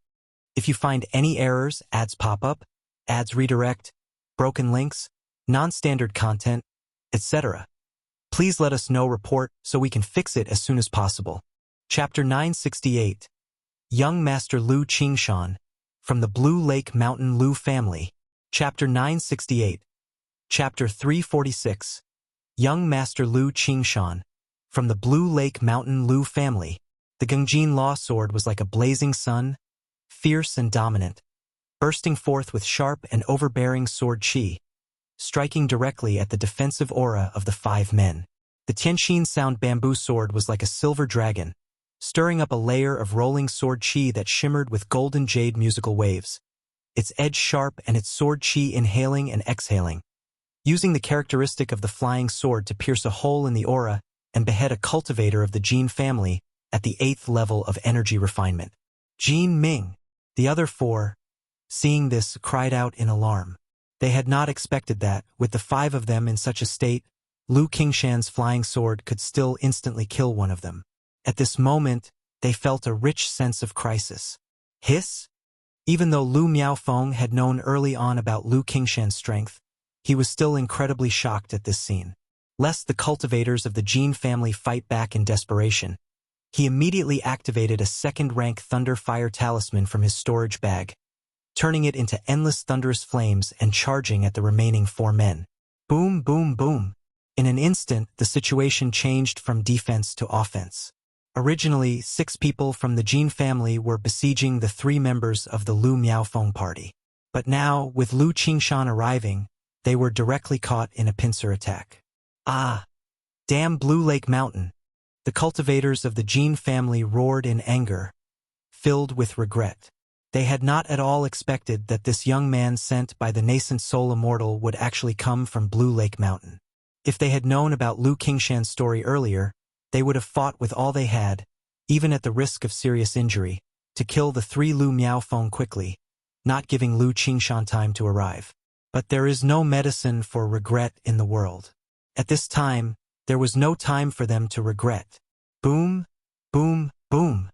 If you find any errors, ads pop up, ads redirect, broken links, non-standard content, etc., please let us know. Report so we can fix it as soon as possible. Chapter 968. Young Master Lu Qingshan, from the Blue Lake Mountain Lu family. Chapter 968. Chapter 346. Young Master Lu Qingshan, from the Blue Lake Mountain Lu family. The Gengjin Law Sword was like a blazing sun, fierce and dominant, bursting forth with sharp and overbearing sword chi, striking directly at the defensive aura of the five men. The Tianxin Sound Bamboo Sword was like a silver dragon, stirring up a layer of rolling sword chi that shimmered with golden jade musical waves, its edge sharp and its sword chi inhaling and exhaling, using the characteristic of the flying sword to pierce a hole in the aura and behead a cultivator of the Jin family at the 8th level of energy refinement. Jin Ming, the other four, seeing this, cried out in alarm. They had not expected that, with the five of them in such a state, Lu Qingshan's flying sword could still instantly kill one of them. At this moment, they felt a rich sense of crisis. Hiss? Even though Lu Miaofeng had known early on about Lu Qingshan's strength, he was still incredibly shocked at this scene. Lest the cultivators of the Jin family fight back in desperation, he immediately activated a second-rank Thunder Fire Talisman from his storage bag, turning it into endless thunderous flames and charging at the remaining four men. Boom, boom, boom. In an instant, the situation changed from defense to offense. Originally, 6 people from the Jin family were besieging the 3 members of the Lu Miaofeng party. But now, with Lu Qingshan arriving, they were directly caught in a pincer attack. Ah! Damn Blue Lake Mountain! The cultivators of the Jin family roared in anger, filled with regret. They had not at all expected that this young man sent by the nascent soul immortal would actually come from Blue Lake Mountain. If they had known about Lu Qingshan's story earlier, they would have fought with all they had, even at the risk of serious injury, to kill the 3 Lu Miaofeng quickly, not giving Lu Qingshan time to arrive. But there is no medicine for regret in the world. At this time, there was no time for them to regret. Boom, boom, boom.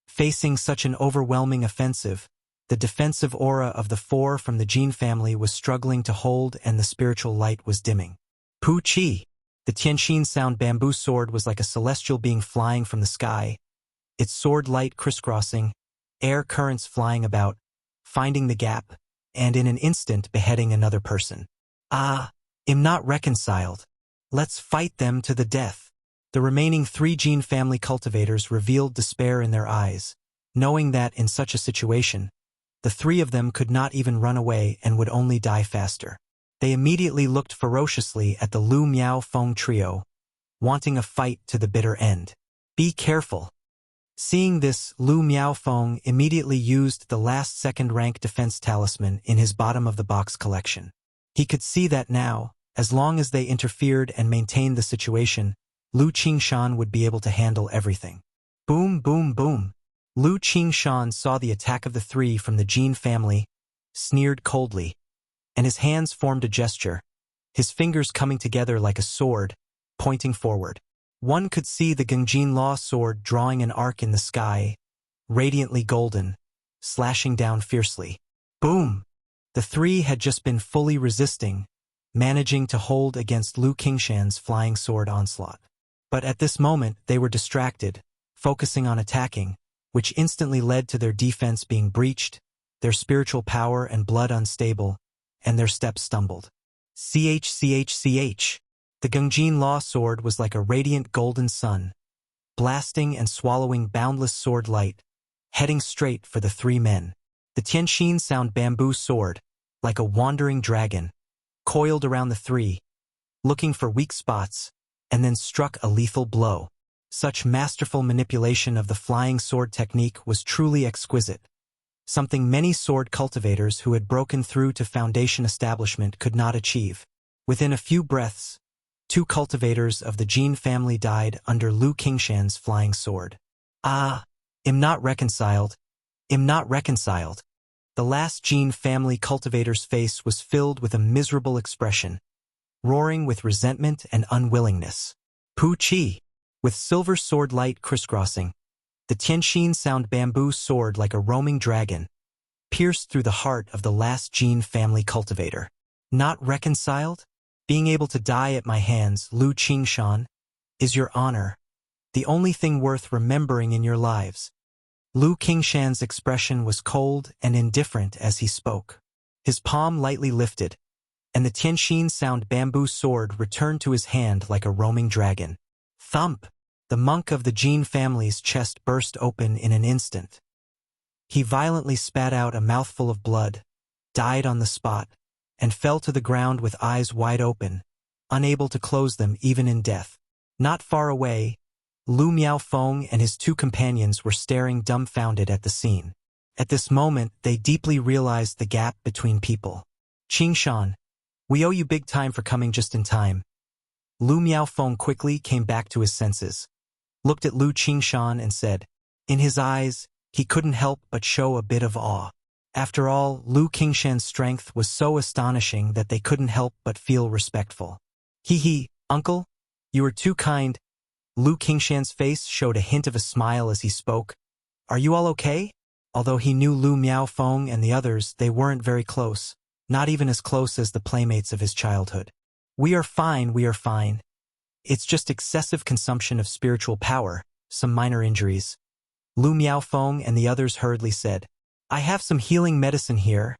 Facing such an overwhelming offensive, the defensive aura of the 4 from the Jin family was struggling to hold and the spiritual light was dimming. Pu Qi! The Tianxin Sound Bamboo Sword was like a celestial being flying from the sky, its sword light crisscrossing, air currents flying about, finding the gap, and in an instant beheading another person. Ah, am not reconciled. Let's fight them to the death. The remaining 3 Jin family cultivators revealed despair in their eyes, knowing that in such a situation, the 3 of them could not even run away and would only die faster. They immediately looked ferociously at the Lu Miaofeng trio, wanting a fight to the bitter end. Be careful. Seeing this, Lu Miaofeng immediately used the last second-rank defense talisman in his bottom-of-the-box collection. He could see that now, as long as they interfered and maintained the situation, Lu Qingshan would be able to handle everything. Boom, boom, boom. Lu Qingshan saw the attack of the 3 from the Jin family, sneered coldly, and his hands formed a gesture, his fingers coming together like a sword, pointing forward. One could see the Gengjin Law Sword drawing an arc in the sky, radiantly golden, slashing down fiercely. Boom! The 3 had just been fully resisting, managing to hold against Lu Qingshan's flying sword onslaught. But at this moment they were distracted, focusing on attacking, which instantly led to their defense being breached, their spiritual power and blood unstable, and their steps stumbled. CHCHCH. The Gengjin Law Sword was like a radiant golden sun, blasting and swallowing boundless sword light, heading straight for the 3 men. The Tianxin Sound Bamboo Sword, like a wandering dragon, coiled around the 3, looking for weak spots, and then struck a lethal blow. Such masterful manipulation of the flying sword technique was truly exquisite, something many sword cultivators who had broken through to Foundation establishment could not achieve. Within a few breaths, 2 cultivators of the Jin family died under Lu Qingshan's flying sword. Ah, am not reconciled. Am not reconciled. The last Jin family cultivator's face was filled with a miserable expression, roaring with resentment and unwillingness. Pu Qi, with silver sword light crisscrossing, the Tianxin sound bamboo sword like a roaming dragon, pierced through the heart of the last Jin family cultivator. Not reconciled? Being able to die at my hands, Lu Qingshan, is your honor, the only thing worth remembering in your lives. Lu Qingshan's expression was cold and indifferent as he spoke. His palm lightly lifted, and the Tianxin sound bamboo sword returned to his hand like a roaming dragon. Thump! The monk of the Jin family's chest burst open in an instant. He violently spat out a mouthful of blood, died on the spot, and fell to the ground with eyes wide open, unable to close them even in death. Not far away, Lu Miaofeng and his 2 companions were staring dumbfounded at the scene. At this moment, they deeply realized the gap between people. Qingshan, we owe you big time for coming just in time. Lu Miaofeng quickly came back to his senses, looked at Lu Qingshan and said, in his eyes, he couldn't help but show a bit of awe. After all, Lu Qingshan's strength was so astonishing that they couldn't help but feel respectful. Hee, uncle, you were too kind. Lu Qingshan's face showed a hint of a smile as he spoke. Are you all okay? Although he knew Lu Miaofeng and the others, they weren't very close, not even as close as the playmates of his childhood. We are fine, we are fine. It's just excessive consumption of spiritual power, some minor injuries. Lu Miaofeng and the others hurriedly said, I have some healing medicine here.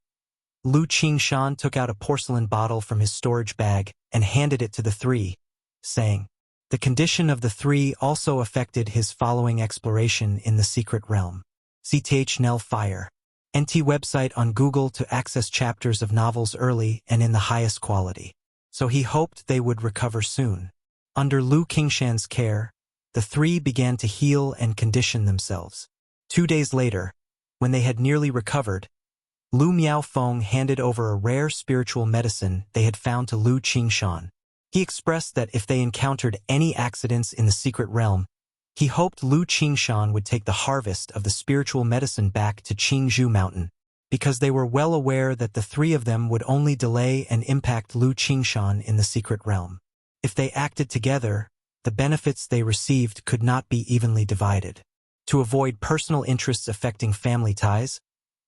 Lu Qingshan took out a porcelain bottle from his storage bag and handed it to the 3, saying, the condition of the 3 also affected his following exploration in the secret realm. CTHNL Fire. NT website on Google to access chapters of novels early and in the highest quality. So he hoped they would recover soon. Under Lu Qingshan's care, the 3 began to heal and condition themselves. 2 days later, when they had nearly recovered, Lu Miaofeng handed over a rare spiritual medicine they had found to Lu Qingshan. He expressed that if they encountered any accidents in the secret realm, he hoped Lu Qingshan would take the harvest of the spiritual medicine back to Qingzhou Mountain, because they were well aware that the 3 of them would only delay and impact Lu Qingshan in the secret realm. If they acted together, the benefits they received could not be evenly divided. To avoid personal interests affecting family ties,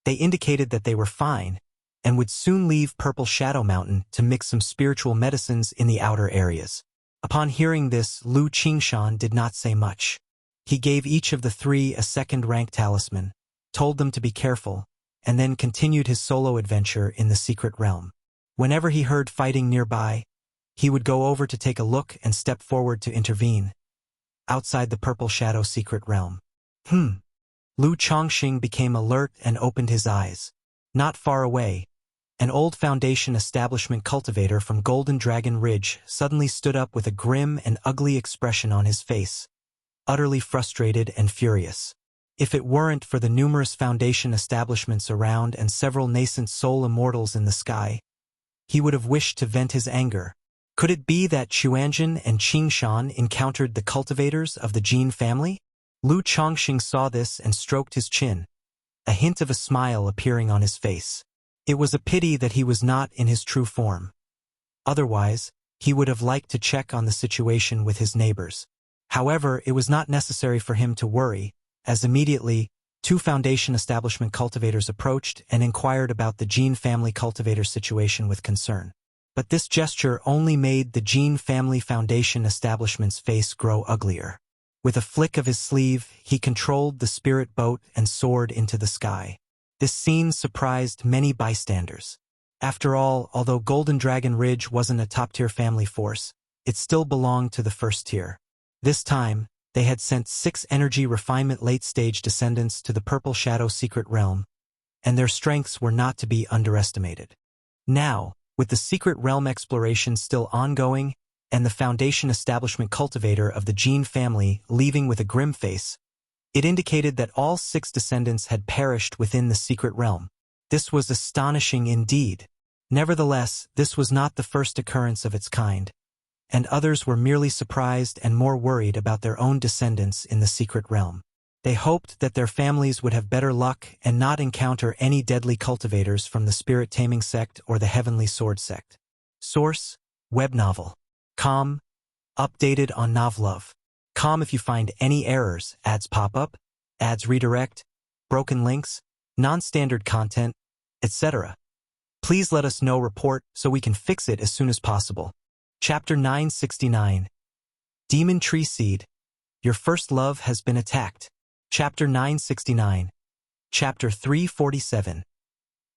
they indicated that they were fine and would soon leave Purple Shadow Mountain to mix some spiritual medicines in the outer areas. Upon hearing this, Lu Qingshan did not say much. He gave each of the 3 a second-rank talisman, told them to be careful, and then continued his solo adventure in the secret realm. Whenever he heard fighting nearby, he would go over to take a look and step forward to intervene. Outside the Purple Shadow secret realm. Lu Chongxing became alert and opened his eyes. Not far away, an old Foundation establishment cultivator from Golden Dragon Ridge suddenly stood up with a grim and ugly expression on his face, utterly frustrated and furious. If it weren't for the numerous Foundation establishments around and several nascent soul immortals in the sky, he would have wished to vent his anger. Could it be that Xuanzhen and Qingshan encountered the cultivators of the Jin family? Lu Chongxing saw this and stroked his chin, a hint of a smile appearing on his face. It was a pity that he was not in his true form. Otherwise, he would have liked to check on the situation with his neighbors. However, it was not necessary for him to worry, as immediately, 2 Foundation establishment cultivators approached and inquired about the Jin family cultivator situation with concern. But this gesture only made the Jin family Foundation establishment's face grow uglier. With a flick of his sleeve, he controlled the spirit boat and soared into the sky. This scene surprised many bystanders. After all, although Golden Dragon Ridge wasn't a top-tier family force, it still belonged to the first tier. This time, they had sent 6 energy refinement late-stage descendants to the Purple Shadow secret realm, and their strengths were not to be underestimated. Now, with the secret realm exploration still ongoing, and the Foundation establishment cultivator of the Jin family leaving with a grim face, it indicated that all 6 descendants had perished within the secret realm. This was astonishing indeed. Nevertheless, this was not the first occurrence of its kind, and others were merely surprised and more worried about their own descendants in the secret realm. They hoped that their families would have better luck and not encounter any deadly cultivators from the spirit-taming sect or the heavenly sword sect. Source: web novel. Com. Updated on Novlove. Com. If you find any errors, ads pop up, ads redirect, broken links, non-standard content, etc., please let us know. Report so we can fix it as soon as possible. Chapter 969. Demon Tree Seed. Your first love has been attacked. Chapter 969. Chapter 347.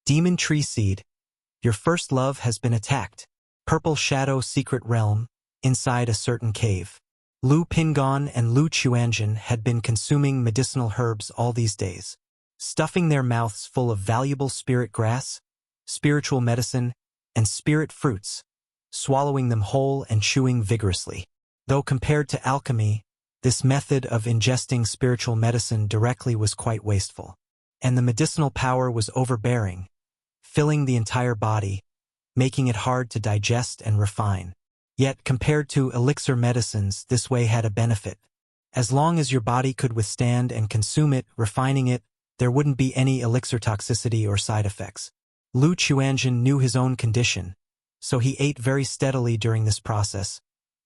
Demon Tree Seed. Your first love has been attacked. Purple Shadow Secret Realm, inside a certain cave. Lu Pingon and Lu Chuanjin had been consuming medicinal herbs all these days, stuffing their mouths full of valuable spirit grass, spiritual medicine, and spirit fruits, swallowing them whole and chewing vigorously. Though compared to alchemy, this method of ingesting spiritual medicine directly was quite wasteful, and the medicinal power was overbearing, filling the entire body, making it hard to digest and refine. Yet, compared to elixir medicines, this way had a benefit. As long as your body could withstand and consume it, refining it, there wouldn't be any elixir toxicity or side effects. Lu Chuanjin knew his own condition, so he ate very steadily during this process,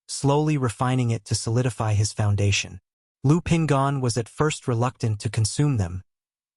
slowly refining it to solidify his foundation. Lu Pingon was at first reluctant to consume them,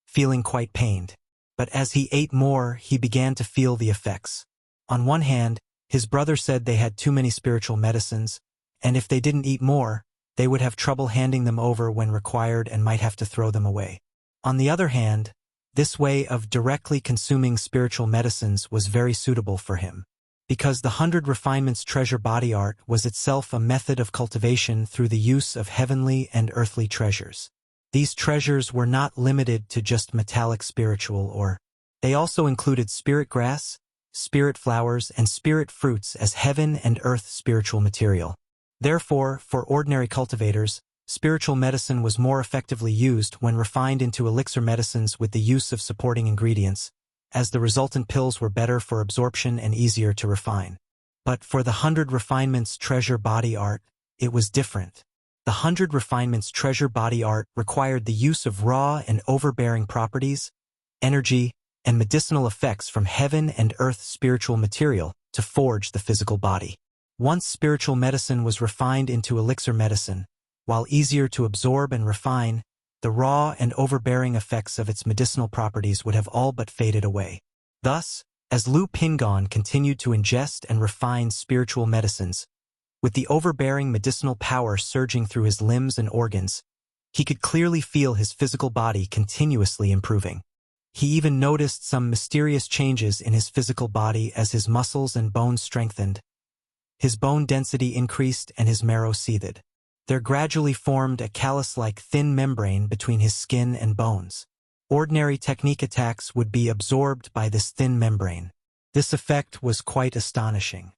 feeling quite pained. But as he ate more, he began to feel the effects. On one hand, his brother said they had too many spiritual medicines, and if they didn't eat more, they would have trouble handing them over when required and might have to throw them away. On the other hand, this way of directly consuming spiritual medicines was very suitable for him, because the 100 Refinements treasure body art was itself a method of cultivation through the use of heavenly and earthly treasures. These treasures were not limited to just metallic spiritual ore. They also included spirit grass, spirit flowers, and spirit fruits as heaven and earth spiritual material. Therefore, for ordinary cultivators, spiritual medicine was more effectively used when refined into elixir medicines with the use of supporting ingredients, as the resultant pills were better for absorption and easier to refine. But for the 100 Refinements treasure body art, it was different. The 100 Refinements treasure body art required the use of raw and overbearing properties, energy, and medicinal effects from heaven and earth spiritual material to forge the physical body. Once spiritual medicine was refined into elixir medicine, while easier to absorb and refine, the raw and overbearing effects of its medicinal properties would have all but faded away. Thus, as Lu Pingon continued to ingest and refine spiritual medicines, with the overbearing medicinal power surging through his limbs and organs, he could clearly feel his physical body continuously improving. He even noticed some mysterious changes in his physical body as his muscles and bones strengthened. His bone density increased and his marrow seethed. There gradually formed a callus-like thin membrane between his skin and bones. Ordinary technique attacks would be absorbed by this thin membrane. This effect was quite astonishing.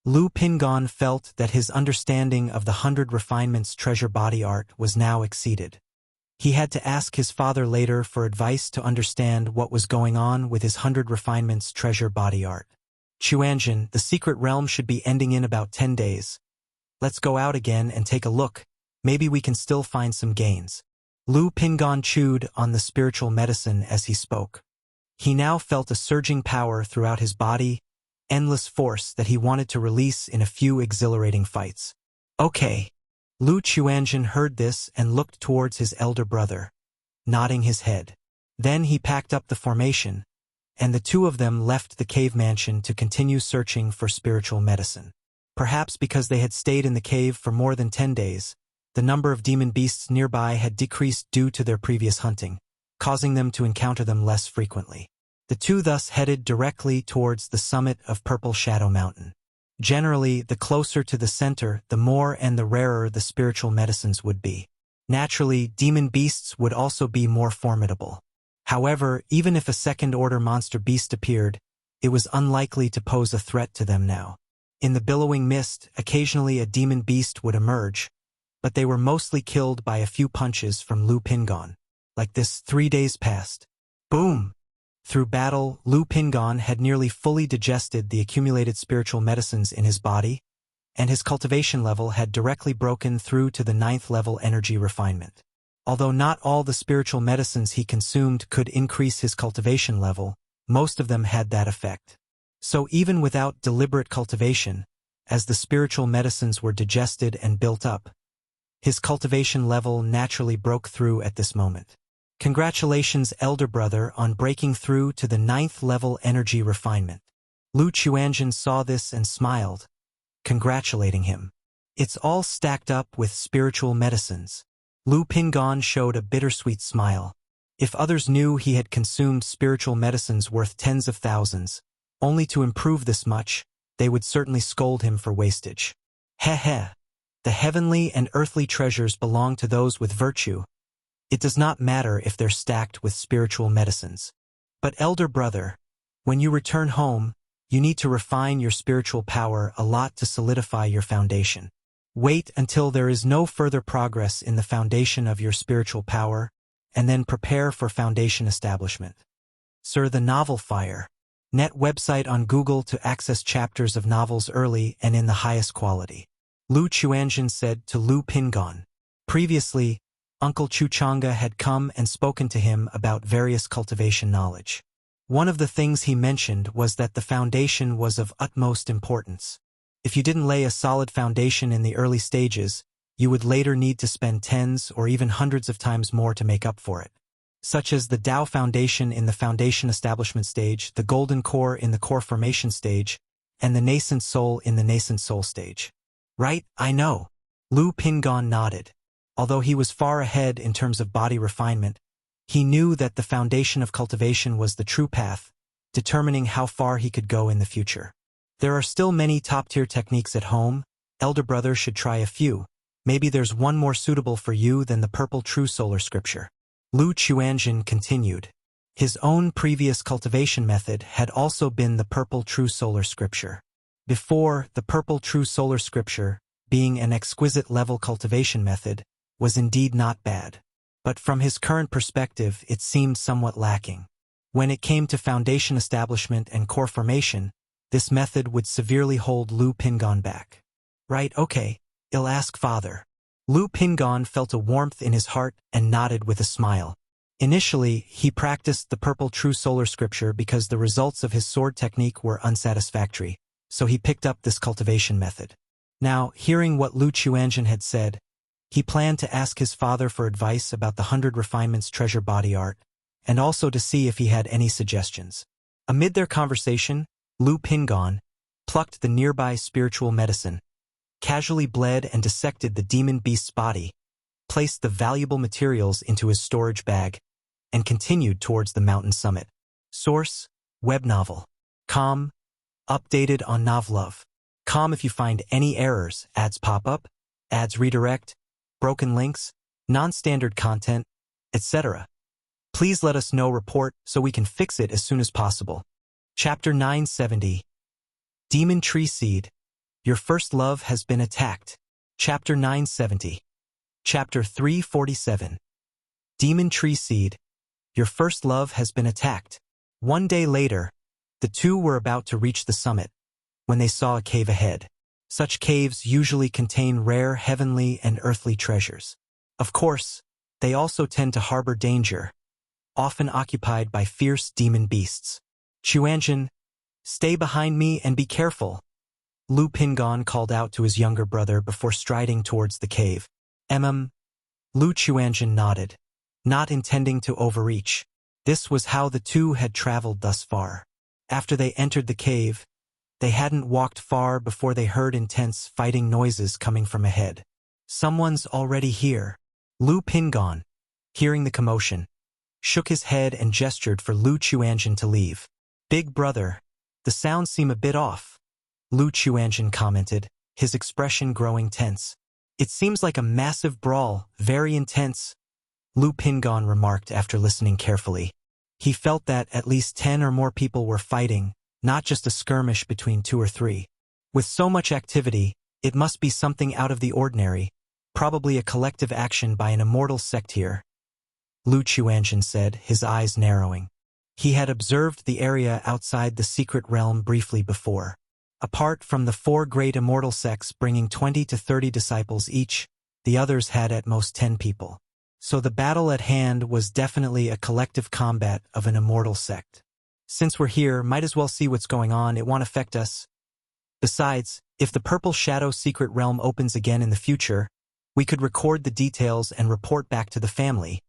Lu Pingon felt that his understanding of the 100 Refinements treasure body art was now exceeded. He had to ask his father later for advice to understand what was going on with his 100 Refinements treasure body art. Chuanjin, the secret realm should be ending in about 10 days. Let's go out again and take a look. Maybe we can still find some gains. Lu Pingon chewed on the spiritual medicine as he spoke. He now felt a surging power throughout his body, endless force that he wanted to release in a few exhilarating fights. Okay. Lu Chuanjin heard this and looked towards his elder brother, nodding his head. Then he packed up the formation, and the two of them left the cave mansion to continue searching for spiritual medicine. Perhaps because they had stayed in the cave for more than 10 days, the number of demon beasts nearby had decreased due to their previous hunting, causing them to encounter them less frequently. The two thus headed directly towards the summit of Purple Shadow Mountain. Generally, the closer to the center, the more and the rarer the spiritual medicines would be. Naturally, demon beasts would also be more formidable. However, even if a second-order monster beast appeared, it was unlikely to pose a threat to them now. In the billowing mist, occasionally a demon beast would emerge, but they were mostly killed by a few punches from Lu Pingon. Like this, 3 days passed. Boom! Through battle, Lu Pingon had nearly fully digested the accumulated spiritual medicines in his body, and his cultivation level had directly broken through to the 9th level energy refinement. Although not all the spiritual medicines he consumed could increase his cultivation level, most of them had that effect. So even without deliberate cultivation, as the spiritual medicines were digested and built up, his cultivation level naturally broke through at this moment. Congratulations, elder brother, on breaking through to the 9th level energy refinement. Lu Chuanjin saw this and smiled, congratulating him. It's all stacked up with spiritual medicines. Lu Pingon showed a bittersweet smile. If others knew he had consumed spiritual medicines worth tens of thousands, only to improve this much, they would certainly scold him for wastage. Heh. The heavenly and earthly treasures belong to those with virtue. It does not matter if they're stacked with spiritual medicines. But elder brother, when you return home, you need to refine your spiritual power a lot to solidify your foundation. Wait until there is no further progress in the foundation of your spiritual power, and then prepare for foundation establishment. Sir, the Novel Fire. Net website on Google to access chapters of novels early and in the highest quality. Lu Chuanjin said to Lu Pingon. Previously, Uncle Chuchanga had come and spoken to him about various cultivation knowledge. One of the things he mentioned was that the foundation was of utmost importance. If you didn't lay a solid foundation in the early stages, you would later need to spend tens or even hundreds of times more to make up for it. Such as the Tao Foundation in the foundation establishment stage, the Golden Core in the core formation stage, and the Nascent Soul in the nascent soul stage. Right, I know. Lu Pingon nodded. Although he was far ahead in terms of body refinement, he knew that the foundation of cultivation was the true path, determining how far he could go in the future. There are still many top-tier techniques at home. Elder brother should try a few. Maybe there's one more suitable for you than the purple true solar scripture. Lu Chuanjin continued. His own previous cultivation method had also been the purple true solar scripture. Before, the purple true solar scripture, being an exquisite level cultivation method, was indeed not bad. But from his current perspective, it seemed somewhat lacking. When it came to foundation establishment and core formation, this method would severely hold Lu Pingon back. Right, okay, I'll ask father. Lu Pingon felt a warmth in his heart and nodded with a smile. Initially, he practiced the purple true solar scripture because the results of his sword technique were unsatisfactory, so he picked up this cultivation method. Now, hearing what Lu Chuanjin had said, he planned to ask his father for advice about the 100 Refinements treasure body art, and also to see if he had any suggestions. Amid their conversation, Lu Pingon plucked the nearby spiritual medicine, casually bled and dissected the demon beast's body, placed the valuable materials into his storage bag, and continued towards the mountain summit. Source: web novel. Com. Updated on Novlove. Com. If you find any errors, ads pop up, ads redirect, broken links, non-standard content, etc., please let us know. Report so we can fix it as soon as possible. Chapter 970. Demon Tree Seed. Your first love has been attacked. Chapter 970. Chapter 347. Demon Tree Seed. Your first love has been attacked. One day later, the two were about to reach the summit, when they saw a cave ahead. Such caves usually contain rare heavenly and earthly treasures. Of course, they also tend to harbor danger, often occupied by fierce demon beasts. Chuanjin, stay behind me and be careful. Lu Pingon called out to his younger brother before striding towards the cave. Lu Chuanjin nodded, not intending to overreach. This was how the two had traveled thus far. After they entered the cave, they hadn't walked far before they heard intense fighting noises coming from ahead. Someone's already here. Lu Pingon, hearing the commotion, shook his head and gestured for Lu Chuanjin to leave. Big brother, the sounds seem a bit off, Lu Chuanjin commented, his expression growing tense. It seems like a massive brawl, very intense, Lu Pingon remarked after listening carefully. He felt that at least 10 or more people were fighting, not just a skirmish between 2 or 3. With so much activity, it must be something out of the ordinary, probably a collective action by an immortal sect here, Lu Chuanjin said, his eyes narrowing. He had observed the area outside the secret realm briefly before. Apart from the 4 great immortal sects bringing 20 to 30 disciples each, the others had at most 10 people. So the battle at hand was definitely a collective combat of an immortal sect. Since we're here, might as well see what's going on, it won't affect us. Besides, if the Purple Shadow secret realm opens again in the future, we could record the details and report back to the family,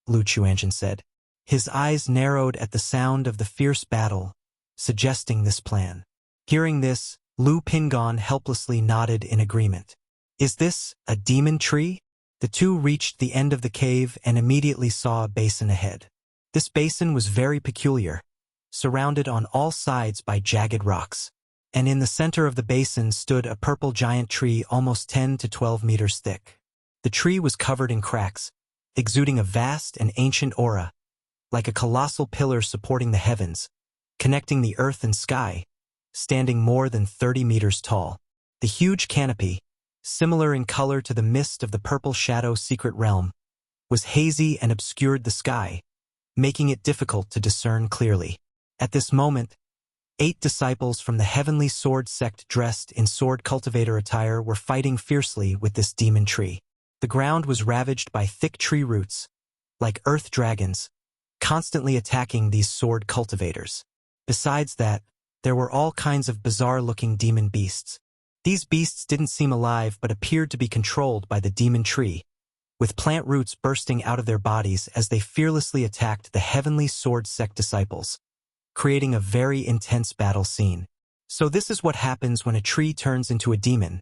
Lu Chuanjin said. His eyes narrowed at the sound of the fierce battle, suggesting this plan. Hearing this, Lu Pingon helplessly nodded in agreement. Is this a demon tree? The two reached the end of the cave and immediately saw a basin ahead. This basin was very peculiar, surrounded on all sides by jagged rocks. And in the center of the basin stood a purple giant tree almost 10 to 12 meters thick. The tree was covered in cracks, exuding a vast and ancient aura, like a colossal pillar supporting the heavens, connecting the earth and sky, standing more than 30 meters tall. The huge canopy, similar in color to the mist of the Purple Shadow secret realm, was hazy and obscured the sky, making it difficult to discern clearly. At this moment, 8 disciples from the Heavenly Sword sect dressed in sword cultivator attire were fighting fiercely with this demon tree. The ground was ravaged by thick tree roots, like earth dragons, constantly attacking these sword cultivators. Besides that, there were all kinds of bizarre-looking demon beasts. These beasts didn't seem alive but appeared to be controlled by the demon tree, with plant roots bursting out of their bodies as they fearlessly attacked the Heavenly Sword sect disciples, creating a very intense battle scene. So this is what happens when a tree turns into a demon.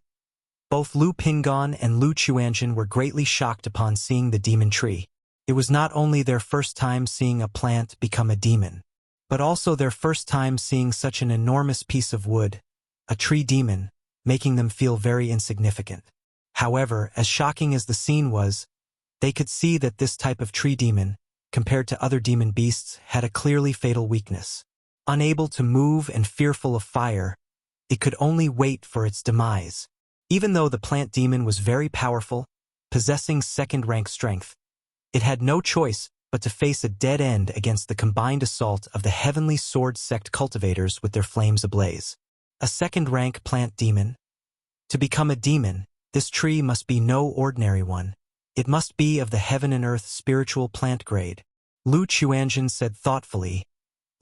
Both Lu Pingon and Lu Chuanjin were greatly shocked upon seeing the demon tree. It was not only their first time seeing a plant become a demon, but also their first time seeing such an enormous piece of wood, a tree demon, making them feel very insignificant. However, as shocking as the scene was, they could see that this type of tree demon, compared to other demon beasts, had a clearly fatal weakness. Unable to move and fearful of fire, it could only wait for its demise. Even though the plant demon was very powerful, possessing second-rank strength, it had no choice but to face a dead end against the combined assault of the Heavenly Sword sect cultivators with their flames ablaze. A second-rank plant demon. To become a demon, this tree must be no ordinary one. It must be of the heaven and earth spiritual plant grade, Lu Chuanjin said thoughtfully,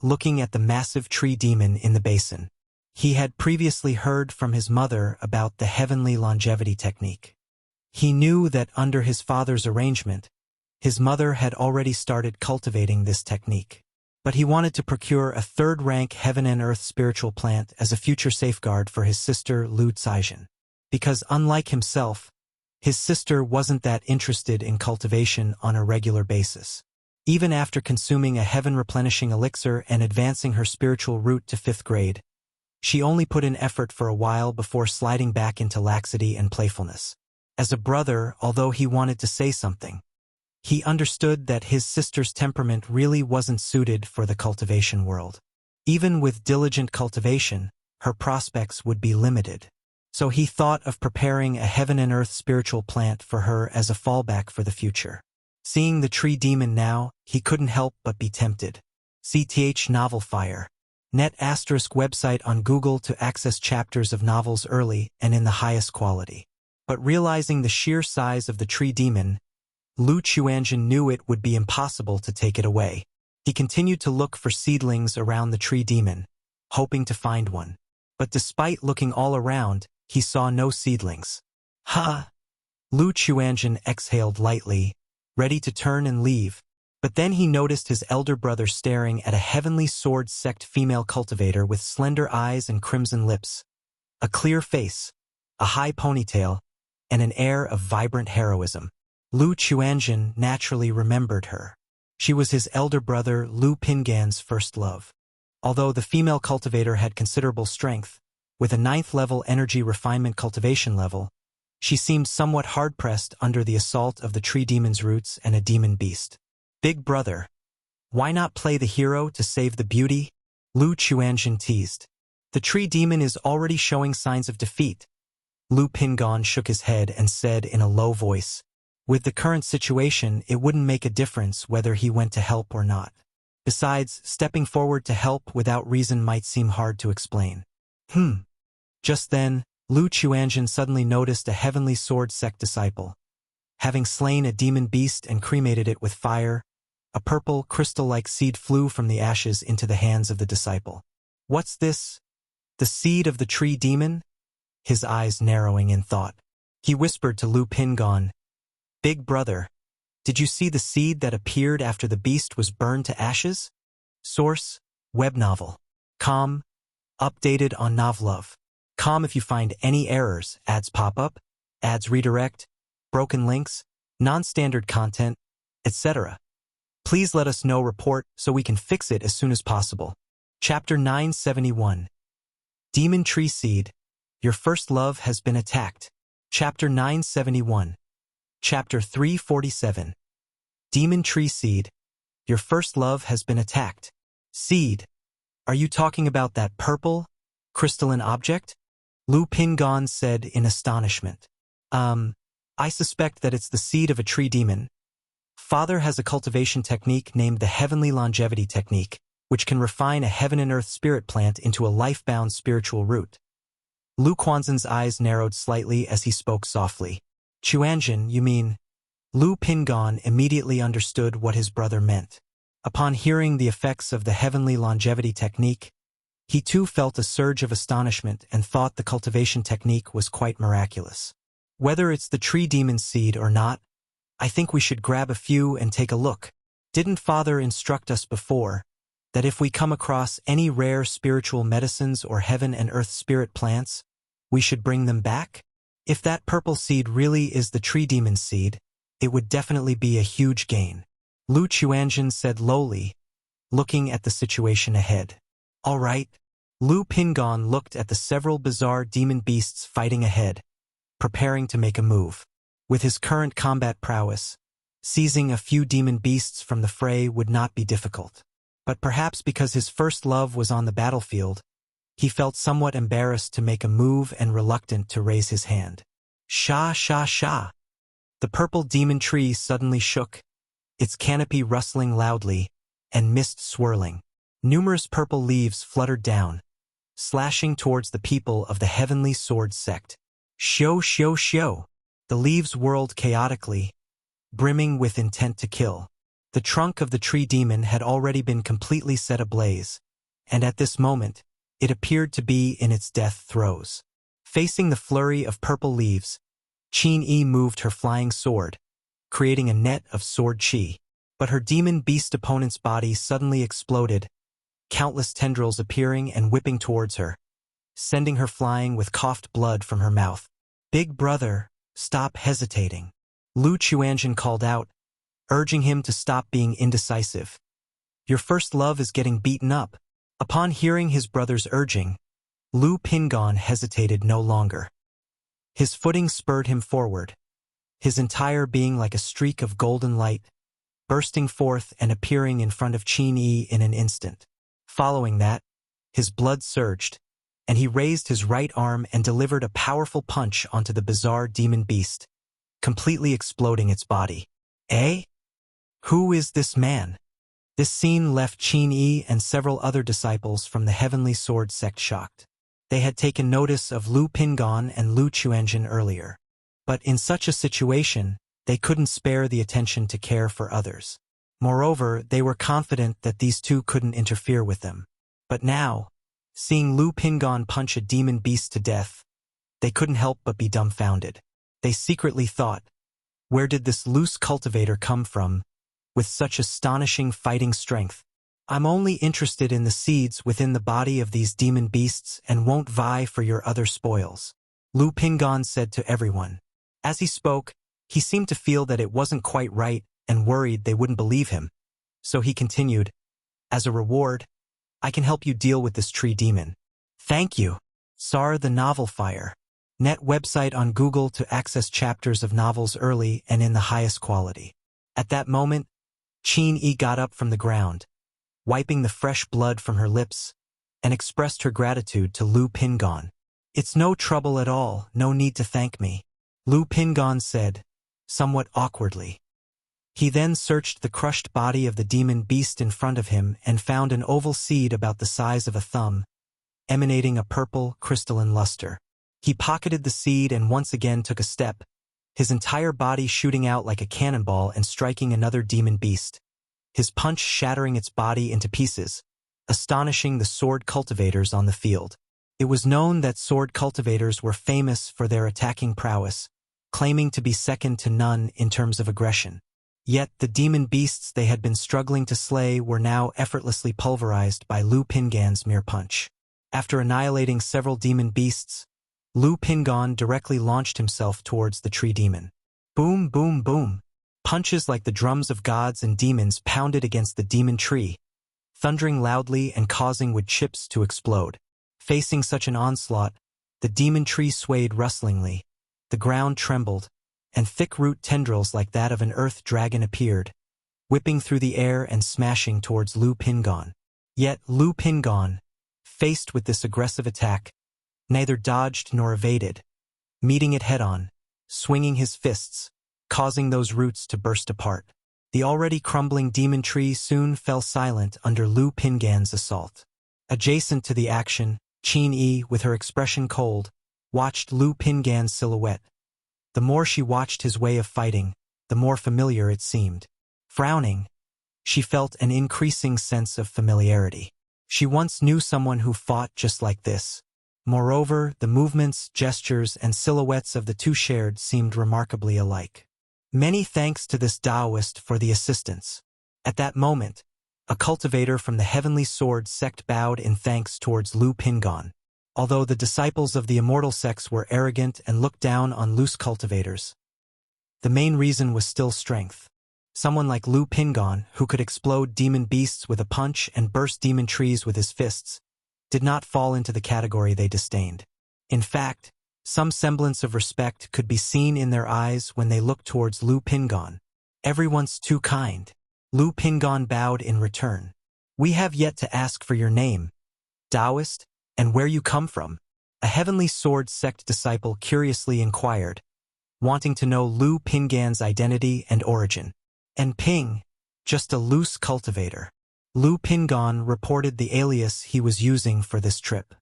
looking at the massive tree demon in the basin. He had previously heard from his mother about the heavenly longevity technique. He knew that under his father's arrangement, his mother had already started cultivating this technique. But he wanted to procure a third-rank heaven and earth spiritual plant as a future safeguard for his sister Lu Caijin. Because unlike himself, his sister wasn't that interested in cultivation on a regular basis. Even after consuming a heaven-replenishing elixir and advancing her spiritual route to 5th grade, she only put in effort for a while before sliding back into laxity and playfulness. As a brother, although he wanted to say something, he understood that his sister's temperament really wasn't suited for the cultivation world. Even with diligent cultivation, her prospects would be limited. So he thought of preparing a heaven and earth spiritual plant for her as a fallback for the future. Seeing the tree demon now, he couldn't help but be tempted. CTH Novel Fire. Net ** website on Google to access chapters of novels early and in the highest quality. But realizing the sheer size of the tree demon, Lu Chuanjin knew it would be impossible to take it away. He continued to look for seedlings around the tree demon, hoping to find one. But despite looking all around, he saw no seedlings. Ha! Lu Chuanjin exhaled lightly, ready to turn and leave. But then he noticed his elder brother staring at a Heavenly Sword sect female cultivator with slender eyes and crimson lips, a clear face, a high ponytail, and an air of vibrant heroism. Lu Chuanjin naturally remembered her. She was his elder brother Lu Pingan's first love. Although the female cultivator had considerable strength, with a 9th-level energy refinement cultivation level, she seemed somewhat hard-pressed under the assault of the tree demon's roots and a demon beast. Big brother, why not play the hero to save the beauty? Lu Chuanjin teased. The tree demon is already showing signs of defeat. Lu Pingon shook his head and said in a low voice, with the current situation, it wouldn't make a difference whether he went to help or not. Besides, stepping forward to help without reason might seem hard to explain. Just then, Lu Chuanjin suddenly noticed a heavenly sword sect disciple. Having slain a demon beast and cremated it with fire, a purple, crystal-like seed flew from the ashes into the hands of the disciple. What's this? The seed of the tree demon? His eyes narrowing in thought. He whispered to Lu Pingon, "Big brother, did you see the seed that appeared after the beast was burned to ashes?" Source: Web novel. Com. Updated on Novlove. Com if you find any errors, ads pop up, ads redirect, broken links, non-standard content, etc. Please let us know report so we can fix it as soon as possible. Chapter 971. Demon Tree Seed. Your first love has been attacked. Chapter 971. Chapter 347. Demon Tree Seed. Your first love has been attacked. Seed. Are you talking about that purple, crystalline object? Lu Pingon said in astonishment. I suspect that it's the seed of a tree demon. Father has a cultivation technique named the Heavenly Longevity Technique, which can refine a heaven and earth spirit plant into a life-bound spiritual root. Lu Quanzhen's eyes narrowed slightly as he spoke softly. Chuanjin, you mean? Lu Pingon immediately understood what his brother meant. Upon hearing the effects of the Heavenly Longevity Technique, he too felt a surge of astonishment and thought the cultivation technique was quite miraculous. Whether it's the tree demon seed or not, I think we should grab a few and take a look. Didn't Father instruct us before that if we come across any rare spiritual medicines or heaven and earth spirit plants, we should bring them back? If that purple seed really is the tree demon seed, it would definitely be a huge gain. Lu Chuanjin said lowly, looking at the situation ahead. All right. Lu Pingon looked at the several bizarre demon beasts fighting ahead, preparing to make a move. With his current combat prowess, seizing a few demon beasts from the fray would not be difficult. But perhaps because his first love was on the battlefield, he felt somewhat embarrassed to make a move and reluctant to raise his hand. Sha sha sha. The purple demon tree suddenly shook, its canopy rustling loudly, and mist swirling. Numerous purple leaves fluttered down, slashing towards the people of the Heavenly Sword Sect. Shio shio shio. The leaves whirled chaotically, brimming with intent to kill. The trunk of the tree demon had already been completely set ablaze, and at this moment, it appeared to be in its death throes. Facing the flurry of purple leaves, Qin Yi moved her flying sword, creating a net of sword chi. But her demon beast opponent's body suddenly exploded, countless tendrils appearing and whipping towards her, sending her flying with coughed blood from her mouth. Big brother, stop hesitating. Lu Chuanjin called out, urging him to stop being indecisive. Your first love is getting beaten up. Upon hearing his brother's urging, Lu Pingon hesitated no longer. His footing spurred him forward, his entire being like a streak of golden light, bursting forth and appearing in front of Qin Yi in an instant. Following that, his blood surged, and he raised his right arm and delivered a powerful punch onto the bizarre demon beast, completely exploding its body. Eh? Who is this man? This scene left Qin Yi and several other disciples from the Heavenly Sword Sect shocked. They had taken notice of Lu Pingon and Lu Chuanjin earlier, but in such a situation, they couldn't spare the attention to care for others. Moreover, they were confident that these two couldn't interfere with them. But now, seeing Lu Pingon punch a demon beast to death, they couldn't help but be dumbfounded. They secretly thought, where did this loose cultivator come from, with such astonishing fighting strength? I'm only interested in the seeds within the body of these demon beasts and won't vie for your other spoils, Lu Pingon said to everyone. As he spoke, he seemed to feel that it wasn't quite right and worried they wouldn't believe him. So he continued, as a reward, I can help you deal with this tree demon. Thank you. SAR the Novel Fire. Net website on Google to access chapters of novels early and in the highest quality. At that moment, Qin Yi got up from the ground, wiping the fresh blood from her lips, and expressed her gratitude to Lu Pingon. It's no trouble at all, no need to thank me, Lu Pingon said, somewhat awkwardly. He then searched the crushed body of the demon beast in front of him and found an oval seed about the size of a thumb, emanating a purple, crystalline luster. He pocketed the seed and once again took a step, his entire body shooting out like a cannonball and striking another demon beast, his punch shattering its body into pieces, astonishing the sword cultivators on the field. It was known that sword cultivators were famous for their attacking prowess, claiming to be second to none in terms of aggression. Yet the demon beasts they had been struggling to slay were now effortlessly pulverized by Lu Pingan's mere punch. After annihilating several demon beasts, Lu Pingan directly launched himself towards the tree demon. Boom, boom, boom. Punches like the drums of gods and demons pounded against the demon tree, thundering loudly and causing wood chips to explode. Facing such an onslaught, the demon tree swayed rustlingly, the ground trembled, and thick root tendrils like that of an earth dragon appeared, whipping through the air and smashing towards Lu Pingan. Yet Lu Pingan, faced with this aggressive attack, neither dodged nor evaded, meeting it head-on, swinging his fists, causing those roots to burst apart. The already crumbling demon tree soon fell silent under Lu Pingan's assault. Adjacent to the action, Qin-Yi, with her expression cold, watched Lu Pingan's silhouette. The more she watched his way of fighting, the more familiar it seemed. Frowning, she felt an increasing sense of familiarity. She once knew someone who fought just like this. Moreover, the movements, gestures, and silhouettes of the two shared seemed remarkably alike. Many thanks to this Taoist for the assistance. At that moment, a cultivator from the Heavenly Sword sect bowed in thanks towards Lu Pingan. Although the disciples of the Immortal sects were arrogant and looked down on loose cultivators, the main reason was still strength. Someone like Lu Pingan, who could explode demon beasts with a punch and burst demon trees with his fists, did not fall into the category they disdained. In fact, some semblance of respect could be seen in their eyes when they looked towards Lu Pingan. Everyone's too kind. Lu Pingan bowed in return. We have yet to ask for your name, Taoist, and where you come from. A Heavenly Sword sect disciple curiously inquired, wanting to know Lu Pingan's identity and origin. And Ping, just a loose cultivator. Lu Pingan reported the alias he was using for this trip.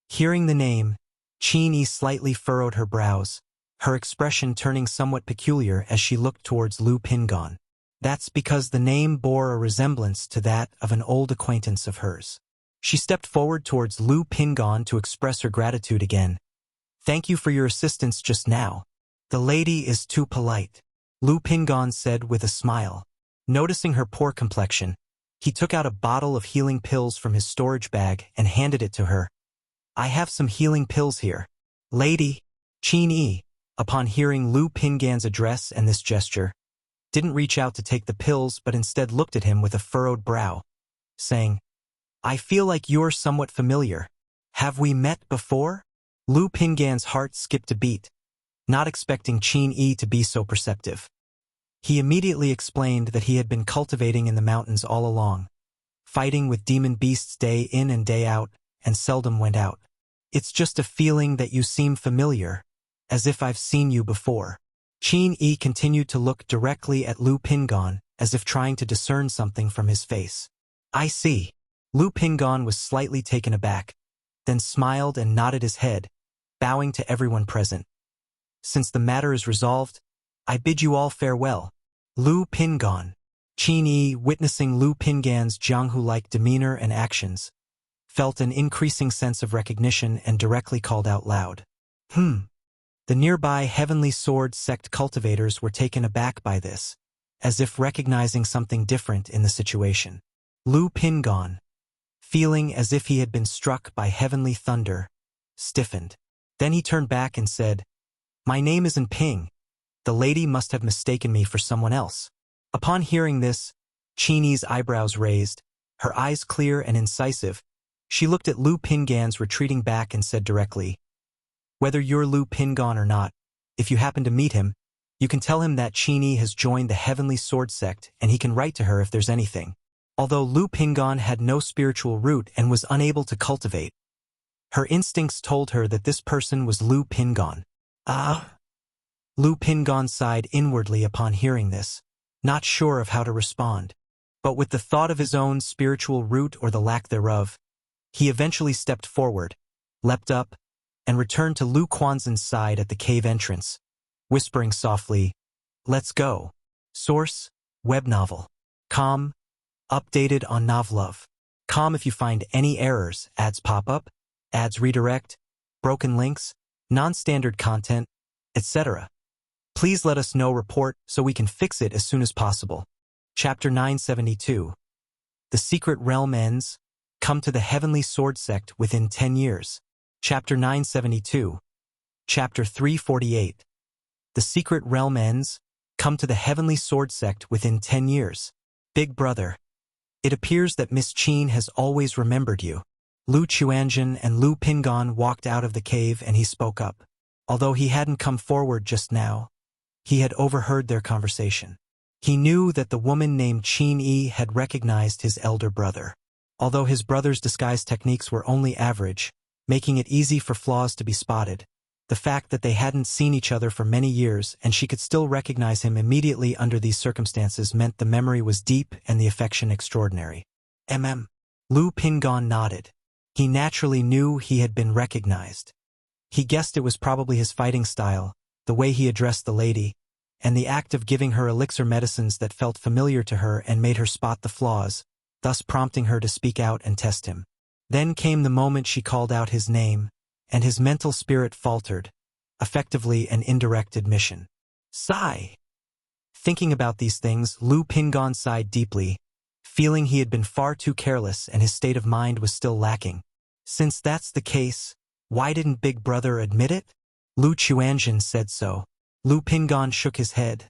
Hearing the name, Qin-Yi slightly furrowed her brows, her expression turning somewhat peculiar as she looked towards Lu Pingan. That's because the name bore a resemblance to that of an old acquaintance of hers. She stepped forward towards Lu Pingan to express her gratitude again. Thank you for your assistance just now. The lady is too polite, Lu Pingan said with a smile. Noticing her poor complexion, he took out a bottle of healing pills from his storage bag and handed it to her. I have some healing pills here. Lady, Qin-Yi, upon hearing Lu Pingan's address and this gesture, didn't reach out to take the pills but instead looked at him with a furrowed brow, saying, I feel like you're somewhat familiar. Have we met before? Lu Pingan's heart skipped a beat, not expecting Qin-Yi to be so perceptive. He immediately explained that he had been cultivating in the mountains all along, fighting with demon beasts day in and day out, and seldom went out. It's just a feeling that you seem familiar, as if I've seen you before. Qin-Yi continued to look directly at Lu Pingan, as if trying to discern something from his face. I see. Lu Pingan was slightly taken aback, then smiled and nodded his head, bowing to everyone present. Since the matter is resolved, I bid you all farewell. Lu Pingan. Qin-Yi, witnessing Lu Pingan's Jianghu-like demeanor and actions, felt an increasing sense of recognition and directly called out loud. The nearby Heavenly Sword sect cultivators were taken aback by this, as if recognizing something different in the situation. Lu Pingan, feeling as if he had been struck by heavenly thunder, stiffened. Then he turned back and said, My name isn't Ping. The lady must have mistaken me for someone else. Upon hearing this, Qin-Yi's eyebrows raised, her eyes clear and incisive. She looked at Lu Pingan's retreating back and said directly, Whether you're Lu Pingan or not, if you happen to meet him, you can tell him that Qin-Yi has joined the Heavenly Sword sect and he can write to her if there's anything. Although Lu Pingan had no spiritual root and was unable to cultivate, her instincts told her that this person was Lu Pingan. Lu Pingan sighed inwardly upon hearing this. not sure of how to respond. But with the thought of his own spiritual root or the lack thereof, he eventually stepped forward, leapt up, and returned to Lu Quanzhen's side at the cave entrance, whispering softly, "Let's go." Source: web novel. Com. Updated on Novlove. Com. If you find any errors, ads pop up, ads redirect, broken links, non-standard content, etc., please let us know. Report so we can fix it as soon as possible. Chapter 972. The Secret Realm Ends. Come to the Heavenly Sword Sect within 10 years. Chapter 972. Chapter 348. The Secret Realm Ends. Come to the Heavenly Sword Sect within 10 years. Big Brother. It appears that Miss Qin has always remembered you. Lu Chuanjun and Lu Pingon walked out of the cave and he spoke up. Although he hadn't come forward just now, he had overheard their conversation. He knew that the woman named Qin Yi had recognized his elder brother. Although his brother's disguise techniques were only average, making it easy for flaws to be spotted, the fact that they hadn't seen each other for many years and she could still recognize him immediately under these circumstances meant the memory was deep and the affection extraordinary. Lu Pingon nodded. He naturally knew he had been recognized. He guessed it was probably his fighting style, the way he addressed the lady, and the act of giving her elixir medicines that felt familiar to her and made her spot the flaws, thus prompting her to speak out and test him. Then came the moment she called out his name, and his mental spirit faltered, effectively an indirect admission. Sigh. Thinking about these things, Lu Pingon sighed deeply, feeling he had been far too careless and his state of mind was still lacking. Since that's the case, why didn't Big Brother admit it? Lu Chuanjun said so. Lu Pingon shook his head,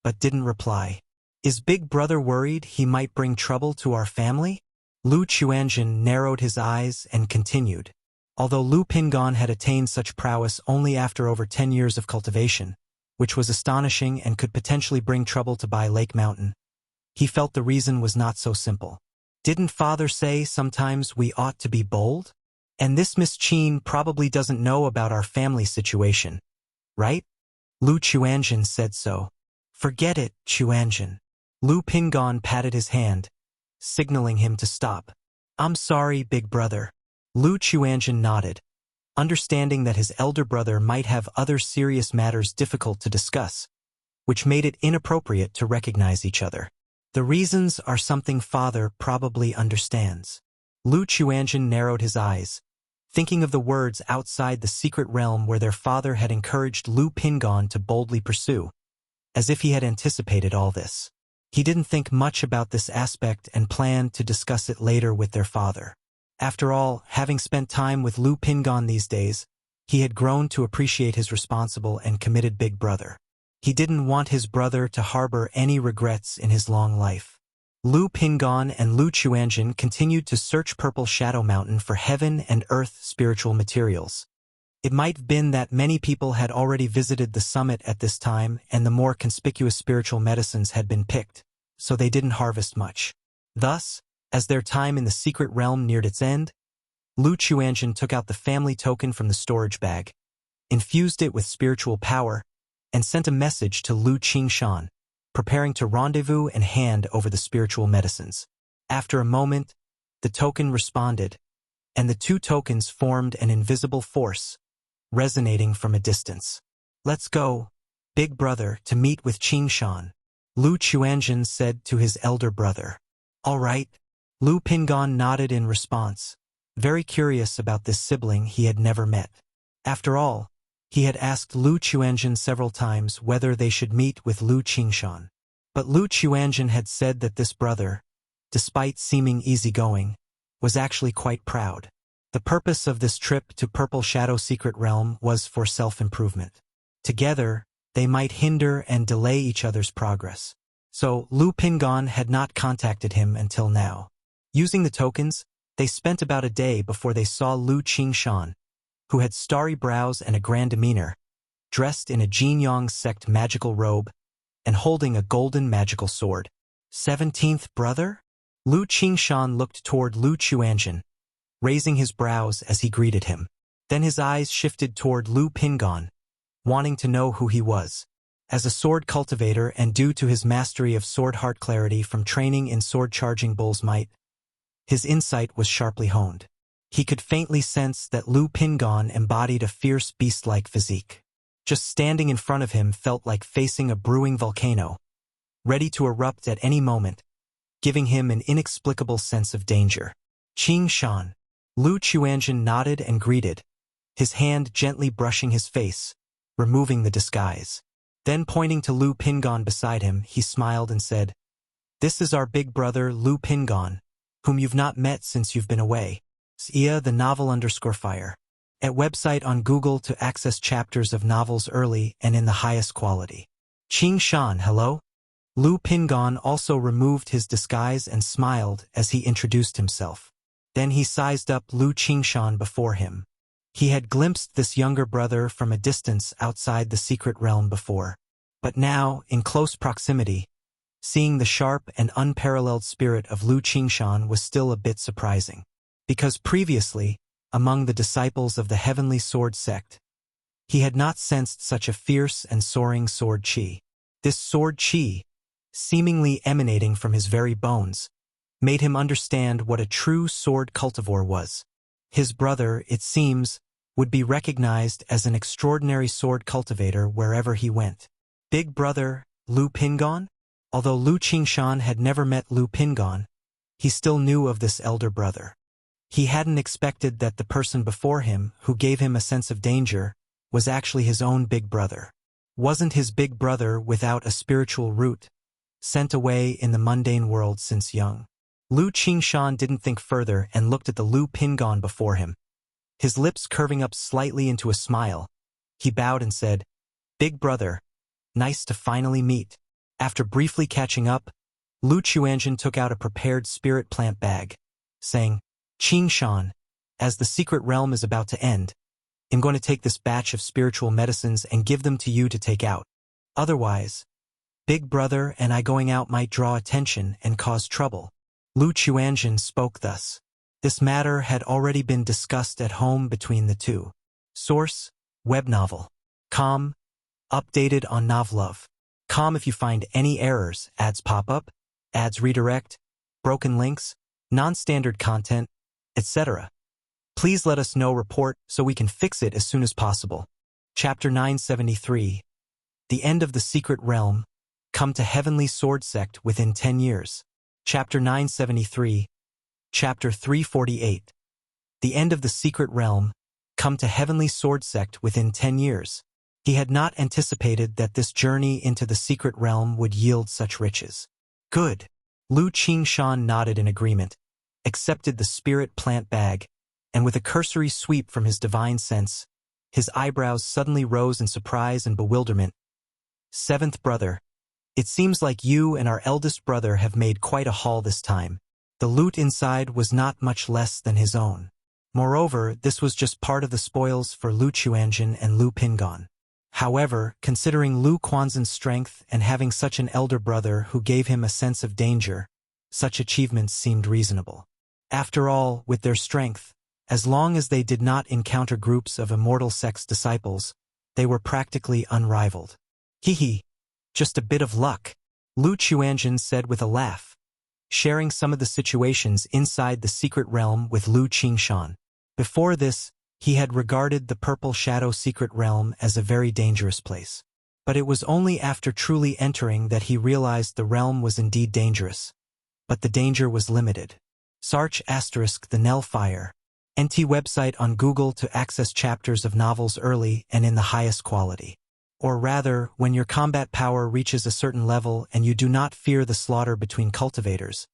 but didn't reply. Is Big Brother worried he might bring trouble to our family? Lu Chuanjun narrowed his eyes and continued. Although Lu Pingon had attained such prowess only after over 10 years of cultivation, which was astonishing and could potentially bring trouble to Bai Lake Mountain, he felt the reason was not so simple. Didn't Father say sometimes we ought to be bold? And this Miss Qin probably doesn't know about our family situation, right? Lu Chuanjun said so. Forget it, Chuanjun. Lu Pingon patted his hand, signaling him to stop. I'm sorry, Big Brother. Lu Chuanjun nodded, understanding that his elder brother might have other serious matters difficult to discuss, which made it inappropriate to recognize each other. The reasons are something Father probably understands. Lu Chuanjun narrowed his eyes, thinking of the words outside the secret realm where their father had encouraged Lu Pingon to boldly pursue, as if he had anticipated all this. He didn't think much about this aspect and planned to discuss it later with their father. After all, having spent time with Lu Pingon these days, he had grown to appreciate his responsible and committed big brother. He didn't want his brother to harbor any regrets in his long life. Lu Pingon and Lu Chuanjun continued to search Purple Shadow Mountain for heaven and earth spiritual materials. It might have been that many people had already visited the summit at this time and the more conspicuous spiritual medicines had been picked, so they didn't harvest much. Thus, as their time in the secret realm neared its end, Lu Chuanjun took out the family token from the storage bag, infused it with spiritual power, and sent a message to Lu Qingshan, preparing to rendezvous and hand over the spiritual medicines. After a moment, the token responded, and the two tokens formed an invisible force, resonating from a distance. Let's go, Big Brother, to meet with Qingshan, Lu Chuanjun said to his elder brother. All right. Lu Pingon nodded in response, very curious about this sibling he had never met. After all, he had asked Lu Chuanjun several times whether they should meet with Lu Qingshan. But Lu Chuanjun had said that this brother, despite seeming easygoing, was actually quite proud. The purpose of this trip to Purple Shadow Secret Realm was for self-improvement. Together, they might hinder and delay each other's progress. So Lu Pingon had not contacted him until now. Using the tokens, they spent about a day before they saw Lu Qingshan, who had starry brows and a grand demeanor, dressed in a Jinyang sect magical robe, and holding a golden magical sword. 17th brother? Lu Qingshan looked toward Lu Chuanjun, raising his brows as he greeted him. Then his eyes shifted toward Lu Pingon, wanting to know who he was. As a sword cultivator and due to his mastery of sword heart clarity from training in sword-charging bull's might, his insight was sharply honed. He could faintly sense that Lu Pingon embodied a fierce beast-like physique. Just standing in front of him felt like facing a brewing volcano, ready to erupt at any moment, giving him an inexplicable sense of danger. Qing Shan. Lu Chuanjin nodded and greeted, his hand gently brushing his face, removing the disguise. Then pointing to Lu Pingon beside him, he smiled and said, "This is our big brother Lu Pingon, whom you've not met since you've been away. Ia the novel_fire. At website on Google to access chapters of novels early and in the highest quality." Qing Shan, hello? Lu Pingon also removed his disguise and smiled as he introduced himself. Then he sized up Lu Qingshan before him. He had glimpsed this younger brother from a distance outside the secret realm before. But now, in close proximity, seeing the sharp and unparalleled spirit of Lu Qingshan was still a bit surprising. Because previously, among the disciples of the Heavenly Sword sect, he had not sensed such a fierce and soaring sword chi. This sword chi, seemingly emanating from his very bones, made him understand what a true sword cultivar was. His brother, it seems, would be recognized as an extraordinary sword cultivator wherever he went. Big brother, Lu Pingon? Although Lu Qingshan had never met Lu Pingon, he still knew of this elder brother. He hadn't expected that the person before him, who gave him a sense of danger, was actually his own big brother. Wasn't his big brother without a spiritual root, sent away in the mundane world since young? Lu Qingshan didn't think further and looked at the Lu Pingon before him. His lips curving up slightly into a smile, he bowed and said, "Big brother, nice to finally meet." After briefly catching up, Lu Chuanjin took out a prepared spirit plant bag, saying, "Qing Shan, as the secret realm is about to end, I'm going to take this batch of spiritual medicines and give them to you to take out. Otherwise, Big brother and I going out might draw attention and cause trouble." Lu Chuanjin spoke thus. This matter had already been discussed at home between the two. Source: web novel. Com. Updated on Novlove. Com. If you find any errors, ads pop up, ads redirect, broken links, non-standard content, etc., please let us know. Report so we can fix it as soon as possible. Chapter 973. The End of the Secret Realm. Come to Heavenly Sword Sect within 10 years. Chapter 973. Chapter 348. The End of the Secret Realm. Come to Heavenly Sword Sect within 10 years. He had not anticipated that this journey into the secret realm would yield such riches. Good. Lu Qingshan nodded in agreement, accepted the spirit plant bag, and with a cursory sweep from his divine sense, his eyebrows suddenly rose in surprise and bewilderment. "Seventh brother, it seems like you and our eldest brother have made quite a haul this time." The loot inside was not much less than his own. Moreover, this was just part of the spoils for Lu Chuanjin and Lu Pingon. However, considering Lu Quanzhen's strength and having such an elder brother who gave him a sense of danger, such achievements seemed reasonable. After all, with their strength, as long as they did not encounter groups of Immortal sect's disciples, they were practically unrivaled. "Hee, just a bit of luck," Lu Chuanjin said with a laugh, sharing some of the situations inside the secret realm with Lu Qingshan. Before this, he had regarded the Purple Shadow secret realm as a very dangerous place. But it was only after truly entering that he realized the realm was indeed dangerous. But the danger was limited. Sarch * the Nell Fire. NT website on Google to access chapters of novels early and in the highest quality. Or rather, when your combat power reaches a certain level and you do not fear the slaughter between cultivators,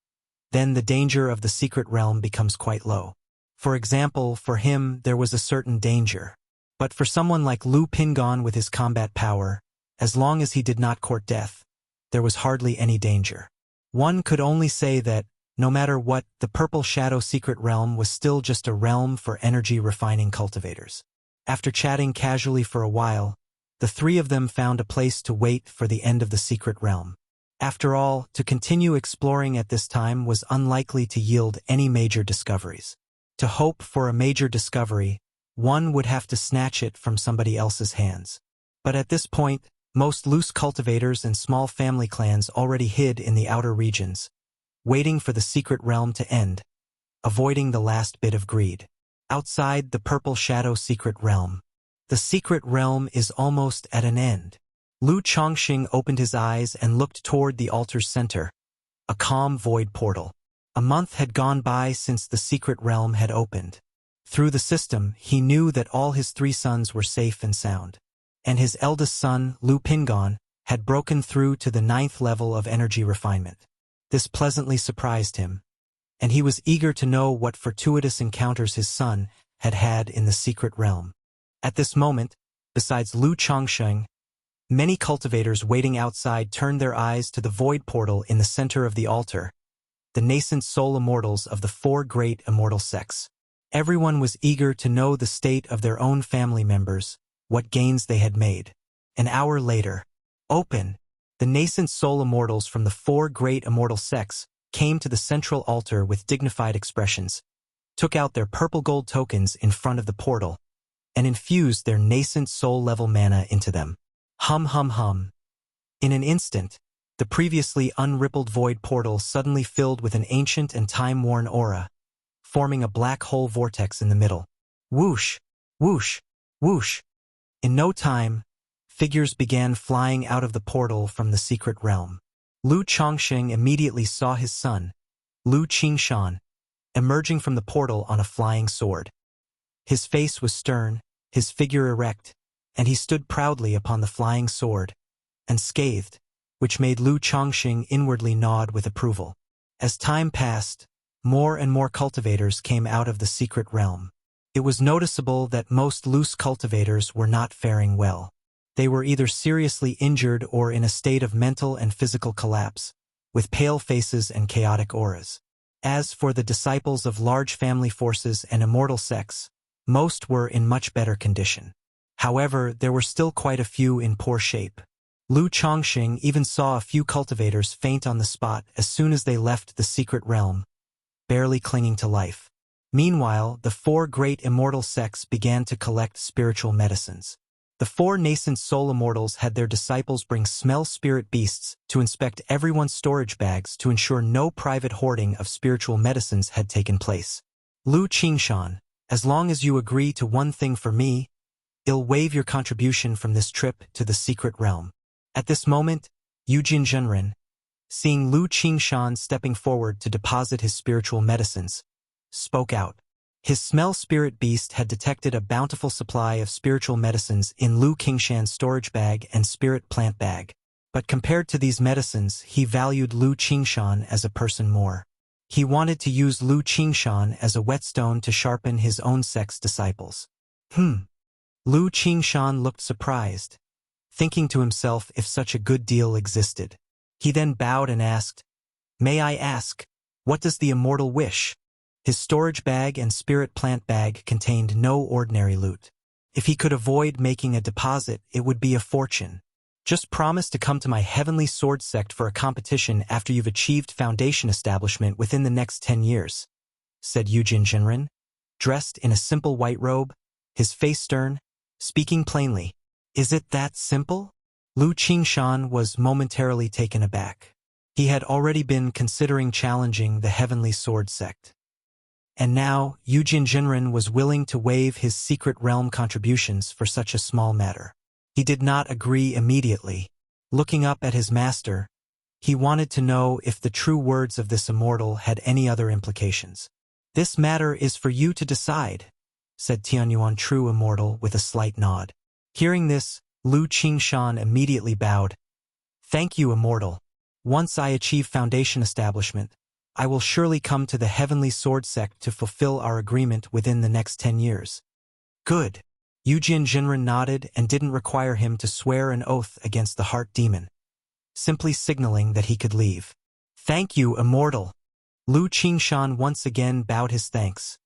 then the danger of the secret realm becomes quite low. For example, for him there was a certain danger. But for someone like Lu Pingon with his combat power, as long as he did not court death, there was hardly any danger. One could only say that, no matter what, the Purple Shadow secret realm was still just a realm for energy refining cultivators. After chatting casually for a while, the three of them found a place to wait for the end of the secret realm. After all, to continue exploring at this time was unlikely to yield any major discoveries. To hope for a major discovery, one would have to snatch it from somebody else's hands. But at this point, Most loose cultivators and small family clans already hid in the outer regions, waiting for the secret realm to end, avoiding the last bit of greed. Outside the purple shadow secret realm. The secret realm is almost at an end. Lu Chongqing opened his eyes and looked toward the altar's center, a calm void portal. A month had gone by since the secret realm had opened. Through the system, he knew that all his 3 sons were safe and sound. And his eldest son, Lu Pingon, had broken through to the 9th level of energy refinement. This pleasantly surprised him, and he was eager to know what fortuitous encounters his son had had in the secret realm. At this moment, besides Lu Chongqing, many cultivators waiting outside turned their eyes to the void portal in the center of the altar, the nascent soul immortals of the 4 great immortal sects. Everyone was eager to know the state of their own family members, what gains they had made. An hour later, open, the nascent soul immortals from the 4 great immortal sects came to the central altar with dignified expressions, took out their purple gold tokens in front of the portal, and infused their nascent soul-level mana into them. Hum hum hum. In an instant, the previously unrippled void portal suddenly filled with an ancient and time-worn aura, forming a black hole vortex in the middle. Whoosh, whoosh, whoosh. In no time, figures began flying out of the portal from the secret realm. Lu Chongqing immediately saw his son, Lu Qingshan, emerging from the portal on a flying sword. His face was stern, his figure erect, and he stood proudly upon the flying sword, unscathed, which made Lu Chongqing inwardly nod with approval. As time passed, more and more cultivators came out of the secret realm. It was noticeable that most loose cultivators were not faring well. They were either seriously injured or in a state of mental and physical collapse, with pale faces and chaotic auras. As for the disciples of large family forces and immortal sects, most were in much better condition. However, there were still quite a few in poor shape. Lu Chongqing even saw a few cultivators faint on the spot as soon as they left the secret realm, barely clinging to life. Meanwhile, the 4 great immortal sects began to collect spiritual medicines. The 4 nascent soul immortals had their disciples bring smell spirit beasts to inspect everyone's storage bags to ensure no private hoarding of spiritual medicines had taken place. Lu Qingshan, as long as you agree to one thing for me, I'll waive your contribution from this trip to the secret realm. At this moment, Yujin Zhenren, seeing Lu Qingshan stepping forward to deposit his spiritual medicines, spoke out. His smell spirit beast had detected a bountiful supply of spiritual medicines in Lu Qingshan's storage bag and spirit plant bag. But compared to these medicines, he valued Lu Qingshan as a person more. He wanted to use Lu Qingshan as a whetstone to sharpen his own sect's disciples. Lu Qingshan looked surprised, thinking to himself if such a good deal existed. He then bowed and asked, "May I ask, what does the immortal wish?" His storage bag and spirit plant bag contained no ordinary loot. If he could avoid making a deposit, it would be a fortune. "Just promise to come to my heavenly sword sect for a competition after you've achieved foundation establishment within the next 10 years, said Yujin Zhenren, dressed in a simple white robe, his face stern, speaking plainly. Is it that simple? Lu Qingshan was momentarily taken aback. He had already been considering challenging the heavenly sword sect. And now, Yujin Zhenren was willing to waive his secret realm contributions for such a small matter. He did not agree immediately. Looking up at his master, he wanted to know if the true words of this immortal had any other implications. "This matter is for you to decide," said Tianyuan True Immortal with a slight nod. Hearing this, Lu Qingshan immediately bowed. "Thank you, Immortal. Once I achieve foundation establishment, I will surely come to the Heavenly Sword Sect to fulfill our agreement within the next 10 years. Good. Yujin Zhenren nodded and didn't require him to swear an oath against the heart demon, simply signaling that he could leave. Thank you, Immortal. Lu Qingshan once again bowed his thanks,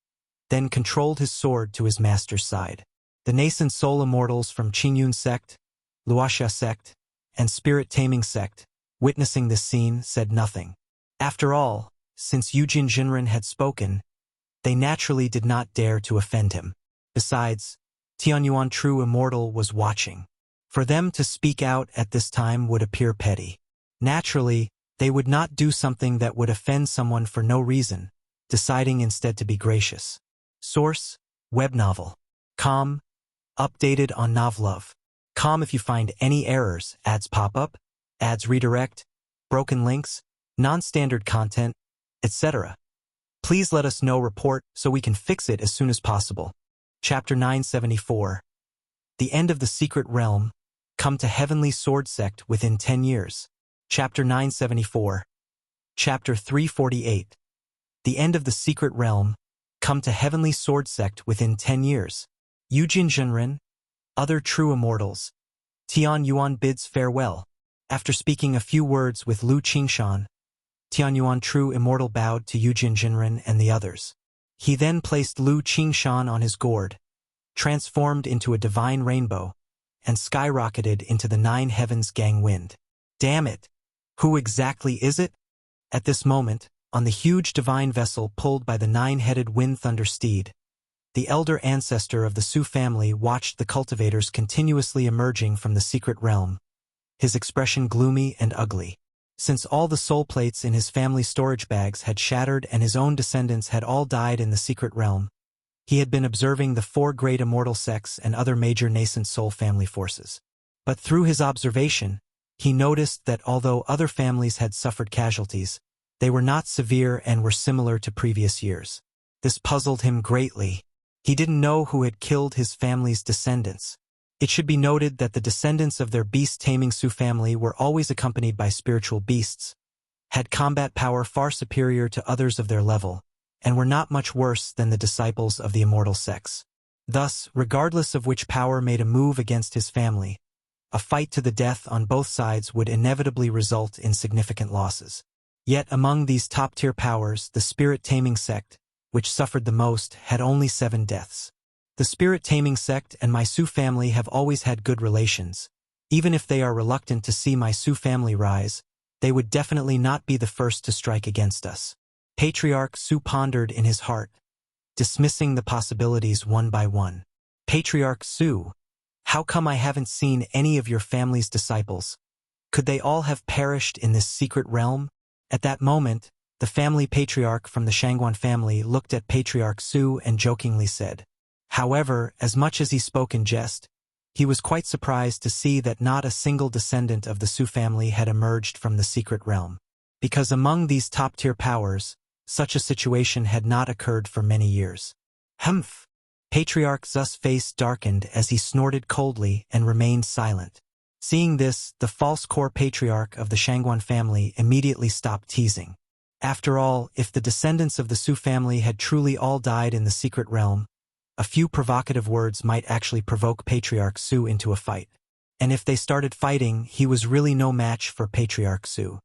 then controlled his sword to his master's side. The nascent soul immortals from Qingyun sect, Wuxia sect, and Spirit Taming sect, witnessing this scene, said nothing. After all, since Yujin Zhenren had spoken, they naturally did not dare to offend him. Besides, Tianyuan True Immortal was watching. For them to speak out at this time would appear petty. Naturally, they would not do something that would offend someone for no reason, deciding instead to be gracious. Source: web novel. Com. Updated on Novlove. Com. If you find any errors, ads pop up, ads redirect, broken links, non-standard content, etc., please let us know. Report so we can fix it as soon as possible. Chapter 974. The End of the Secret Realm. Come to Heavenly Sword Sect within 10 years. Chapter 974. Chapter 348. The End of the Secret Realm. Come to Heavenly Sword Sect within 10 years. Yujin Zhenren. Other true immortals. Tian Yuan bids farewell. After speaking a few words with Lu Qingshan, Tian Yuan, true immortal, bowed to Yujin Zhenren and the others. He then placed Lu Qingshan on his gourd, transformed into a divine rainbow, and skyrocketed into the 9 heavens gang wind. Damn it! Who exactly is it? At this moment, on the huge divine vessel pulled by the 9-headed wind thunder steed, the elder ancestor of the Su family watched the cultivators continuously emerging from the secret realm, his expression gloomy and ugly. Since all the soul plates in his family storage bags had shattered and his own descendants had all died in the secret realm, he had been observing the 4 great immortal sects and other major nascent soul family forces. But through his observation, he noticed that although other families had suffered casualties, they were not severe and were similar to previous years. This puzzled him greatly. He didn't know who had killed his family's descendants. It should be noted that the descendants of their beast-taming Su family were always accompanied by spiritual beasts, had combat power far superior to others of their level, and were not much worse than the disciples of the immortal sects. Thus, regardless of which power made a move against his family, a fight to the death on both sides would inevitably result in significant losses. Yet among these top-tier powers, the spirit-taming sect, which suffered the most, had only 7 deaths. The spirit-taming sect and my Su family have always had good relations. Even if they are reluctant to see my Su family rise, they would definitely not be the first to strike against us. Patriarch Su pondered in his heart, dismissing the possibilities one by one. Patriarch Su, how come I haven't seen any of your family's disciples? Could they all have perished in this secret realm? At that moment, the family patriarch from the Shangguan family looked at Patriarch Su and jokingly said. However, as much as he spoke in jest, he was quite surprised to see that not a single descendant of the Su family had emerged from the secret realm. Because among these top-tier powers, such a situation had not occurred for many years. Humph! Patriarch Zu's face darkened as he snorted coldly and remained silent. Seeing this, the false core patriarch of the Shangguan family immediately stopped teasing. After all, if the descendants of the Su family had truly all died in the secret realm, a few provocative words might actually provoke Patriarch Su into a fight. And if they started fighting, he was really no match for Patriarch Su.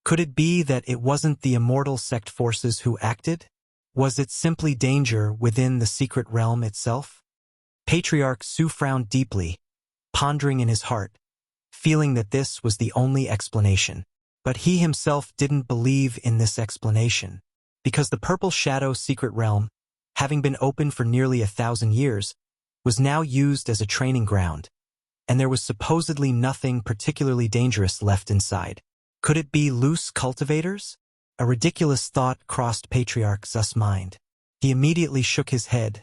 Could it be that it wasn't the immortal sect forces who acted? Was it simply danger within the secret realm itself? Patriarch Su frowned deeply, pondering in his heart, feeling that this was the only explanation. But he himself didn't believe in this explanation, because the Purple Shadow secret realm, having been open for nearly 1,000 years, was now used as a training ground, and there was supposedly nothing particularly dangerous left inside. Could it be loose cultivators? A ridiculous thought crossed Patriarch Zu's mind. He immediately shook his head,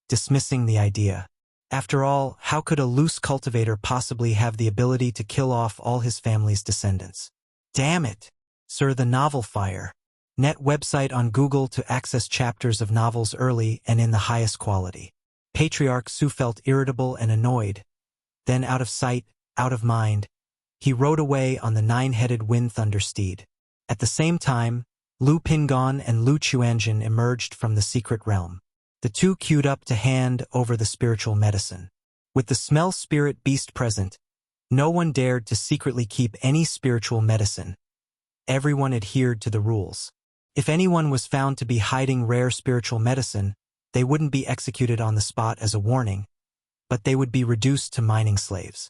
dismissing the idea. After all, how could a loose cultivator possibly have the ability to kill off all his family's descendants? Damn it! Sir, the novel fire. Net website on Google to access chapters of novels early and in the highest quality. Patriarch Su felt irritable and annoyed. Then out of sight, out of mind, he rode away on the 9-headed wind thunder steed. At the same time, Lu Pingon and Lu Chuanjin emerged from the secret realm. The two queued up to hand over the spiritual medicine. With the smell spirit beast present, no one dared to secretly keep any spiritual medicine. Everyone adhered to the rules. If anyone was found to be hiding rare spiritual medicine, they wouldn't be executed on the spot as a warning, but they would be reduced to mining slaves.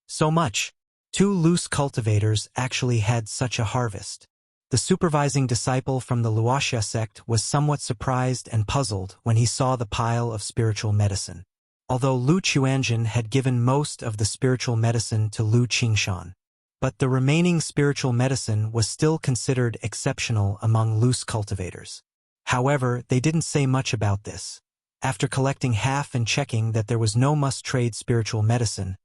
So much. 2 loose cultivators actually had such a harvest. The supervising disciple from the Wuxia sect was somewhat surprised and puzzled when he saw the pile of spiritual medicine. although Lu Chuanjin had given most of the spiritual medicine to Lu Qingshan. But the remaining spiritual medicine was still considered exceptional among loose cultivators. However, they didn't say much about this. After collecting half and checking that there was no must-trade spiritual medicine,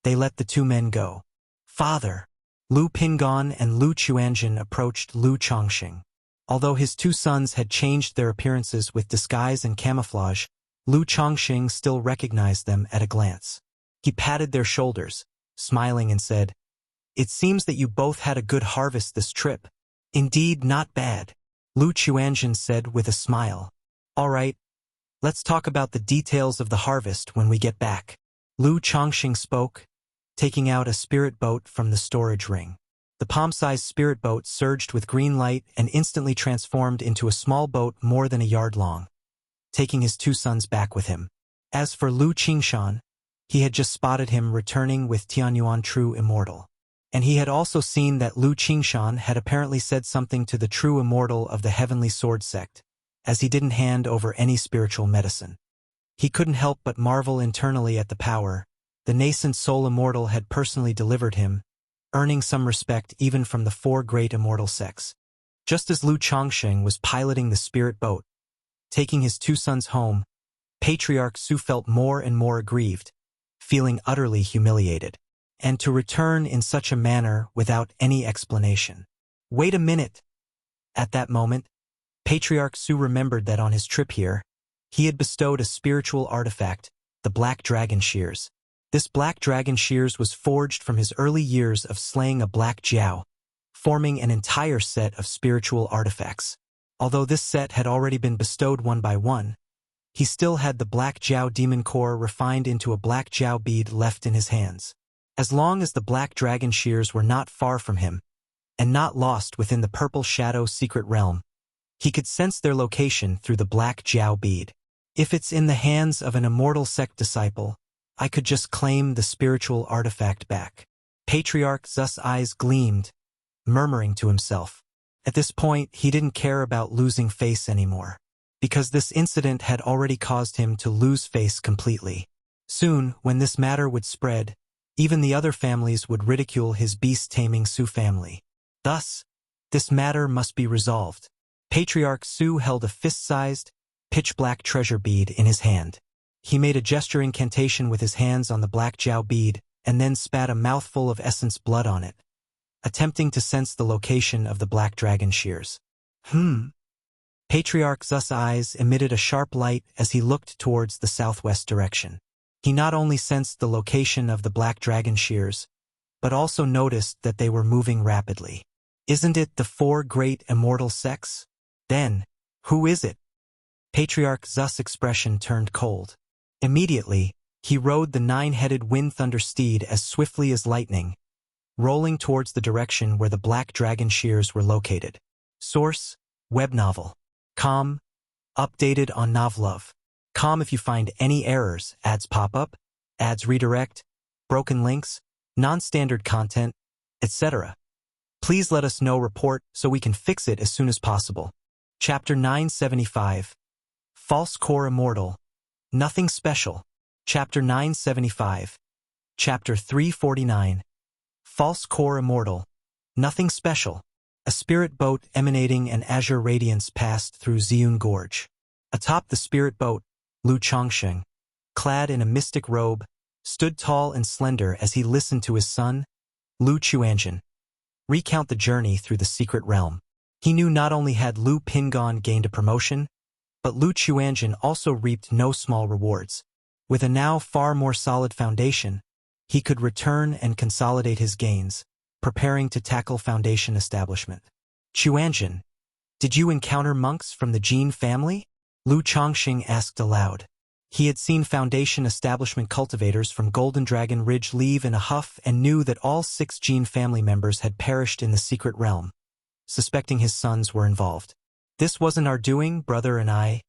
they let the two men go. Father! Lu Pingon and Lu Chuanjin approached Lu Chongxing. Although his two sons had changed their appearances with disguise and camouflage, Lu Chongxing still recognized them at a glance. He patted their shoulders, smiling and said, "It seems that you both had a good harvest this trip." "Indeed, not bad," Lu Chuanjin said with a smile. "All right, let's talk about the details of the harvest when we get back." Lu Chongxing spoke, taking out a spirit boat from the storage ring. The palm-sized spirit boat surged with green light and instantly transformed into a small boat more than a yard long, taking his two sons back with him. As for Lu Qingshan, he had just spotted him returning with Tianyuan True Immortal. And he had also seen that Lu Qingshan had apparently said something to the True Immortal of the Heavenly Sword sect, as he didn't hand over any spiritual medicine. He couldn't help but marvel internally at the power the nascent soul immortal had personally delivered him, earning some respect even from the four great immortal sects. Just as Lu Chongxing was piloting the spirit boat, taking his two sons home, Patriarch Su felt more and more aggrieved, feeling utterly humiliated. And to return in such a manner without any explanation. Wait a minute! At that moment, Patriarch Su remembered that on his trip here, he had bestowed a spiritual artifact, the Black Dragon Shears. This Black Dragon Shears was forged from his early years of slaying a Black Jiao, forming an entire set of spiritual artifacts. Although this set had already been bestowed one by one, he still had the Black Jiao Demon Core refined into a Black Jiao bead left in his hands. As long as the Black Dragon Shears were not far from him, and not lost within the Purple Shadow secret realm, he could sense their location through the Black Jiao bead. If it's in the hands of an immortal sect disciple, I could just claim the spiritual artifact back. Patriarch Zu's eyes gleamed, murmuring to himself. At this point, he didn't care about losing face anymore, because this incident had already caused him to lose face completely. Soon, when this matter would spread, even the other families would ridicule his beast-taming Su family. Thus, this matter must be resolved. Patriarch Su held a fist-sized, pitch-black treasure bead in his hand. He made a gesture incantation with his hands on the Black Jiao bead and then spat a mouthful of essence blood on it, attempting to sense the location of the Black Dragon Shears. Patriarch Zu's eyes emitted a sharp light as he looked towards the southwest direction. He not only sensed the location of the Black Dragon Shears, but also noticed that they were moving rapidly. Isn't it the four great immortal sects? Then, who is it? Patriarch Zu's expression turned cold. Immediately, he rode the nine-headed wind-thunder steed as swiftly as lightning, rolling towards the direction where the Black Dragon Shears were located. Source: Web Novel. Com. Updated on Novlove. Com if you find any errors, ads pop up, ads redirect, broken links, non-standard content, etc. Please let us know report so we can fix it as soon as possible. Chapter 975. False Core Immortal. Nothing Special. Chapter 975. Chapter 349. False Core Immortal. Nothing Special. A spirit boat emanating an azure radiance passed through Ziyun Gorge. Atop the spirit boat, Lu Chongxing, clad in a mystic robe, stood tall and slender as he listened to his son, Lu Chuanjin, recount the journey through the secret realm. He knew not only had Lu Pingon gained a promotion, but Lu Chuanjin also reaped no small rewards. With a now far more solid foundation, he could return and consolidate his gains, preparing to tackle foundation establishment. Chuanjin, did you encounter monks from the Jin family? Lu Chongxing asked aloud. He had seen foundation establishment cultivators from Golden Dragon Ridge leave in a huff and knew that all 6 Jin family members had perished in the secret realm, suspecting his sons were involved. This wasn't our doing, brother and I.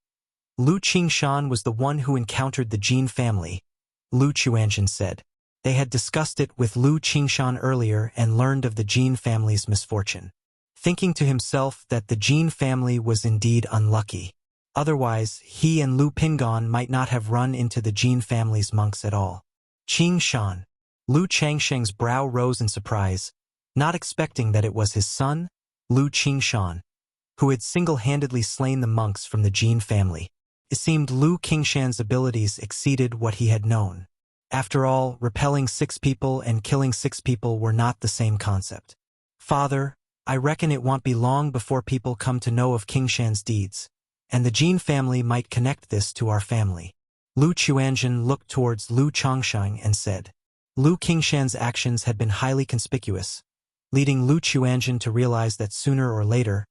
Lu Qingshan was the one who encountered the Jin family, Lu Chuanjin said. They had discussed it with Lu Qingshan earlier and learned of the Jin family's misfortune. Thinking to himself that the Jin family was indeed unlucky, Otherwise, he and Lu Pingon might not have run into the Jin family's monks at all. Qing Shan. Lu Changsheng's brow rose in surprise, not expecting that it was his son, Lu Qingshan, who had single-handedly slain the monks from the Jin family. It seemed Lu Qingshan's abilities exceeded what he had known. After all, repelling 6 people and killing 6 people were not the same concept. Father, I reckon it won't be long before people come to know of Qingshan's deeds, and the Jin family might connect this to our family. Lu Chuanjin looked towards Lu Chongsheng and said. Lu Qingshan's actions had been highly conspicuous, leading Lu Chuanjin to realize that sooner or later,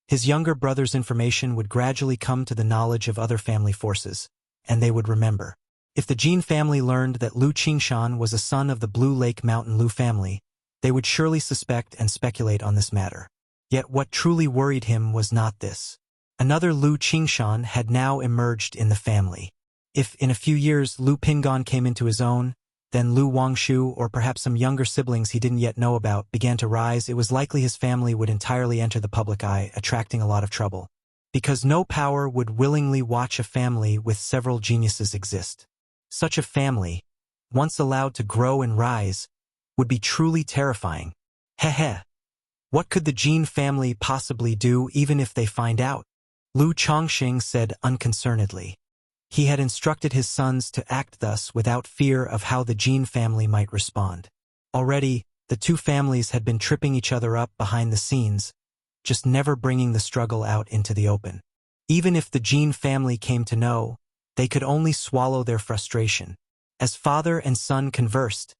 his younger brother's information would gradually come to the knowledge of other family forces, and they would remember. If the Jin family learned that Lu Qingshan was a son of the Blue Lake Mountain Lu family, they would surely suspect and speculate on this matter. Yet what truly worried him was not this. Another Lu Qingshan had now emerged in the family. If in a few years Lu Pingon came into his own, then Lu Wangshu, or perhaps some younger siblings he didn't yet know about, began to rise, it was likely his family would entirely enter the public eye, attracting a lot of trouble. Because no power would willingly watch a family with several geniuses exist. Such a family, once allowed to grow and rise, would be truly terrifying. Heh. What could the Jin family possibly do even if they find out? Lu Chongxing said unconcernedly. He had instructed his sons to act thus without fear of how the Jin family might respond. Already, the two families had been tripping each other up behind the scenes, just never bringing the struggle out into the open. Even if the Jin family came to know, they could only swallow their frustration. As father and son conversed,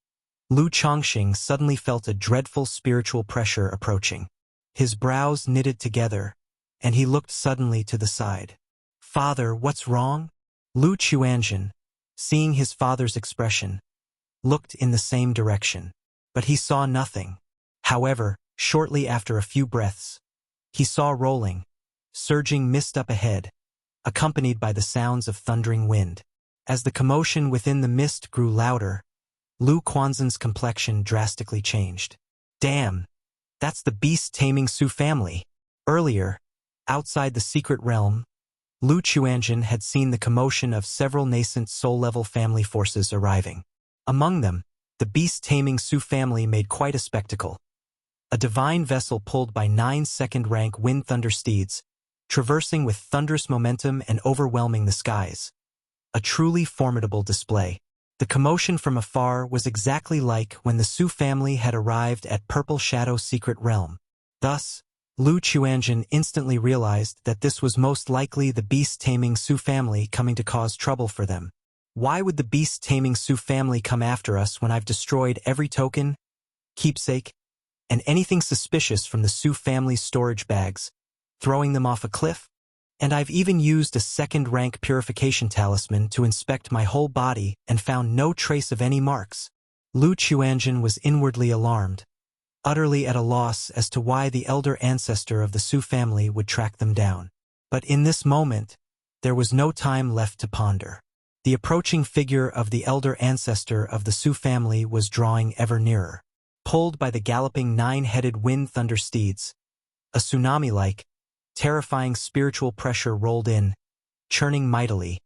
Lu Chongxing suddenly felt a dreadful spiritual pressure approaching. His brows knitted together, and he looked suddenly to the side. Father, what's wrong? Lu Chuanjin, seeing his father's expression, looked in the same direction, but he saw nothing. However, shortly after a few breaths, he saw rolling, surging mist up ahead, accompanied by the sounds of thundering wind. As the commotion within the mist grew louder, Lu Quanzhen's complexion drastically changed. Damn, that's the beast-taming Su family. Earlier, outside the secret realm, Lu Chuanjin had seen the commotion of several nascent soul-level family forces arriving. Among them, the beast-taming Su family made quite a spectacle. A divine vessel pulled by 9 second-rank wind thunder steeds, traversing with thunderous momentum and overwhelming the skies. A truly formidable display. The commotion from afar was exactly like when the Su family had arrived at Purple Shadow Secret Realm. Thus, Lu Chuanjin instantly realized that this was most likely the beast-taming Su family coming to cause trouble for them. Why would the beast-taming Su family come after us when I've destroyed every token, keepsake, and anything suspicious from the Su family's storage bags, throwing them off a cliff? And I've even used a second-rank purification talisman to inspect my whole body and found no trace of any marks. Lu Chuanjin was inwardly alarmed, utterly at a loss as to why the elder ancestor of the Su family would track them down. But in this moment, there was no time left to ponder. The approaching figure of the elder ancestor of the Su family was drawing ever nearer. Pulled by the galloping 9-headed wind thunder steeds, a tsunami-like, terrifying spiritual pressure rolled in, churning mightily,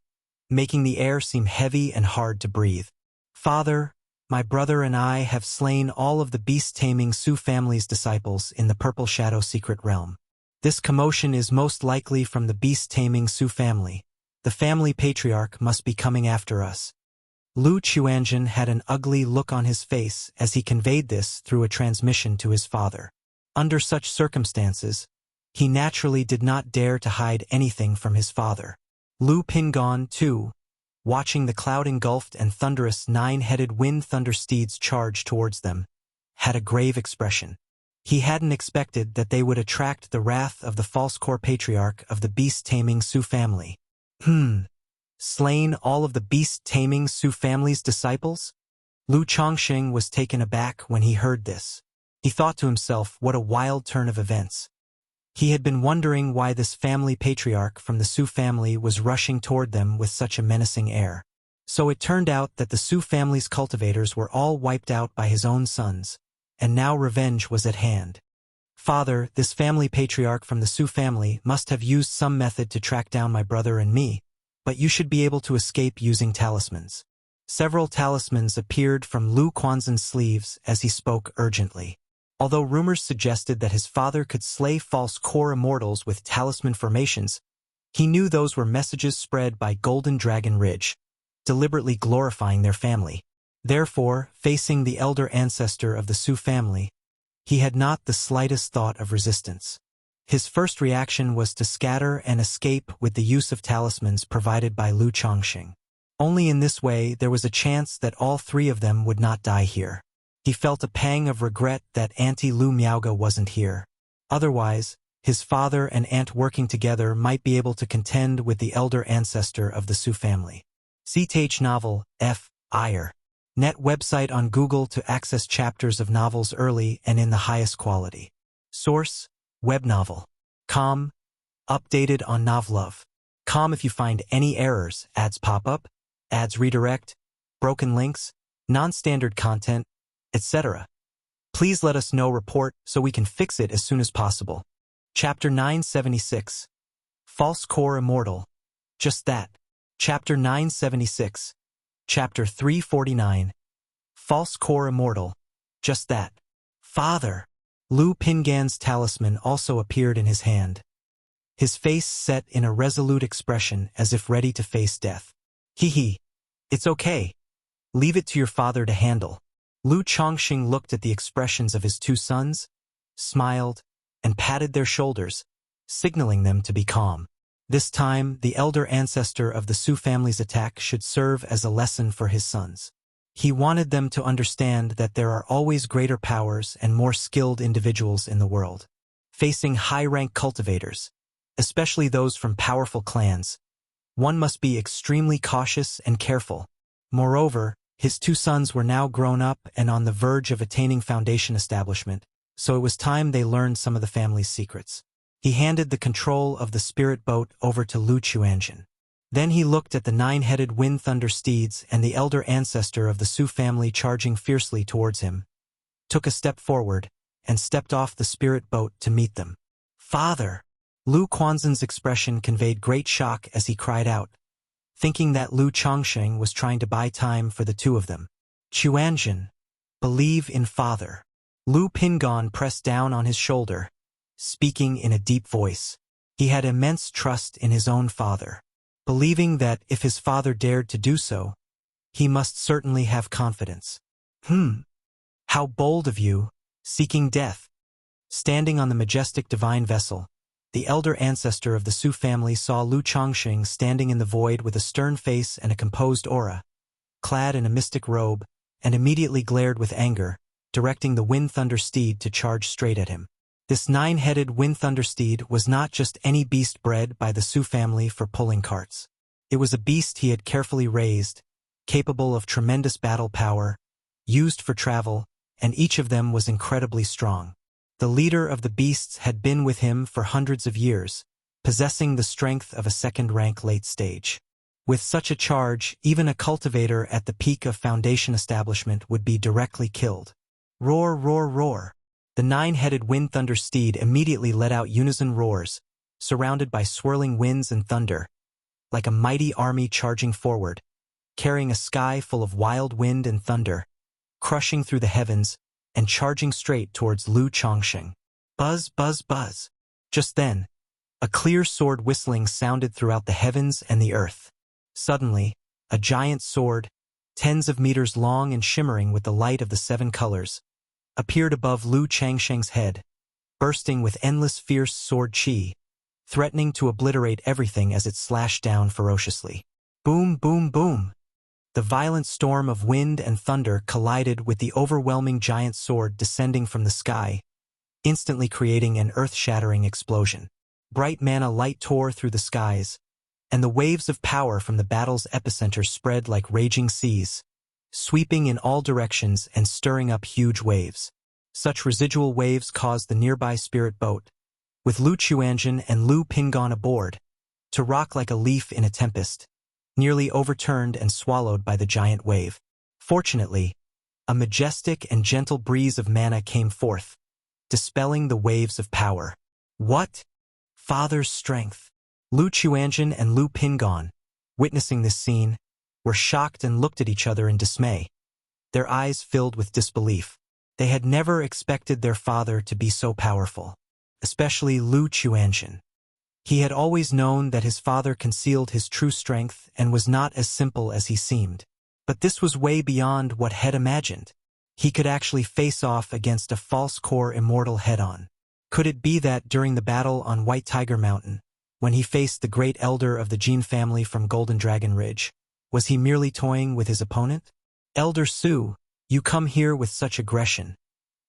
making the air seem heavy and hard to breathe. Father, my brother and I have slain all of the beast-taming Su family's disciples in the Purple Shadow Secret Realm. This commotion is most likely from the beast-taming Su family. The family patriarch must be coming after us. Lu Chuanjin had an ugly look on his face as he conveyed this through a transmission to his father. Under such circumstances, he naturally did not dare to hide anything from his father. Lu Pingon, too, watching the cloud-engulfed and thunderous 9-headed wind thunder steeds charge towards them, had a grave expression. He hadn't expected that they would attract the wrath of the false core patriarch of the beast-taming Su family. Slain all of the beast-taming Su family's disciples? Lu Chongxing was taken aback when he heard this. He thought to himself, what a wild turn of events. He had been wondering why this family patriarch from the Su family was rushing toward them with such a menacing air. So it turned out that the Su family's cultivators were all wiped out by his own sons, and now revenge was at hand. "Father, this family patriarch from the Su family must have used some method to track down my brother and me, but you should be able to escape using talismans." Several talismans appeared from Lu Quanzhen's sleeves as he spoke urgently. Although rumors suggested that his father could slay false core immortals with talisman formations, he knew those were messages spread by Golden Dragon Ridge, deliberately glorifying their family. Therefore, facing the elder ancestor of the Su family, he had not the slightest thought of resistance. His first reaction was to scatter and escape with the use of talismans provided by Lu Chongqing. Only in this way there was a chance that all three of them would not die here. He felt a pang of regret that Auntie Lu Miaoga wasn't here. Otherwise, his father and aunt working together might be able to contend with the elder ancestor of the Su family. CTH novel, F. Ire. Net website on Google to access chapters of novels early and in the highest quality. Source, web novel. Com. Updated on Novlove. Com if you find any errors, ads pop up, ads redirect, broken links, non-standard content, etc. Please let us know report so we can fix it as soon as possible. Chapter 976. False Core Immortal. Just that. Chapter 976. Chapter 349. False Core Immortal. Just that. Father. Lu Pingan's talisman also appeared in his hand. His face set in a resolute expression as if ready to face death. Hee. It's okay. Leave it to your father to handle. Lu Chongqing looked at the expressions of his two sons, smiled, and patted their shoulders, signaling them to be calm. This time, the elder ancestor of the Su family's attack should serve as a lesson for his sons. He wanted them to understand that there are always greater powers and more skilled individuals in the world. Facing high-rank cultivators, especially those from powerful clans, one must be extremely cautious and careful. Moreover, his two sons were now grown up and on the verge of attaining foundation establishment, so it was time they learned some of the family's secrets. He handed the control of the spirit boat over to Lu Chuanjin. Then he looked at the 9-headed wind thunder steeds and the elder ancestor of the Su family charging fiercely towards him, took a step forward, and stepped off the spirit boat to meet them. "Father!" Lu Quanzhen's expression conveyed great shock as he cried out, thinking that Lu Chongqing was trying to buy time for the two of them. "Chuanjin, believe in father." Lu Pingan pressed down on his shoulder, speaking in a deep voice. He had immense trust in his own father, believing that if his father dared to do so, he must certainly have confidence. How bold of you, seeking death." Standing on the majestic divine vessel, the elder ancestor of the Su family saw Lu Chongqing standing in the void with a stern face and a composed aura, clad in a mystic robe, and immediately glared with anger, directing the wind thunder steed to charge straight at him. This 9-headed wind thunder steed was not just any beast bred by the Su family for pulling carts. It was a beast he had carefully raised, capable of tremendous battle power, used for travel, and each of them was incredibly strong. The leader of the beasts had been with him for hundreds of years, possessing the strength of a second-rank late stage. With such a charge, even a cultivator at the peak of foundation establishment would be directly killed. Roar, roar, roar. The 9-headed wind thunder steed immediately let out unison roars, surrounded by swirling winds and thunder, like a mighty army charging forward, carrying a sky full of wild wind and thunder, crushing through the heavens, and charging straight towards Lu Chongqing. Buzz, buzz, buzz. Just then, a clear sword whistling sounded throughout the heavens and the earth. Suddenly, a giant sword, tens of meters long and shimmering with the light of the 7 colors, appeared above Lu Changsheng's head, bursting with endless fierce sword chi, threatening to obliterate everything as it slashed down ferociously. Boom, boom, boom. The violent storm of wind and thunder collided with the overwhelming giant sword descending from the sky, instantly creating an earth-shattering explosion. Bright mana light tore through the skies, and the waves of power from the battle's epicenter spread like raging seas, sweeping in all directions and stirring up huge waves. Such residual waves caused the nearby spirit boat, with Lu Chuanjin and Lu Pingan aboard, to rock like a leaf in a tempest, nearly overturned and swallowed by the giant wave. Fortunately, a majestic and gentle breeze of mana came forth, dispelling the waves of power. What? Father's strength. Lu Chuanjin and Lu Pingon, witnessing this scene, were shocked and looked at each other in dismay. Their eyes filled with disbelief. They had never expected their father to be so powerful, especially Lu Chuanjin. He had always known that his father concealed his true strength and was not as simple as he seemed. But this was way beyond what Head imagined. He could actually face off against a false core immortal head-on. Could it be that during the battle on White Tiger Mountain, when he faced the great elder of the Jin family from Golden Dragon Ridge, was he merely toying with his opponent? Elder Su, you come here with such aggression.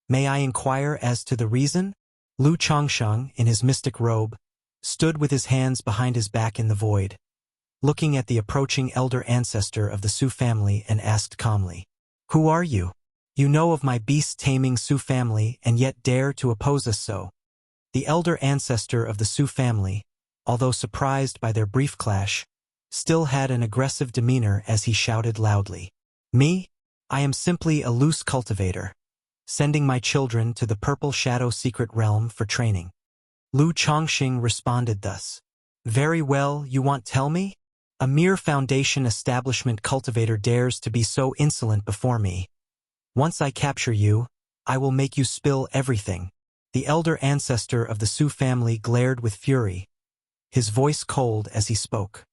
May I inquire as to the reason? Lu Changsheng, in his mystic robe, stood with his hands behind his back in the void, looking at the approaching elder ancestor of the Su family and asked calmly, "Who are you? You know of my beast-taming Su family and yet dare to oppose us so." The elder ancestor of the Su family, although surprised by their brief clash, still had an aggressive demeanor as he shouted loudly, "Me? I am simply a loose cultivator, sending my children to the Purple Shadow Secret Realm for training." Lu Chongqing responded thus, "Very well, you want tell me? A mere foundation establishment cultivator dares to be so insolent before me. Once I capture you, I will make you spill everything." The elder ancestor of the Su family glared with fury, his voice cold as he spoke.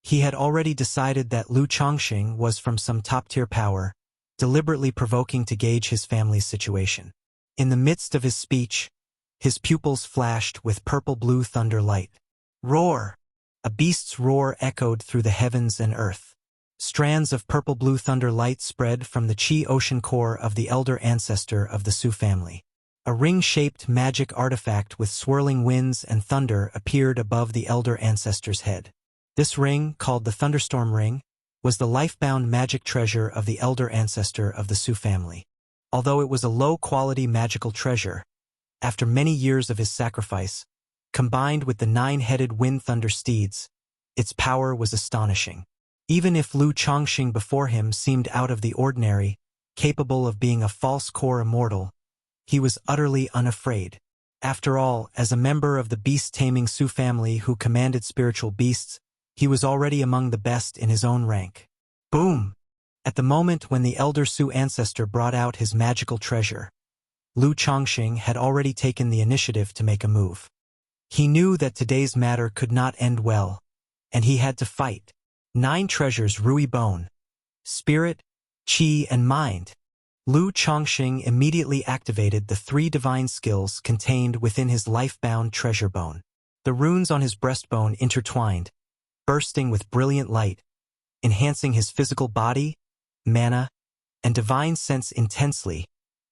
He had already decided that Lu Chongqing was from some top-tier power, deliberately provoking to gauge his family's situation. In the midst of his speech, his pupils flashed with purple-blue thunder light. Roar! A beast's roar echoed through the heavens and earth. Strands of purple-blue thunder light spread from the Qi ocean core of the elder ancestor of the Su family. A ring-shaped magic artifact with swirling winds and thunder appeared above the elder ancestor's head. This ring, called the Thunderstorm Ring, was the life-bound magic treasure of the elder ancestor of the Su family. Although it was a low-quality magical treasure, after many years of his sacrifice, combined with the 9-headed wind thunder steeds, its power was astonishing. Even if Lu Chongqing before him seemed out of the ordinary, capable of being a false core immortal, he was utterly unafraid. After all, as a member of the beast-taming Su family who commanded spiritual beasts, he was already among the best in his own rank. Boom! At the moment when the elder Su ancestor brought out his magical treasure, Lu Chongqing had already taken the initiative to make a move. He knew that today's matter could not end well, and he had to fight. 9 treasures Rui Bone, Spirit, Qi, and Mind. Lu Chongqing immediately activated the 3 divine skills contained within his life-bound treasure bone. The runes on his breastbone intertwined, bursting with brilliant light, enhancing his physical body, mana, and divine sense intensely,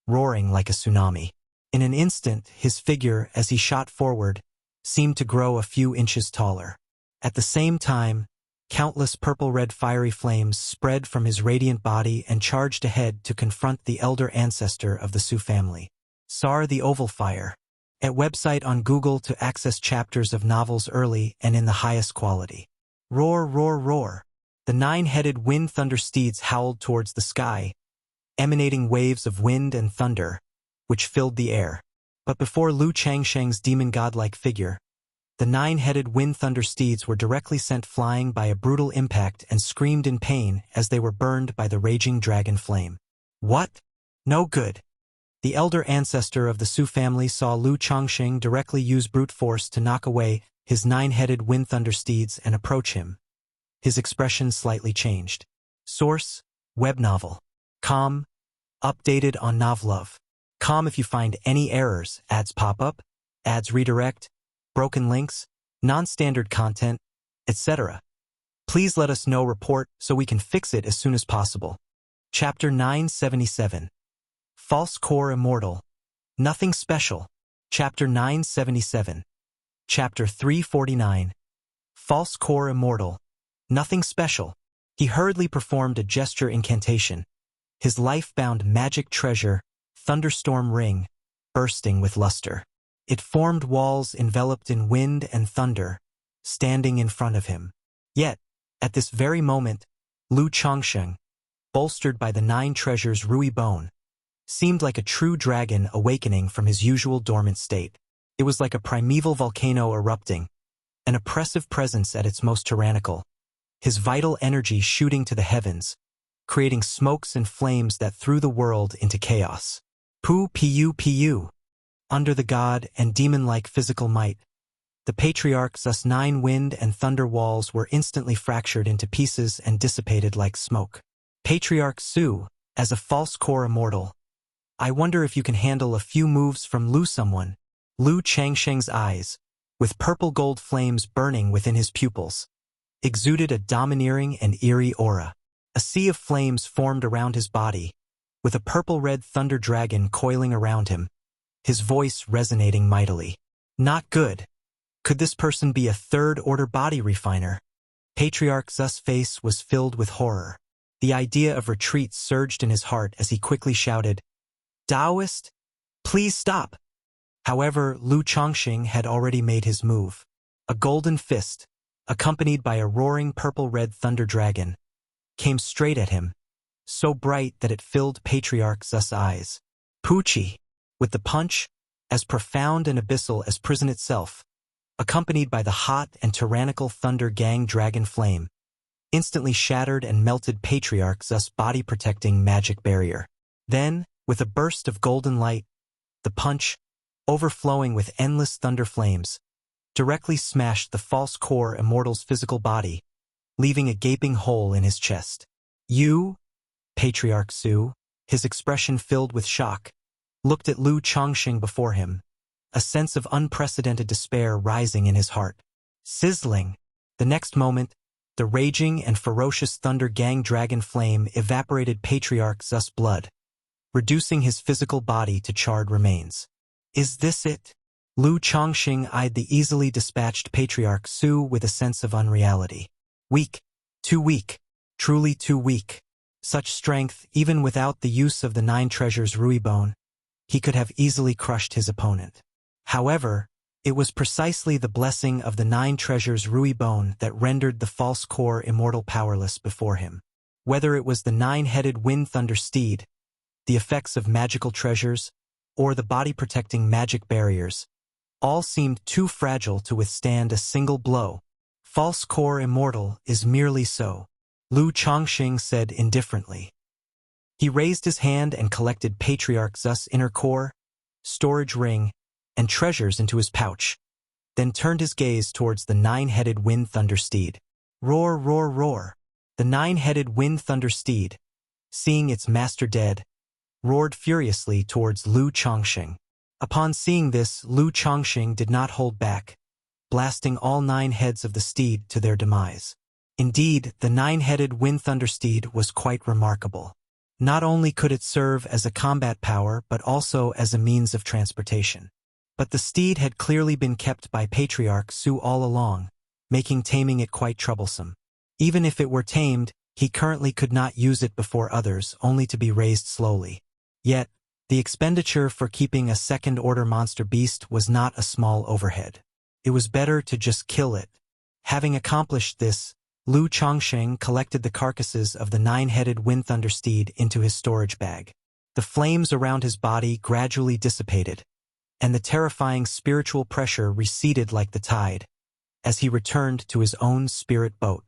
roaring like a tsunami. In an instant, his figure, as he shot forward, seemed to grow a few inches taller. At the same time, countless purple-red fiery flames spread from his radiant body and charged ahead to confront the elder ancestor of the Su family. Sar the Oval Fire. At website on Google to access chapters of novels early and in the highest quality. Roar, roar, roar. The 9-headed wind thunder steeds howled towards the sky, emanating waves of wind and thunder, which filled the air. But before Lu Changsheng's demon godlike figure, the 9-headed wind thunder steeds were directly sent flying by a brutal impact and screamed in pain as they were burned by the raging dragon flame. What? No good. The elder ancestor of the Su family saw Lu Chongqing directly use brute force to knock away his 9-headed wind thunder steeds and approach him. His expression slightly changed. Source: web novel. Com. Updated on Novlove. Com. If you find any errors, ads pop up, ads redirect, broken links, non-standard content, etc., please let us know. Report so we can fix it as soon as possible. Chapter 977. False Core Immortal. Nothing Special. Chapter 977. Chapter 349. False Core Immortal. Nothing Special. He hurriedly performed a gesture incantation, his life-bound magic treasure, Thunderstorm Ring, bursting with luster. It formed walls enveloped in wind and thunder, standing in front of him. Yet, at this very moment, Lu Chongqing, bolstered by the 9 treasures Rui Bone, seemed like a true dragon awakening from his usual dormant state. It was like a primeval volcano erupting, an oppressive presence at its most tyrannical, his vital energy shooting to the heavens, creating smokes and flames that threw the world into chaos. Pu. Under the god and demon-like physical might, the patriarch's thus 9 wind and thunder walls were instantly fractured into pieces and dissipated like smoke. Patriarch Su, as a false core immortal, I wonder if you can handle a few moves from Lu someone. Lu Changsheng's eyes, with purple gold flames burning within his pupils, exuded a domineering and eerie aura. A sea of flames formed around his body, with a purple-red thunder dragon coiling around him, his voice resonating mightily. Not good. Could this person be a third-order body refiner? Patriarch Zu's face was filled with horror. The idea of retreat surged in his heart as he quickly shouted, "Taoist, please stop!" However, Lu Chongqing had already made his move. A golden fist, accompanied by a roaring purple-red thunder dragon, came straight at him, so bright that it filled Patriarch Zu's eyes. Pucci, with the punch, as profound and abyssal as prison itself, accompanied by the hot and tyrannical thunder gang dragon flame, instantly shattered and melted Patriarch Zu's body-protecting magic barrier. Then, with a burst of golden light, the punch, overflowing with endless thunder flames, directly smashed the false core immortal's physical body, leaving a gaping hole in his chest. You, Patriarch Su, his expression filled with shock, looked at Lu Chongqing before him, a sense of unprecedented despair rising in his heart. Sizzling. The next moment, the raging and ferocious thunder gang dragon flame evaporated Patriarch Zu's blood, reducing his physical body to charred remains. Is this it? Lu Chongqing eyed the easily dispatched Patriarch Su with a sense of unreality. Weak. Too weak. Truly too weak. Such strength, even without the use of the 9 treasures Ruibone, he could have easily crushed his opponent. However, it was precisely the blessing of the 9 treasures Ruibone that rendered the false core immortal powerless before him. Whether it was the 9-headed wind thunder steed, the effects of magical treasures, or the body-protecting magic barriers, all seemed too fragile to withstand a single blow. False core immortal is merely so, Lu Chongqing said indifferently. He raised his hand and collected Patriarch Zu's inner core, storage ring, and treasures into his pouch, then turned his gaze towards the 9-headed wind thunder steed. Roar, roar, roar. The 9-headed wind thunder steed, seeing its master dead, roared furiously towards Lu Chongqing. Upon seeing this, Lu Chongqing did not hold back, blasting all 9 heads of the steed to their demise. Indeed, the 9-headed wind thunder steed was quite remarkable. Not only could it serve as a combat power but also as a means of transportation. But the steed had clearly been kept by Patriarch Su all along, making taming it quite troublesome. Even if it were tamed, he currently could not use it before others, only to be raised slowly. Yet, the expenditure for keeping a second-order monster beast was not a small overhead. It was better to just kill it. Having accomplished this, Lu Chongqing collected the carcasses of the 9-headed wind thunder steed into his storage bag. The flames around his body gradually dissipated, and the terrifying spiritual pressure receded like the tide, as he returned to his own spirit boat.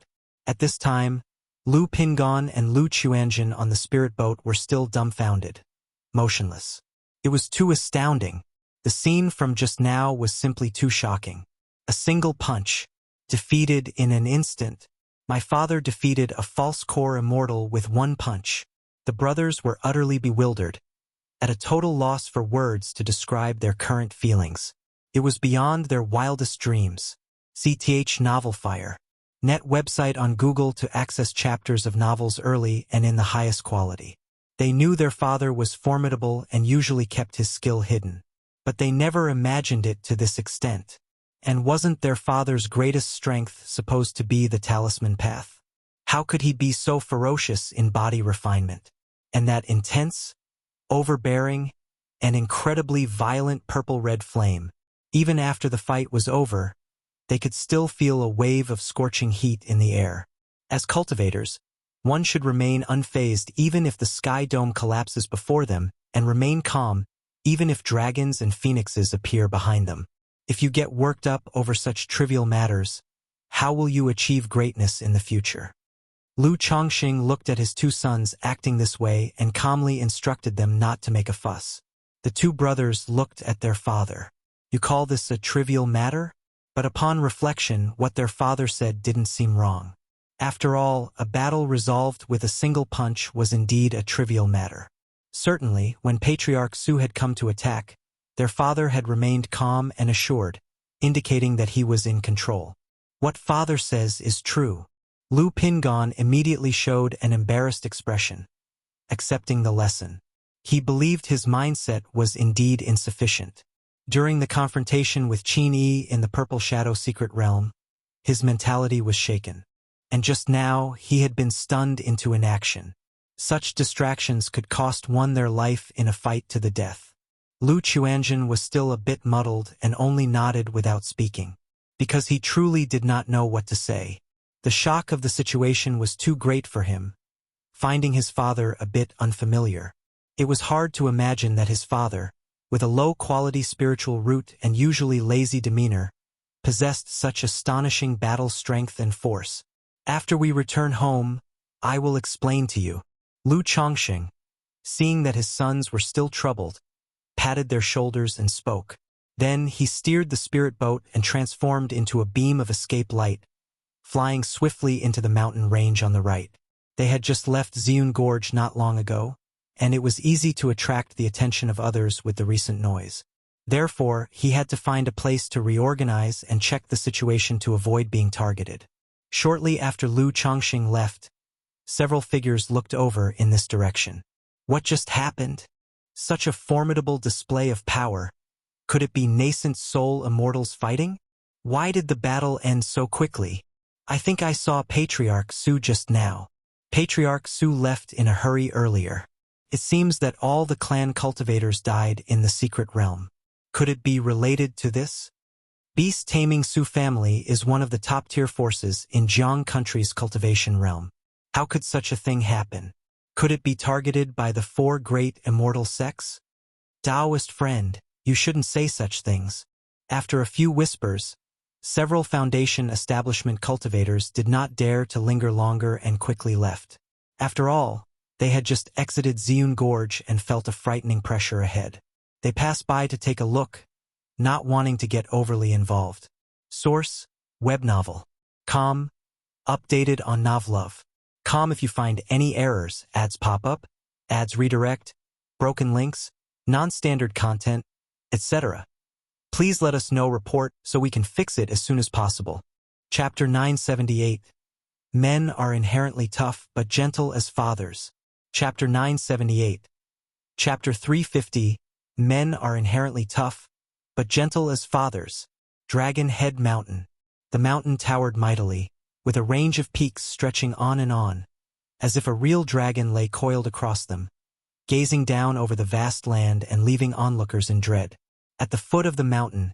At this time, Lu Pingon and Lu Chuanjin on the spirit boat were still dumbfounded, motionless. It was too astounding. The scene from just now was simply too shocking. A single punch, defeated in an instant. My father defeated a false core immortal with 1 punch. The brothers were utterly bewildered, at a total loss for words to describe their current feelings. It was beyond their wildest dreams. CTH Novel Fire. Net website on Google to access chapters of novels early and in the highest quality. They knew their father was formidable and usually kept his skill hidden, but they never imagined it to this extent. And wasn't their father's greatest strength supposed to be the talisman path? How could he be so ferocious in body refinement? And that intense, overbearing, and incredibly violent purple-red flame. Even after the fight was over, they could still feel a wave of scorching heat in the air. As cultivators, one should remain unfazed even if the sky dome collapses before them and remain calm, even if dragons and phoenixes appear behind them. If you get worked up over such trivial matters, how will you achieve greatness in the future? Lu Chongqing looked at his two sons acting this way and calmly instructed them not to make a fuss. The two brothers looked at their father. You call this a trivial matter? But upon reflection, what their father said didn't seem wrong. After all, a battle resolved with a single punch was indeed a trivial matter. Certainly, when Patriarch Su had come to attack, their father had remained calm and assured, indicating that he was in control. What father says is true. Lu Pingon immediately showed an embarrassed expression, accepting the lesson. He believed his mindset was indeed insufficient. During the confrontation with Qin Yi in the Purple Shadow Secret Realm, his mentality was shaken. And just now, he had been stunned into inaction. Such distractions could cost one their life in a fight to the death. Lu Chuanjin was still a bit muddled and only nodded without speaking, because he truly did not know what to say. The shock of the situation was too great for him, finding his father a bit unfamiliar. It was hard to imagine that his father, with a low-quality spiritual root and usually lazy demeanor, possessed such astonishing battle strength and force. After we return home, I will explain to you. Lu Chongqing, seeing that his sons were still troubled, patted their shoulders and spoke. Then he steered the spirit boat and transformed into a beam of escape light, flying swiftly into the mountain range on the right. They had just left Ziyun Gorge not long ago, and it was easy to attract the attention of others with the recent noise. Therefore, he had to find a place to reorganize and check the situation to avoid being targeted. Shortly after Lu Chongqing left, several figures looked over in this direction. What just happened? Such a formidable display of power. Could it be nascent soul immortals fighting? Why did the battle end so quickly? I think I saw Patriarch Su just now. Patriarch Su left in a hurry earlier. It seems that all the clan cultivators died in the secret realm. Could it be related to this? Beast-taming Su family is one of the top-tier forces in Jiang country's cultivation realm. How could such a thing happen? Could it be targeted by the four great immortal sects? Taoist friend, you shouldn't say such things. After a few whispers, several Foundation establishment cultivators did not dare to linger longer and quickly left. After all, they had just exited Ziyun Gorge and felt a frightening pressure ahead. They passed by to take a look, not wanting to get overly involved. Source: web novel. Com. Updated on Novlove. Com. If you find any errors, ads pop up, ads redirect, broken links, non-standard content, etc., please let us know. Report so we can fix it as soon as possible. Chapter 978. Men are inherently tough but gentle as fathers. Chapter 978. Chapter 350. Men are inherently tough but gentle as fathers. Dragon Head Mountain. The mountain towered mightily, with a range of peaks stretching on, as if a real dragon lay coiled across them, gazing down over the vast land and leaving onlookers in dread. At the foot of the mountain,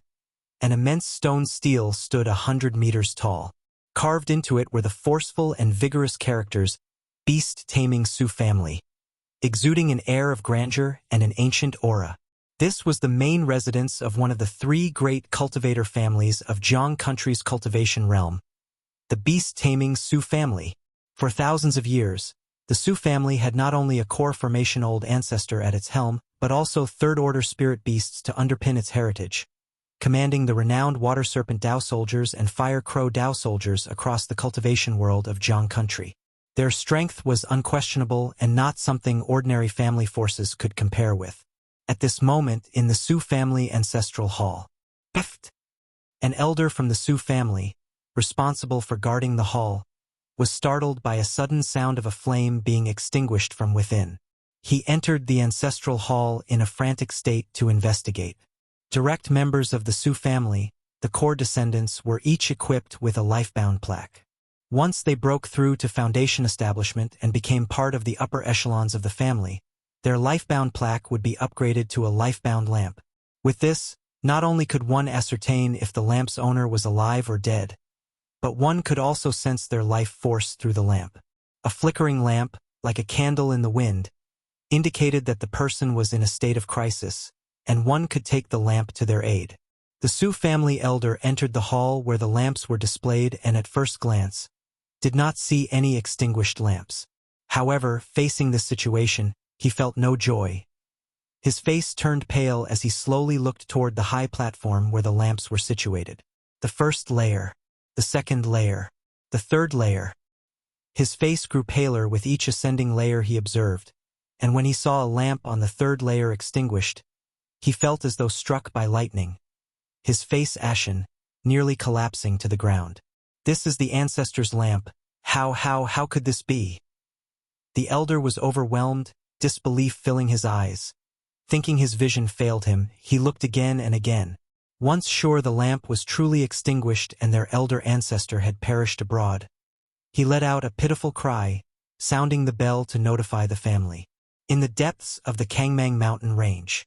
an immense stone stele stood 100 meters tall. Carved into it were the forceful and vigorous characters, Beast-taming Su family, exuding an air of grandeur and an ancient aura. This was the main residence of one of the three great cultivator families of Jiang country's cultivation realm, the Beast-taming Su family. For thousands of years, the Su family had not only a core formation old ancestor at its helm, but also third-order spirit beasts to underpin its heritage, commanding the renowned water serpent Dao soldiers and fire crow Dao soldiers across the cultivation world of Jiang country. Their strength was unquestionable and not something ordinary family forces could compare with. At this moment, in the Su family ancestral hall, an elder from the Su family, responsible for guarding the hall, was startled by a sudden sound of a flame being extinguished from within. He entered the ancestral hall in a frantic state to investigate. Direct members of the Su family, the core descendants, were each equipped with a lifebound plaque. Once they broke through to Foundation establishment and became part of the upper echelons of the family, their lifebound plaque would be upgraded to a lifebound lamp. With this, not only could one ascertain if the lamp's owner was alive or dead, but one could also sense their life force through the lamp. A flickering lamp, like a candle in the wind, indicated that the person was in a state of crisis, and one could take the lamp to their aid. The Su family elder entered the hall where the lamps were displayed and at first glance did not see any extinguished lamps. However, facing this situation, he felt no joy. His face turned pale as he slowly looked toward the high platform where the lamps were situated. The first layer, the second layer, the third layer. His face grew paler with each ascending layer he observed, and when he saw a lamp on the third layer extinguished, he felt as though struck by lightning, his face ashen, nearly collapsing to the ground. This is the ancestor's lamp. How could this be? The elder was overwhelmed, disbelief filling his eyes. Thinking his vision failed him, he looked again and again. Once sure the lamp was truly extinguished and their elder ancestor had perished abroad, he let out a pitiful cry, sounding the bell to notify the family. In the depths of the Kangmang mountain range,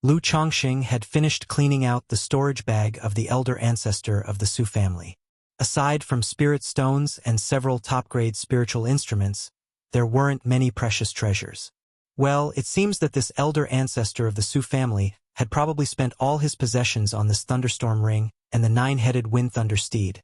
Lu Chongqing had finished cleaning out the storage bag of the elder ancestor of the Su family. Aside from spirit stones and several top-grade spiritual instruments, there weren't many precious treasures. Well, it seems that this elder ancestor of the Su family had probably spent all his possessions on this thunderstorm ring and the nine-headed wind thunder steed.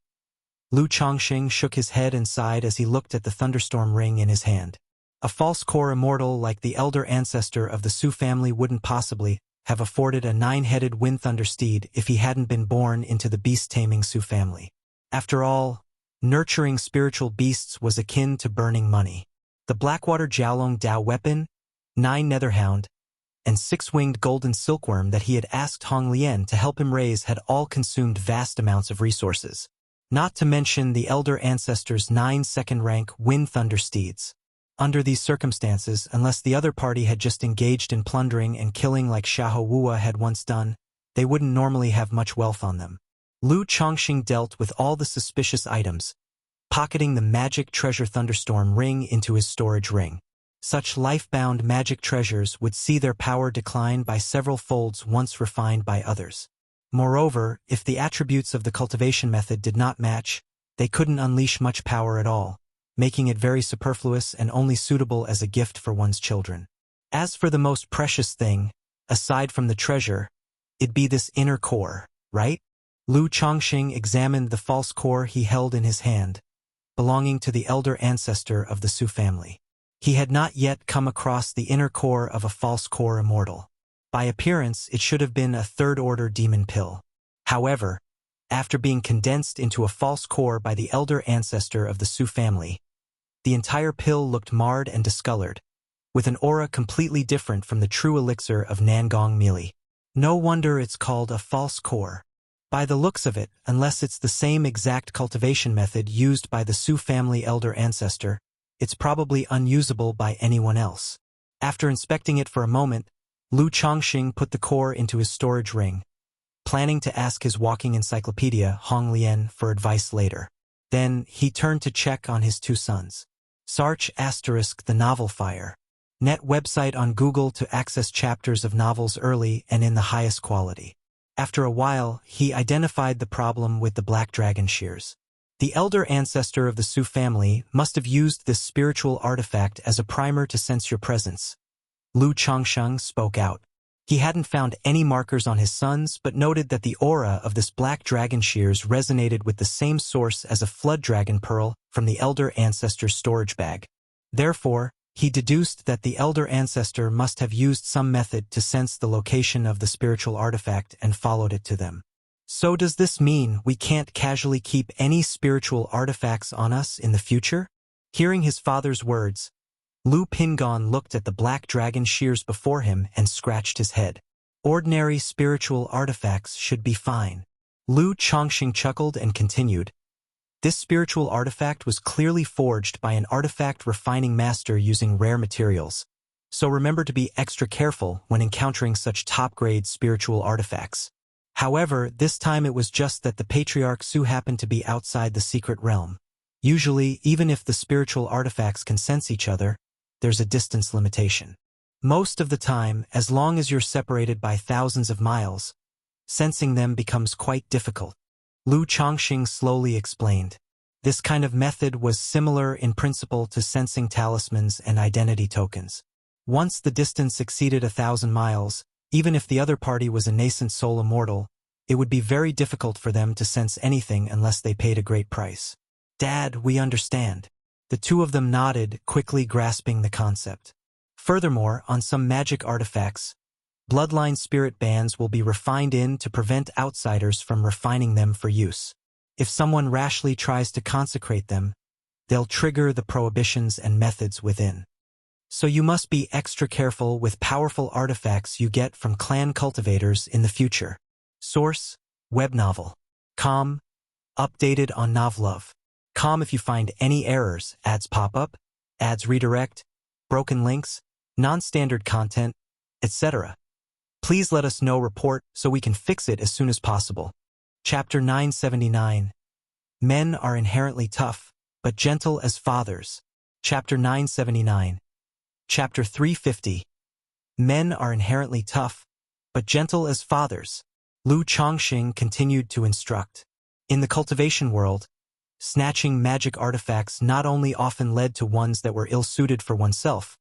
Lu Chongqing shook his head and sighed as he looked at the thunderstorm ring in his hand. A false core immortal like the elder ancestor of the Su family wouldn't possibly have afforded a nine-headed wind thunder steed if he hadn't been born into the beast-taming Su family. After all, nurturing spiritual beasts was akin to burning money. The Blackwater Jiaolong Dao weapon, 9 netherhound, and 6-winged golden silkworm that he had asked Hong Lian to help him raise had all consumed vast amounts of resources. Not to mention the elder ancestor's 9 second-rank wind thunder steeds. Under these circumstances, unless the other party had just engaged in plundering and killing like Xiahou Wua had once done, they wouldn't normally have much wealth on them. Lu Chongqing dealt with all the suspicious items, pocketing the magic treasure thunderstorm ring into his storage ring. Such life-bound magic treasures would see their power decline by several folds once refined by others. Moreover, if the attributes of the cultivation method did not match, they couldn't unleash much power at all, making it very superfluous and only suitable as a gift for one's children. As for the most precious thing, aside from the treasure, it'd be this inner core, right? Lu Chongqing examined the false core he held in his hand, belonging to the elder ancestor of the Su family. He had not yet come across the inner core of a false core immortal. By appearance, it should have been a third-order demon pill. However, after being condensed into a false core by the elder ancestor of the Su family, the entire pill looked marred and discolored, with an aura completely different from the true elixir of Nangong Mealy. No wonder it's called a false core. By the looks of it, unless it's the same exact cultivation method used by the Su family elder ancestor, it's probably unusable by anyone else. After inspecting it for a moment, Lu Chongqing put the core into his storage ring, planning to ask his walking encyclopedia, Hong Lian, for advice later. Then, he turned to check on his 2 sons. Sarch * the Novel Fire. Net website on Google to access chapters of novels early and in the highest quality. After a while, he identified the problem with the black dragon shears. The elder ancestor of the Su family must have used this spiritual artifact as a primer to sense your presence. Lu Chongqing spoke out. He hadn't found any markers on his sons, but noted that the aura of this black dragon shears resonated with the same source as a flood dragon pearl from the elder ancestor's storage bag. Therefore, he deduced that the elder ancestor must have used some method to sense the location of the spiritual artifact and followed it to them. So does this mean we can't casually keep any spiritual artifacts on us in the future? Hearing his father's words, Lu Pingon looked at the black dragon shears before him and scratched his head. Ordinary spiritual artifacts should be fine. Lu Chongqing chuckled and continued. This spiritual artifact was clearly forged by an artifact refining master using rare materials. So remember to be extra careful when encountering such top-grade spiritual artifacts. However, this time it was just that the Patriarch Su happened to be outside the secret realm. Usually, even if the spiritual artifacts can sense each other, there's a distance limitation. Most of the time, as long as you're separated by thousands of miles, sensing them becomes quite difficult. Lu Chongqing slowly explained. This kind of method was similar in principle to sensing talismans and identity tokens. Once the distance exceeded 1,000 miles, even if the other party was a nascent soul immortal, it would be very difficult for them to sense anything unless they paid a great price. Dad, we understand. The two of them nodded, quickly grasping the concept. Furthermore, on some magic artifacts, bloodline spirit bands will be refined to prevent outsiders from refining them for use. If someone rashly tries to consecrate them, they'll trigger the prohibitions and methods within. So you must be extra careful with powerful artifacts you get from clan cultivators in the future. Source: web novel. Com. Updated on Novlove. Com. If you find any errors, ads pop up, ads redirect, broken links, non-standard content, etc., please let us know. Report so we can fix it as soon as possible. Chapter 979. Men are inherently tough, but gentle as fathers. Chapter 979. Chapter 350. Men are inherently tough, but gentle as fathers. Lu Chongqing continued to instruct. In the cultivation world, snatching magic artifacts not only often led to ones that were ill-suited for oneself,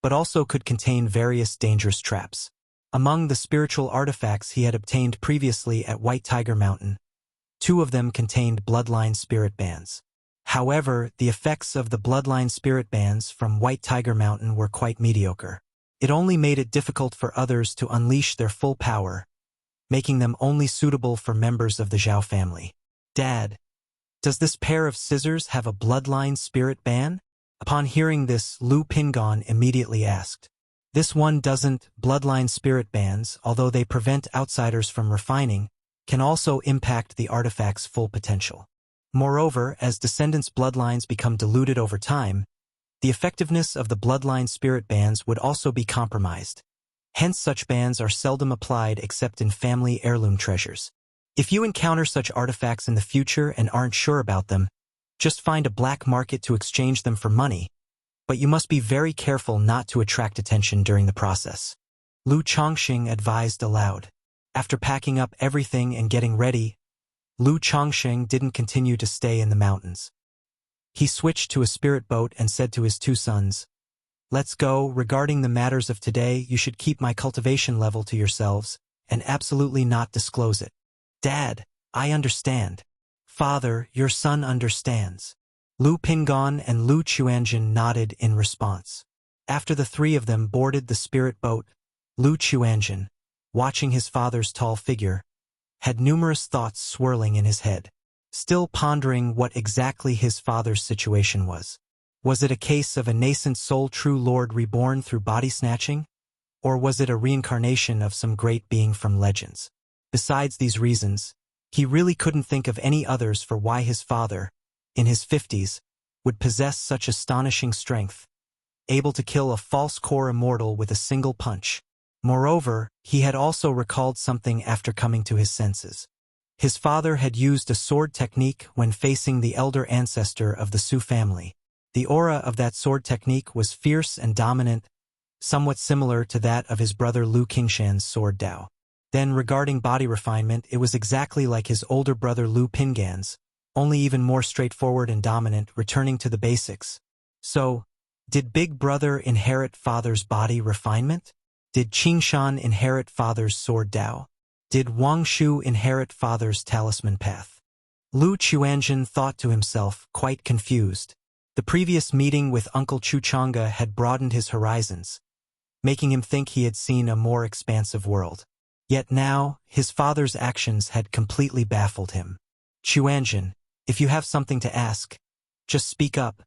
but also could contain various dangerous traps. Among the spiritual artifacts he had obtained previously at White Tiger Mountain, 2 of them contained bloodline spirit bands. However, the effects of the bloodline spirit bands from White Tiger Mountain were quite mediocre. It only made it difficult for others to unleash their full power, making them only suitable for members of the Zhao family. Dad, does this pair of scissors have a bloodline spirit band? Upon hearing this, Lu Pingon immediately asked. This one doesn't. Bloodline spirit bands, although they prevent outsiders from refining, can also impact the artifact's full potential. Moreover, as descendants' bloodlines become diluted over time, the effectiveness of the bloodline spirit bands would also be compromised. Hence, such bands are seldom applied except in family heirloom treasures. If you encounter such artifacts in the future and aren't sure about them, just find a black market to exchange them for money, but you must be very careful not to attract attention during the process. Lu Chongqing advised aloud. After packing up everything and getting ready, Lu Chongqing didn't continue to stay in the mountains. He switched to a spirit boat and said to his 2 sons, "Let's go. Regarding the matters of today, you should keep my cultivation level to yourselves and absolutely not disclose it." Dad, I understand. Father, your son understands. Lu Pingon and Lu Chuanjin nodded in response. After the 3 of them boarded the spirit boat, Lu Chuanjin, watching his father's tall figure, had numerous thoughts swirling in his head, still pondering what exactly his father's situation was. Was it a case of a nascent soul true lord reborn through body snatching? Or was it a reincarnation of some great being from legends? Besides these reasons, he really couldn't think of any others for why his father, in his 50s, would possess such astonishing strength, able to kill a false core immortal with a single punch. Moreover, he had also recalled something after coming to his senses. His father had used a sword technique when facing the elder ancestor of the Su family. The aura of that sword technique was fierce and dominant, somewhat similar to that of his brother Lu Qingshan's sword Dao. Then regarding body refinement, it was exactly like his older brother Lu Pingan's, only even more straightforward and dominant, returning to the basics. So, did Big Brother inherit father's body refinement? Did Qingshan inherit father's sword Dao? Did Wang Shu inherit father's talisman path? Lu Chuanjin thought to himself, quite confused. The previous meeting with Uncle Chuchanga had broadened his horizons, making him think he had seen a more expansive world. Yet now, his father's actions had completely baffled him. Chuanjin, if you have something to ask, just speak up.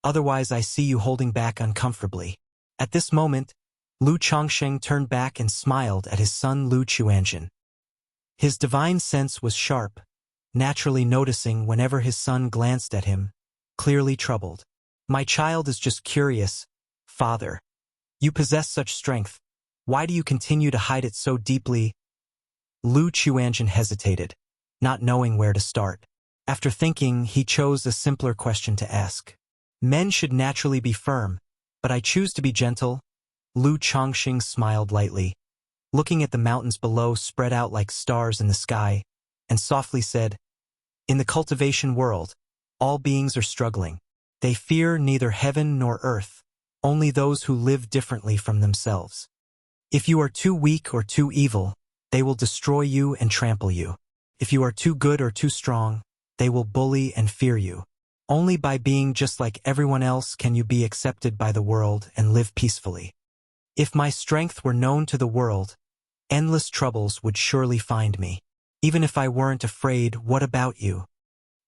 Otherwise I see you holding back uncomfortably. At this moment, Lu Chongqing turned back and smiled at his son Lu Chuanjin. His divine sense was sharp, naturally noticing whenever his son glanced at him, clearly troubled. My child is just curious, father. You possess such strength. Why do you continue to hide it so deeply? Lu Chuanjin hesitated, not knowing where to start. After thinking, he chose a simpler question to ask. Men should naturally be firm, but I choose to be gentle. Lu Chongqing smiled lightly, looking at the mountains below spread out like stars in the sky, and softly said, "In the cultivation world, all beings are struggling. They fear neither heaven nor earth, only those who live differently from themselves. If you are too weak or too evil, they will destroy you and trample you. If you are too good or too strong, they will bully and fear you. Only by being just like everyone else can you be accepted by the world and live peacefully. If my strength were known to the world, endless troubles would surely find me. Even if I weren't afraid, what about you?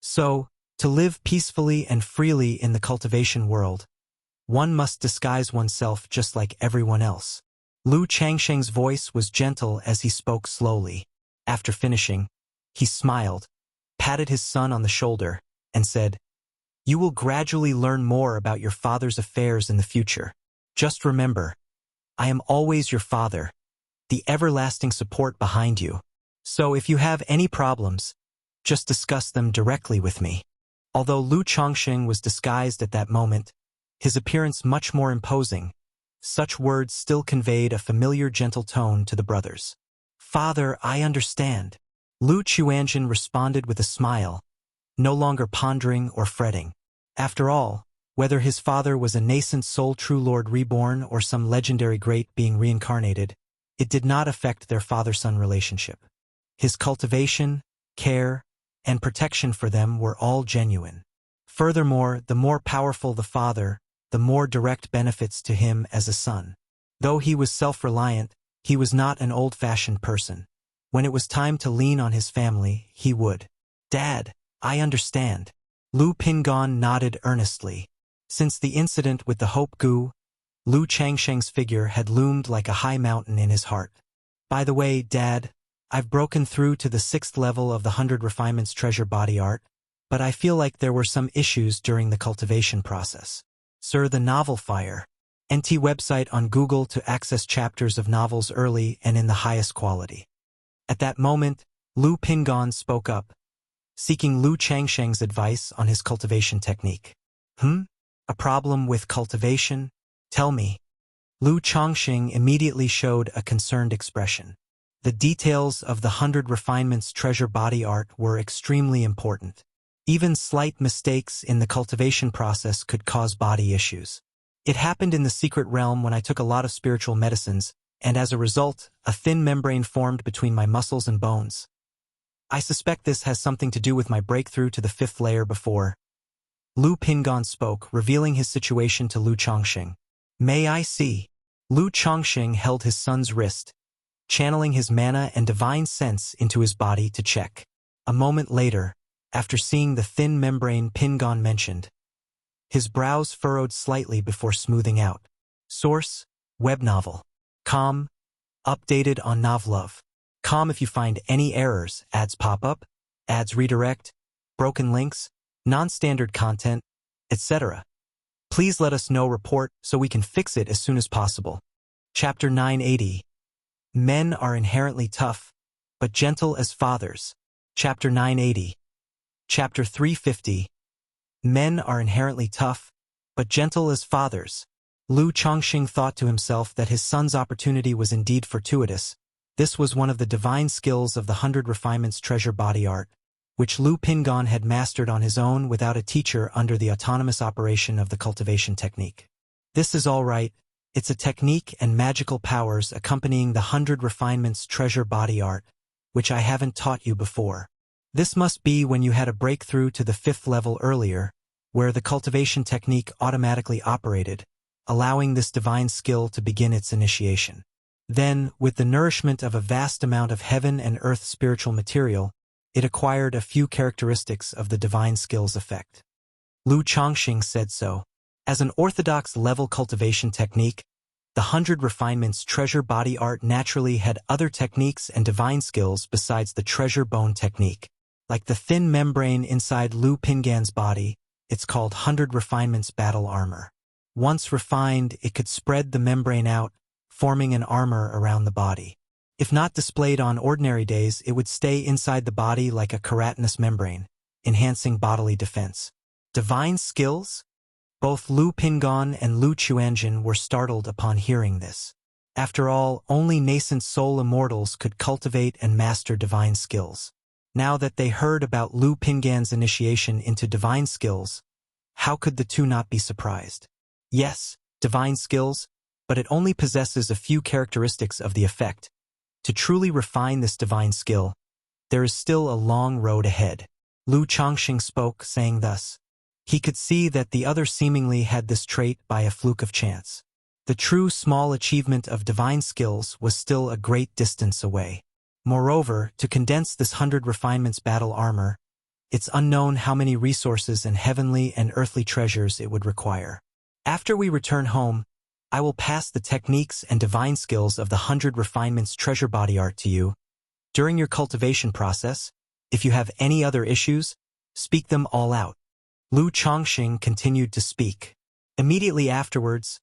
So, to live peacefully and freely in the cultivation world, one must disguise oneself just like everyone else. Lu Changsheng's voice was gentle as he spoke slowly. After finishing, he smiled, patted his son on the shoulder, and said, "You will gradually learn more about your father's affairs in the future. Just remember, I am always your father, the everlasting support behind you. So if you have any problems, just discuss them directly with me." Although Lu Changsheng was disguised at that moment, his appearance much more imposing, such words still conveyed a familiar gentle tone to the brothers. "Father, I understand." Lu Chuanjin responded with a smile, no longer pondering or fretting. After all, whether his father was a nascent soul true lord reborn or some legendary great being reincarnated, it did not affect their father-son relationship. His cultivation, care, and protection for them were all genuine. Furthermore, the more powerful the father, the more direct benefits to him as a son. Though he was self-reliant, he was not an old-fashioned person. When it was time to lean on his family, he would. "Dad, I understand." Lu Pingon nodded earnestly. Since the incident with the Hope Gu, Lu Changsheng's figure had loomed like a high mountain in his heart. "By the way, Dad, I've broken through to the 6th level of the 100 Refinements Treasure Body Art, but I feel like there were some issues during the cultivation process. Sir, the novel Fire. NT website on Google to access chapters of novels early and in the highest quality." At that moment, Lu Pingon spoke up, seeking Lu Changsheng's advice on his cultivation technique. A problem with cultivation? Tell me." Lu Changsheng immediately showed a concerned expression. The details of the 100 Refinements Treasure Body Art were extremely important. Even slight mistakes in the cultivation process could cause body issues. It happened in the secret realm when I took a lot of spiritual medicines, and as a result, a thin membrane formed between my muscles and bones. I suspect this has something to do with my breakthrough to the 5th layer before. Lu Pingon spoke, revealing his situation to Lu Changsheng. "May I see?" Lu Changsheng held his son's wrist, channeling his mana and divine sense into his body to check. A moment later, after seeing the thin membrane Pingon mentioned, his brows furrowed slightly before smoothing out. Source: web novel. Com. Updated on Novlove. Com if you find any errors, ads pop up, ads redirect, broken links, non-standard content, etc. Please let us know report so we can fix it as soon as possible. Chapter 980. Men are inherently tough, but gentle as fathers. Chapter 980. Chapter 350. Men are inherently tough, but gentle as fathers. Lu Changsheng thought to himself that his son's opportunity was indeed fortuitous. This was one of the divine skills of the 100 Refinements Treasure Body Art, which Lu Pingon had mastered on his own without a teacher under the autonomous operation of the cultivation technique. This is all right. It's a technique and magical powers accompanying the 100 Refinements Treasure Body Art, which I haven't taught you before. This must be when you had a breakthrough to the 5th level earlier, where the cultivation technique automatically operated, allowing this divine skill to begin its initiation. Then, with the nourishment of a vast amount of heaven and earth spiritual material, it acquired a few characteristics of the divine skill's effect. Lu Changsheng said so. As an orthodox level cultivation technique, the 100 Refinements Treasure Body Art naturally had other techniques and divine skills besides the treasure bone technique. Like the thin membrane inside Lu Pingan's body, it's called 100 Refinements Battle Armor. Once refined, it could spread the membrane out, forming an armor around the body. If not displayed on ordinary days, it would stay inside the body like a keratinous membrane, enhancing bodily defense. Divine skills? Both Lu Pingon and Lu Chuanjin were startled upon hearing this. After all, only nascent soul immortals could cultivate and master divine skills. Now that they heard about Lu Pingan's initiation into divine skills, how could the two not be surprised? Yes, divine skills, but it only possesses a few characteristics of the effect. To truly refine this divine skill, there is still a long road ahead. Lu Chongqing spoke, saying thus. He could see that the other seemingly had this trait by a fluke of chance. The true small achievement of divine skills was still a great distance away. Moreover, to condense this 100 refinements battle armor, it's unknown how many resources and heavenly and earthly treasures it would require. After we return home, I will pass the techniques and divine skills of the 100 refinements treasure body art to you. During your cultivation process, if you have any other issues, speak them all out. Lu Chongqing continued to speak. Immediately afterwards,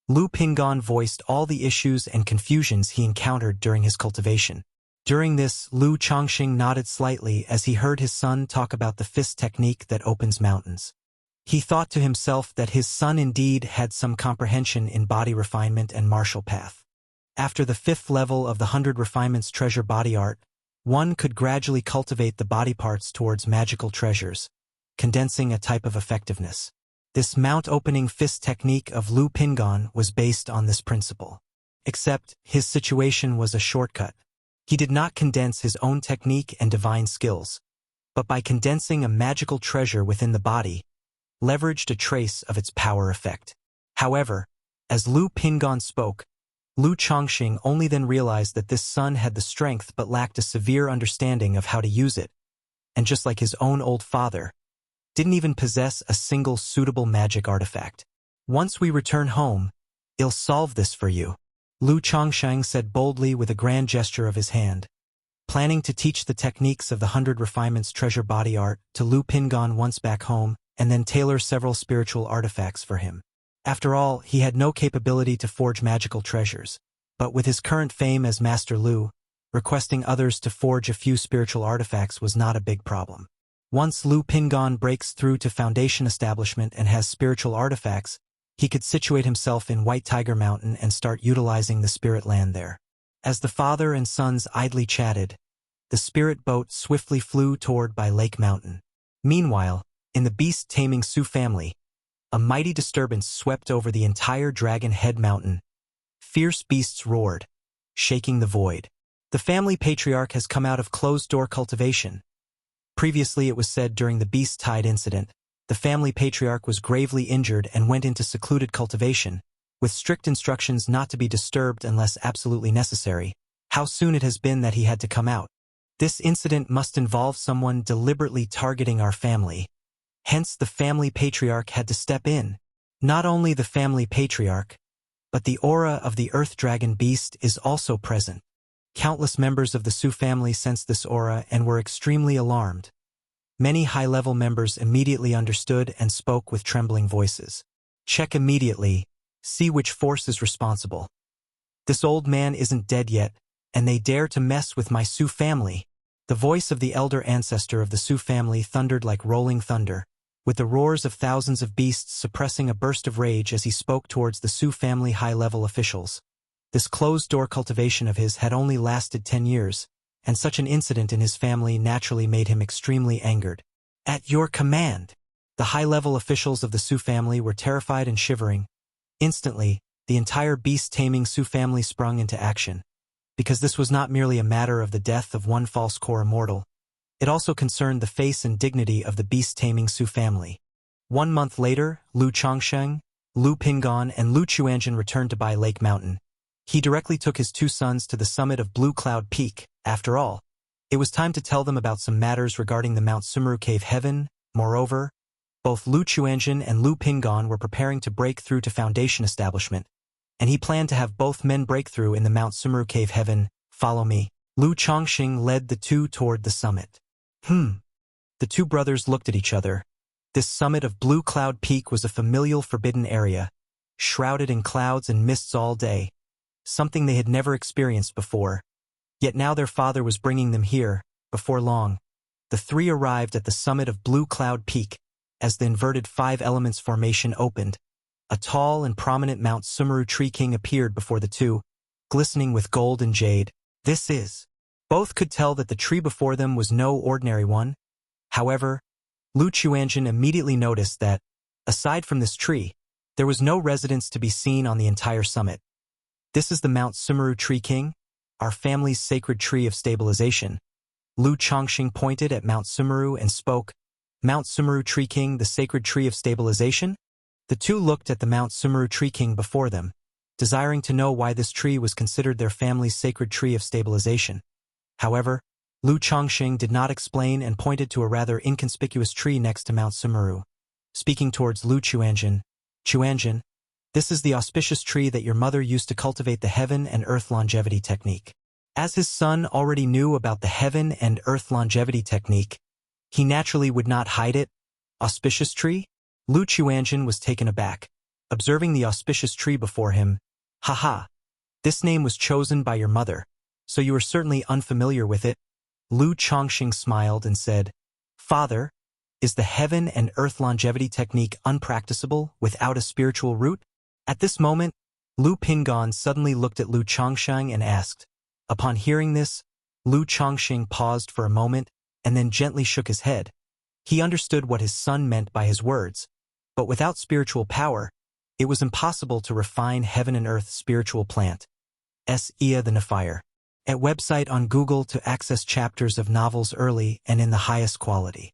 Lu Pingon voiced all the issues and confusions he encountered during his cultivation. During this, Lu Chongqing nodded slightly as he heard his son talk about the fist technique that opens mountains. He thought to himself that his son indeed had some comprehension in body refinement and martial path. After the 5th level of the 100 refinements treasure body art, one could gradually cultivate the body parts towards magical treasures, condensing a type of effectiveness. This mount-opening fist technique of Lu Pingon was based on this principle. Except, his situation was a shortcut. He did not condense his own technique and divine skills, but by condensing a magical treasure within the body, leveraged a trace of its power effect. However, as Lu Pingon spoke, Lu Chongqing only then realized that this son had the strength but lacked a severe understanding of how to use it, and just like his own old father, didn't even possess a single suitable magic artifact. Once we return home, I'll solve this for you, Lu Chongqing said boldly with a grand gesture of his hand. Planning to teach the techniques of the 100 refinements treasure body art to Lu Pingon once back home, and then tailor several spiritual artifacts for him. After all, he had no capability to forge magical treasures, but with his current fame as Master Lu, requesting others to forge a few spiritual artifacts was not a big problem. Once Lu Pingon breaks through to Foundation Establishment and has spiritual artifacts, he could situate himself in White Tiger Mountain and start utilizing the spirit land there. As the father and sons idly chatted, the spirit boat swiftly flew toward by Lake Mountain. Meanwhile, in the beast-taming Sioux family, a mighty disturbance swept over the entire Dragon Head Mountain. Fierce beasts roared, shaking the void. The family patriarch has come out of closed-door cultivation. Previously it was said during the Beast Tide incident, the family patriarch was gravely injured and went into secluded cultivation, with strict instructions not to be disturbed unless absolutely necessary. How soon it has been that he had to come out. This incident must involve someone deliberately targeting our family. Hence the family patriarch had to step in. Not only the family patriarch, but the aura of the earth dragon beast is also present. Countless members of the Sioux family sensed this aura and were extremely alarmed. Many high-level members immediately understood and spoke with trembling voices. Check immediately, see which force is responsible. This old man isn't dead yet, and they dare to mess with my Sioux family. The voice of the elder ancestor of the Sioux family thundered like rolling thunder, with the roars of thousands of beasts suppressing a burst of rage as he spoke towards the Sioux family high-level officials. This closed-door cultivation of his had only lasted 10 years, and such an incident in his family naturally made him extremely angered. At your command! The high-level officials of the Sioux family were terrified and shivering. Instantly, the entire beast-taming Sioux family sprung into action. Because this was not merely a matter of the death of one false core immortal, it also concerned the face and dignity of the beast-taming Sioux family. 1 month later, Lu Chongqing, Lu Pingon, and Lu Chuanjin returned to Bai Lake Mountain. He directly took his 2 sons to the summit of Blue Cloud Peak. After all, it was time to tell them about some matters regarding the Mount Sumeru Cave Heaven. Moreover, both Lu Chuanjin and Lu Pingon were preparing to break through to Foundation Establishment, and he planned to have both men break through in the Mount Sumeru Cave Heaven. Follow me. Lu Chongqing led the 2 toward the summit. The 2 brothers looked at each other. This summit of Blue Cloud Peak was a familial forbidden area, shrouded in clouds and mists all day, something they had never experienced before. Yet now their father was bringing them here. Before long, the 3 arrived at the summit of Blue Cloud Peak. As the inverted 5 elements formation opened, a tall and prominent Mount Sumeru Tree King appeared before the 2, glistening with gold and jade. This is. Both could tell that the tree before them was no ordinary one. However, Lu Chuanjin immediately noticed that, aside from this tree, There was no residence to be seen on the entire summit. This is the Mount Sumeru Tree King, our family's sacred tree of stabilization. Lu Chongqing pointed at Mount Sumeru and spoke, Mount Sumeru Tree King, the sacred tree of stabilization? The two looked at the Mount Sumeru Tree King before them, desiring to know why this tree was considered their family's sacred tree of stabilization. However, Lu Chongqing did not explain and pointed to a rather inconspicuous tree next to Mount Sumeru. Speaking towards Lu Chuanjin, Chuanjin, this is the auspicious tree that your mother used to cultivate the heaven and earth longevity technique. As his son already knew about the heaven and earth longevity technique, he naturally would not hide it. Auspicious tree? Lu Chuanjin was taken aback, observing the auspicious tree before him. Haha, this name was chosen by your mother, so you are certainly unfamiliar with it. Lu Chongqing smiled and said, Father, is the heaven and earth longevity technique unpracticable without a spiritual root? At this moment, Lu Pingon suddenly looked at Lu Chongqing and asked. Upon hearing this, Lu Chongqing paused for a moment and then gently shook his head. He understood what his son meant by his words, but without spiritual power, it was impossible to refine heaven and earth spiritual plant. Ia the Nephire. At website on Google to access chapters of novels early and in the highest quality.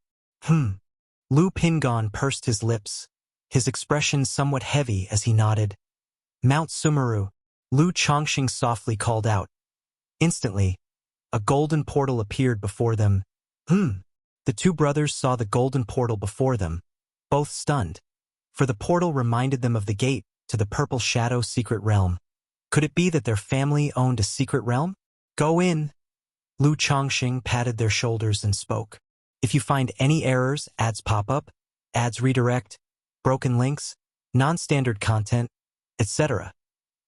Lu Pingon pursed his lips, his expression somewhat heavy as he nodded. Mount Sumeru, Lu Chongqing softly called out. Instantly, a golden portal appeared before them. The two brothers saw the golden portal before them, both stunned, for the portal reminded them of the gate to the Purple Shadow secret realm. Could it be that their family owned a secret realm? Go in. Lu Chongqing patted their shoulders and spoke. If you find any errors, ads pop up, ads redirect, broken links, non-standard content, etc.,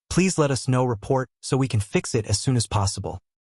please let us know report so we can fix it as soon as possible.